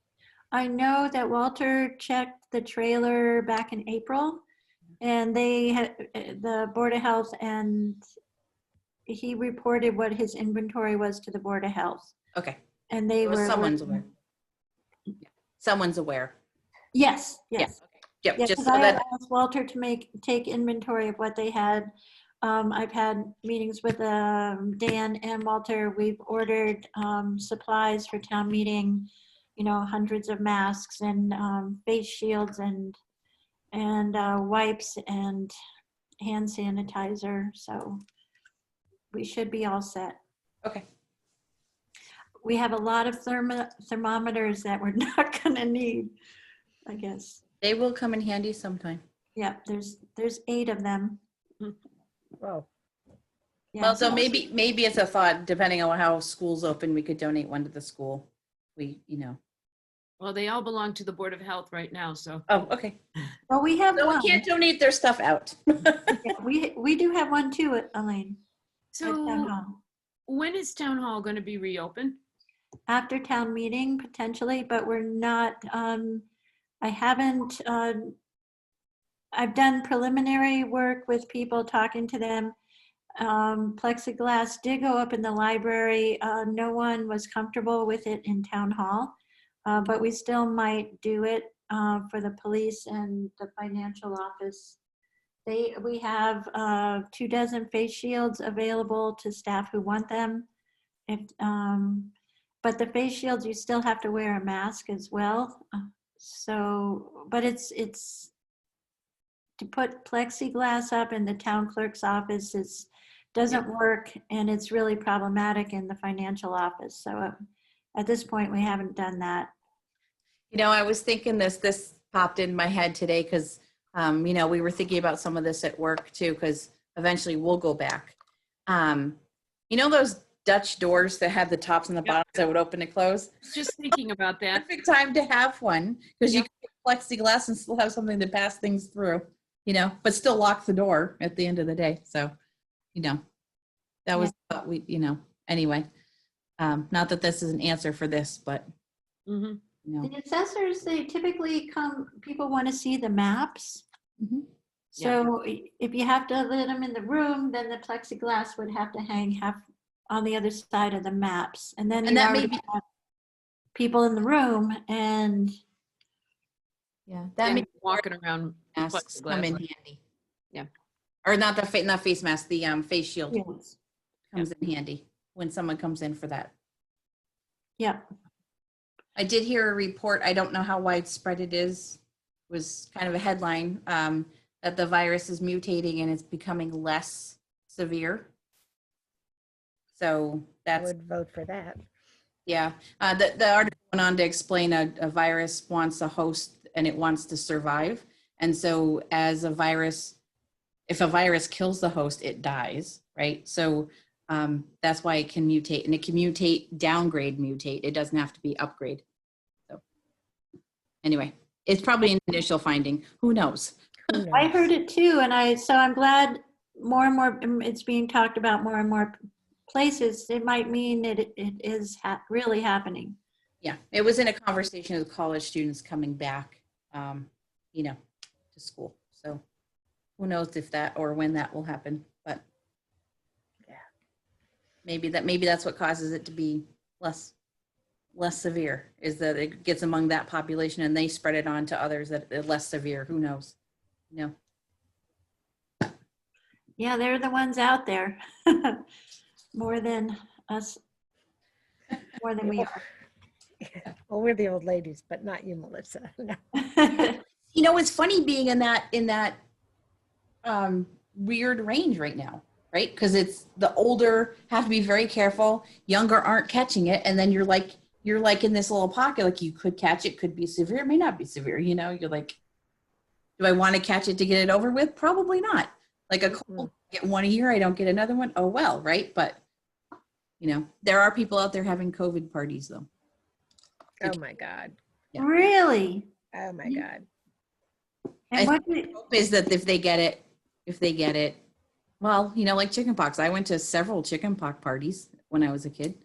I know that Walter checked the trailer back in April, and they had the Board of Health, and he reported what his inventory was to the Board of Health. Okay. And they So were someone's working- aware. Yeah. Someone's aware. Yes, Yeah, yes. okay. Yep, Yeah, just 'cause so I that, asked Walter to take inventory of what they had. I've had meetings with Dan and Walter. We've ordered supplies for town meeting, you know, hundreds of masks and face shields and wipes and hand sanitizer. So we should be all set. okay. We have a lot of thermometers that we're not gonna need, I guess. They will come in handy sometime. Yeah, there's 8 of them. Whoa. Yeah, Well, so maybe it's a thought, depending on how school's open, we could donate one to the school. Well, they all belong to the Board of Health right now, so. Oh, okay. well, we have So one. we can't donate their stuff out. Yeah, we do have one too, Elaine. at town So hall. when is Town Hall going to be reopened? After town meeting potentially, but we're not, I haven't, I've done preliminary work with people, talking to them. Plexiglass did go up in the library. No one was comfortable with it in town hall, but we still might do it for the police and the financial office. We have 24 face shields available to staff who want them. But the face shields, you still have to wear a mask as well. So, but it's to put plexiglass up in the town clerk's office doesn't work, and it's really problematic in the financial office. So at this point, we haven't done that. I was thinking this popped in my head today because, we were thinking about some of this at work too, because eventually we'll go back. Those Dutch doors that have the tops and the bottoms that would open and close? Just thinking about that. Perfect time to have one because you can get plexiglass and still have something to pass things through, but still lock the door at the end of the day. So, that was what we, anyway, not that this is an answer for this, but, The assessors, they typically people want to see the maps. So if you have to let them in the room, then the plexiglass would have to hang half on the other side of the maps. And then that you may have people in the room, and that may walking around masks come in plexiglass. handy. Yeah. Or not face mask, the face shield yes. comes in handy when someone comes in for that. Yeah. I did hear a report, I don't know how widespread it is, was kind of a headline, that the virus is mutating and it's becoming less severe. So I that's, would vote for that. yeah. The article went on to explain a virus wants a host and it wants to survive. And so if a virus kills the host, it dies, right? So that's why it can mutate, and it can mutate, downgrade, mutate. It doesn't have to be upgrade. So anyway, it's probably an initial finding. Who knows? Who knows? I heard it too, and so I'm glad more and more it's being talked about more and more places. It might mean that it is really happening. Yeah, it was in a conversation with college students coming back, to school. So who knows if that or when that will happen, but yeah, maybe that's what causes it to be less severe, is that it gets among that population and they spread it on to others that are less severe. Who knows? Yeah, they're the ones out there more than us, more than we are. Yeah. Well, we're the old ladies, but not you, Melissa. No. It's funny being in that weird range right now, right? Because it's the older have to be very careful, younger aren't catching it, and then you're like in this little pocket, like you could catch it, could be severe, may not be severe. You're like, do I want to catch it to get it over with? Probably not. Like a cold, I get one a year, I don't get another one. Oh well, right? But there are people out there having COVID parties though. Oh my God. Yeah. Really? Oh my God. And what, Hope is that if they get it, well, like chickenpox. I went to several chickenpox parties when I was a kid.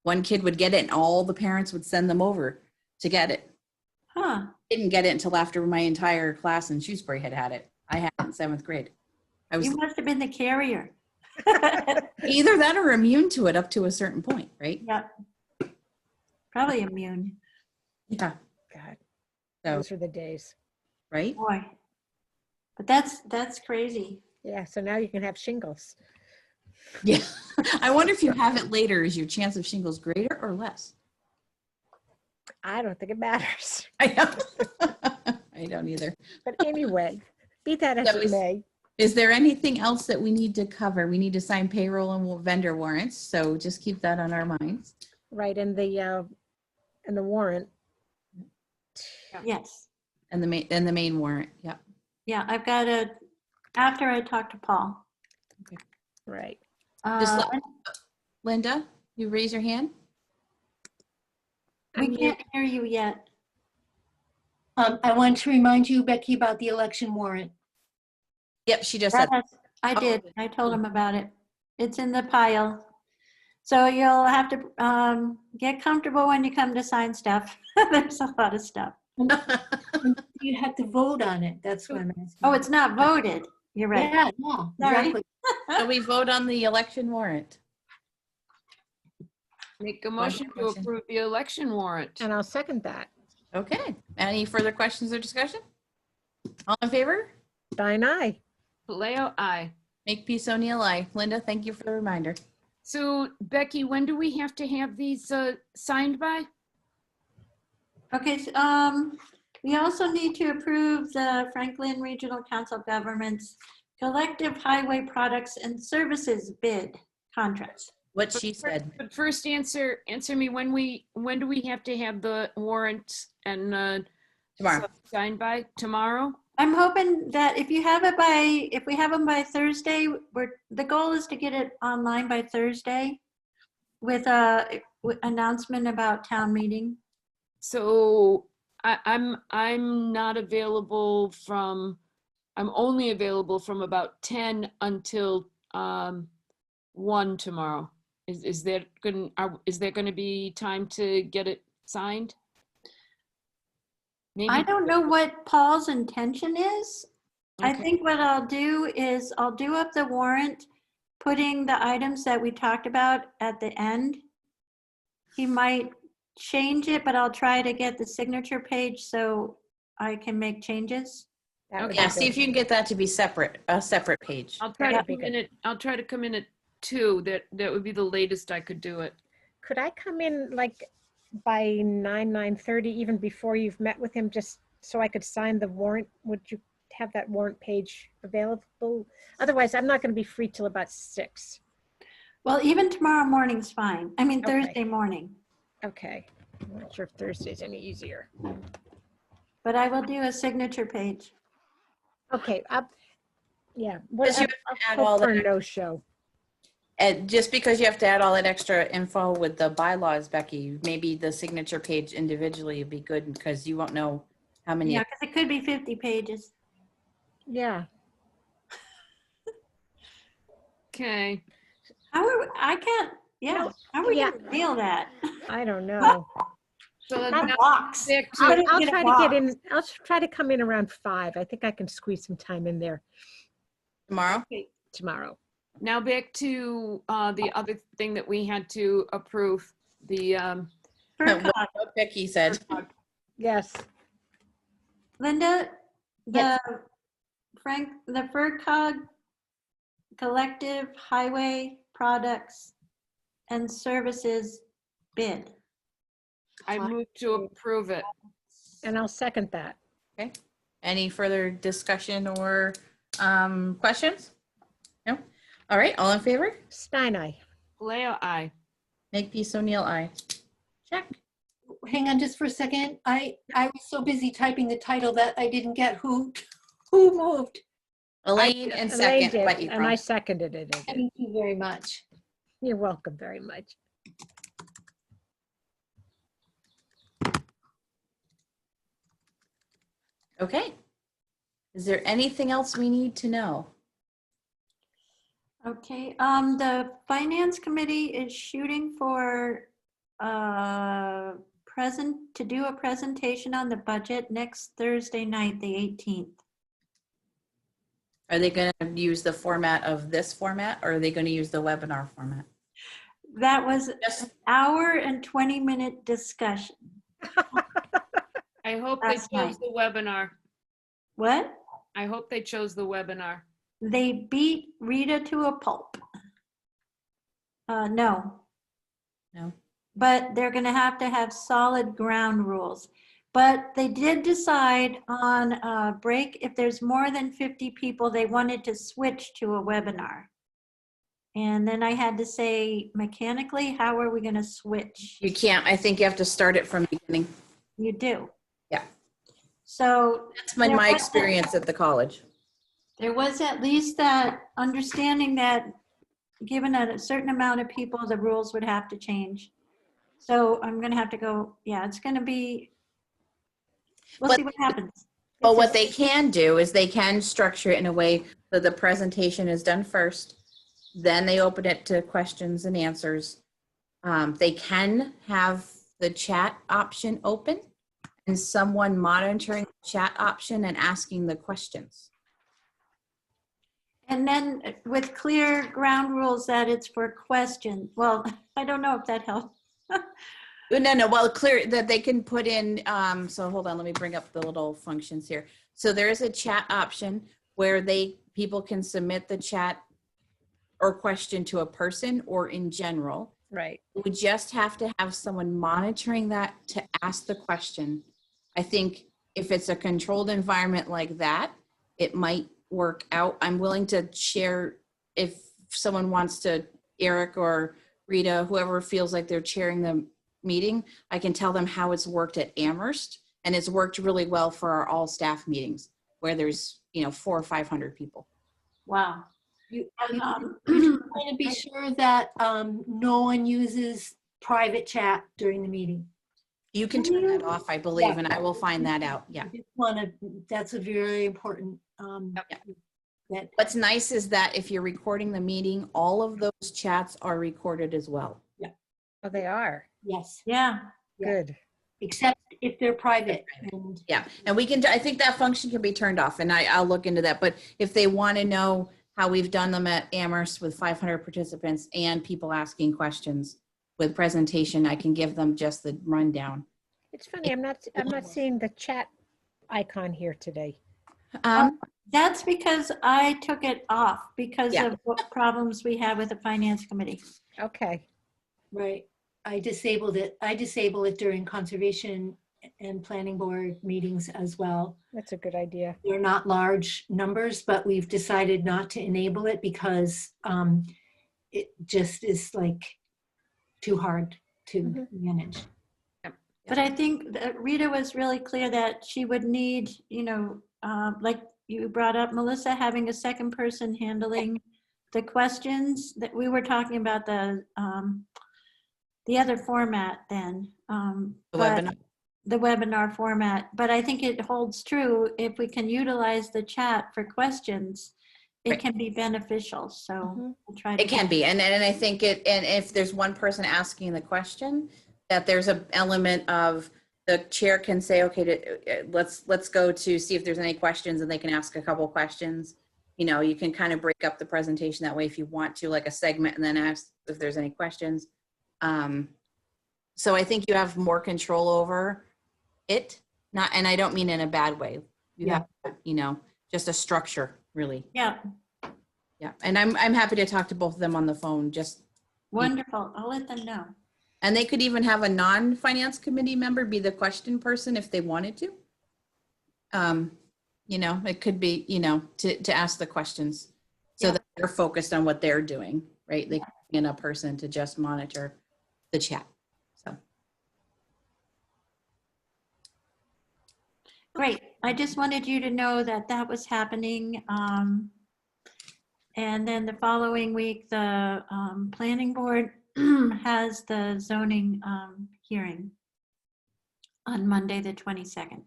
One kid would get it and all the parents would send them over to get it. huh, Didn't get it until after my entire class in Shutesbury had it. I had it in 7th grade. I was you must have been the carrier. either that or immune to it up to a certain point, right? Yep. Probably immune, Yeah. God, So, those are the days. right? boy. But that's crazy. Yeah, so now you can have shingles. Yeah. I wonder if you have it later, is your chance of shingles greater or less? I don't think it matters. I know. I don't either. But anyway, be that as So it may. Is there anything else that we need to cover? We need to sign payroll and vendor warrants, so just keep that on our minds. Right, and the warrant. Yes. And the main warrant, yeah. Yeah, I've got after I talk to Paul. Right. Just Uh, Linda, you raise your hand? we can't hear you yet. I want to remind you, Becky, about the election warrant. Yep, she just said. I did. I told him about it. It's in the pile. So you'll have to get comfortable when you come to sign stuff. There's a lot of stuff. You have to vote on it. That's what I'm asking. Oh, it's not voted. You're right. Yeah, no, Sorry. exactly. So we vote on the election warrant. Make a motion to question. approve the election warrant. And I'll second that. Okay. Any further questions or discussion? All in favor? Stein, aye. Leo, aye. Makepeace O'Neill, aye. Linda, thank you for the reminder. So Becky, when do we have to have these signed by? Okay, so, we also need to approve the Franklin Regional Council of Governments collective highway products and services bid contracts. What she said. But first answer me when do we have to have the warrant and Tomorrow. signed by? Tomorrow? I'm hoping that if we have them by Thursday, the goal is to get it online by Thursday with a announcement about town meeting. So I'm not available I'm only available from about 10 until 1 tomorrow. Is there going to be time to get it signed? Maybe. I don't know what Paul's intention is. I Okay. think what I'll do is I'll do up the warrant, putting the items that we talked about at the end. He might change it, but I'll try to get the signature page so I can make changes. That would be Yeah, see good. if you can get that to be a separate page. I'll try That'd to be come in at, I'll try to come in at 2. That would be the latest I could do it. Could I come in like by 9:30, even before you've met with him, just so I could sign the warrant? Would you have that warrant page available? Otherwise, I'm not going to be free till about 6. Well, even tomorrow morning's fine. I mean, Okay. Thursday morning, Okay. I'm not sure if Thursday's any easier. but I will do a signature page. Okay. Yeah. Because you have to add all for a that. no-show. And just because you have to add all that extra info with the bylaws, Becky, maybe the signature page individually would be good because you won't know how many. Yeah, because it could be 50 pages. Yeah. Okay. I can't, yeah, how are we Yeah. gonna deal that? I don't know. So A now box. back How to, did I'll get a try to get box? in. I'll try to come in around 5. I think I can squeeze some time in there Tomorrow? tomorrow. now back to the other thing that we had to approve, the FERCog. What Becky said. Yes. Linda, Yes. the FERCog collective highway products and services bid. I moved to approve it. And I'll second that. Okay. Any further discussion or questions? No? All right, all in favor? Stein, aye. Leo, aye. Makepeace O'Neill, aye. Check. Hang on just for a second. I was so busy typing the title that I didn't get who moved. Elaine and Elaine second did, by and April. I seconded it. Thank you very much. You're welcome very much. Okay. Is there anything else we need to know? Okay, the finance committee is shooting for to do a presentation on the budget next Thursday night, the 18th. Are they going to use the format of this format, or are they going to use the webinar format? That was Yes. an hour and 20-minute discussion. I hope they Last chose night. the webinar. What? I hope they chose the webinar. They beat Rita to a pulp. No. No. But they're going to have solid ground rules. But they did decide on a break, if there's more than 50 people, they wanted to switch to a webinar. And then I had to say, mechanically, how are we going to switch? You can't. I think you have to start it from the beginning. You do. Yeah. So That's been my experience at the college. there was at least that understanding that given a certain amount of people, the rules would have to change. So I'm going to have to go, yeah, it's going to be, we'll see what happens. But what they can do is they can structure it in a way that the presentation is done first, then they open it to questions and answers. They can have the chat option open and someone monitoring the chat option and asking the questions. And then with clear ground rules that it's for questions. Well, I don't know if that helps. No, well, clear that they can put in, so hold on, let me bring up the little functions here. So there is a chat option where people can submit the chat or question to a person or in general. Right. We just have to have someone monitoring that to ask the question. I think if it's a controlled environment like that, it might work out. I'm willing to share if someone wants to, Eric or Rita, whoever feels like they're chairing the meeting, I can tell them how it's worked at Amherst, and it's worked really well for our all staff meetings where there's 400 or 500 people. Wow. You want to be sure that no one uses private chat during the meeting. You can turn that off, I believe, and I will find that out. Yeah. That's a very important. That What's nice is that if you're recording the meeting, all of those chats are recorded as well. Oh, they are. yes, Yeah. Good. except if they're private. And Yeah, and I think that function can be turned off, and I'll look into that. But if they want to know how we've done them at Amherst with 500 participants and people asking questions with presentation, I can give them just the rundown. It's funny, I'm not seeing the chat icon here today. That's because I took it off because Yeah. of what problems we had with the finance committee. Okay. right, I disable it during conservation and planning board meetings as well. That's a good idea. They're not large numbers, but we've decided not to enable it because it just is like too hard to manage. But I think that Rita was really clear that she would need, like you brought up, Melissa, having a second person handling the questions that we were talking about the other format then. The webinar format, but I think it holds true. If we can utilize the chat for questions, it Right. can be beneficial. So we'll try to. It can be, and I think and if there's one person asking the question, that there's an element of the chair can say, okay, let's go to see if there's any questions, and they can ask a couple questions. You can kind of break up the presentation that way if you want to, like a segment, and then ask if there's any questions. So I think you have more control over it, and I don't mean in a bad way. You have, just a structure, really. Yeah, Yeah, and I'm happy to talk to both of them on the phone. Just wonderful. I'll let them know. and they could even have a non-finance committee member be the question person if they wanted to. It could be, to ask the questions so that they're focused on what they're doing, right? They can bring in a person to just monitor the chat. So. Great. I just wanted you to know that that was happening. And then the following week, the planning board has the zoning hearing on Monday, the 22nd.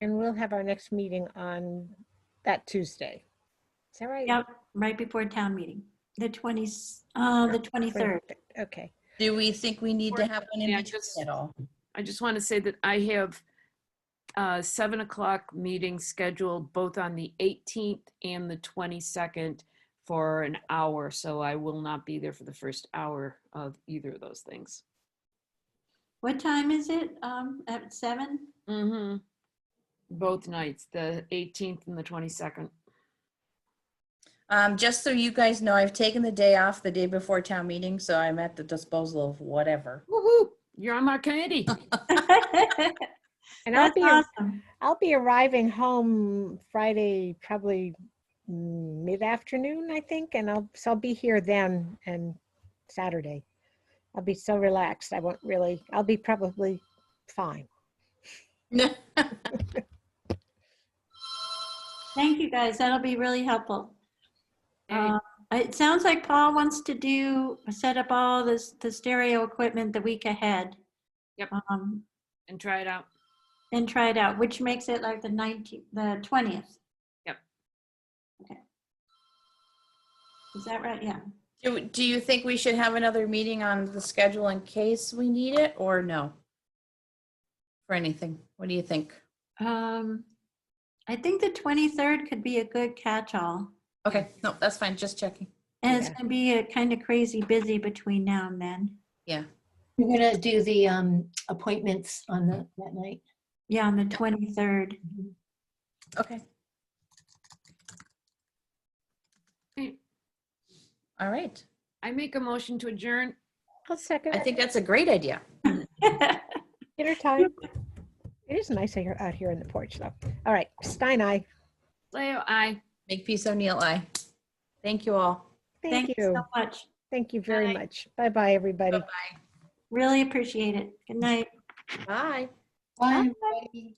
And we'll have our next meeting on that Tuesday. Is that right? Yep, right before town meeting, the 23rd. Okay. Do we think we need to have one in Yeah, between at all? I just want to say that I have 7 o'clock meeting scheduled both on the 18th and the 22nd for an hour. So I will not be there for the first hour of either of those things. What time is it? At 7? Mm-hmm. Both nights, the 18th and the 22nd. Just so you guys know, I've taken the day off the day before town meeting, so I'm at the disposal of whatever. Woohoo! You're on my committee. And That's awesome. I'll be arriving home Friday, probably mid-afternoon, I think, and I'll be here then and Saturday. I'll be so relaxed. I'll be probably fine. Thank you, guys. That'll be really helpful. Okay. It sounds like Paul wants to set up all the stereo equipment the week ahead. Yep. And try it out. And try it out, which makes it like the 20th. Yep. Okay. Is that right? Yeah. Do you think we should have another meeting on the schedule in case we need it, or no? For anything? What do you think? I think the 23rd could be a good catch-all. Okay, no, that's fine. Just checking. And it's gonna be a kind of crazy busy between now and then. Yeah. We're gonna do the appointments on that night. Yeah, on the 23rd. Okay. Okay. All right. I make a motion to adjourn. I'll second. I think that's a great idea. Dinner time. It is nice out here in the porch, though. All right, Stein, aye. Leo, aye. Makepeace O'Neill, aye. Thank you all. Thank you. so much. Thank you very Bye. much. Bye-bye, everybody. Bye-bye. Really appreciate it. Good night. Bye. Bye. Bye.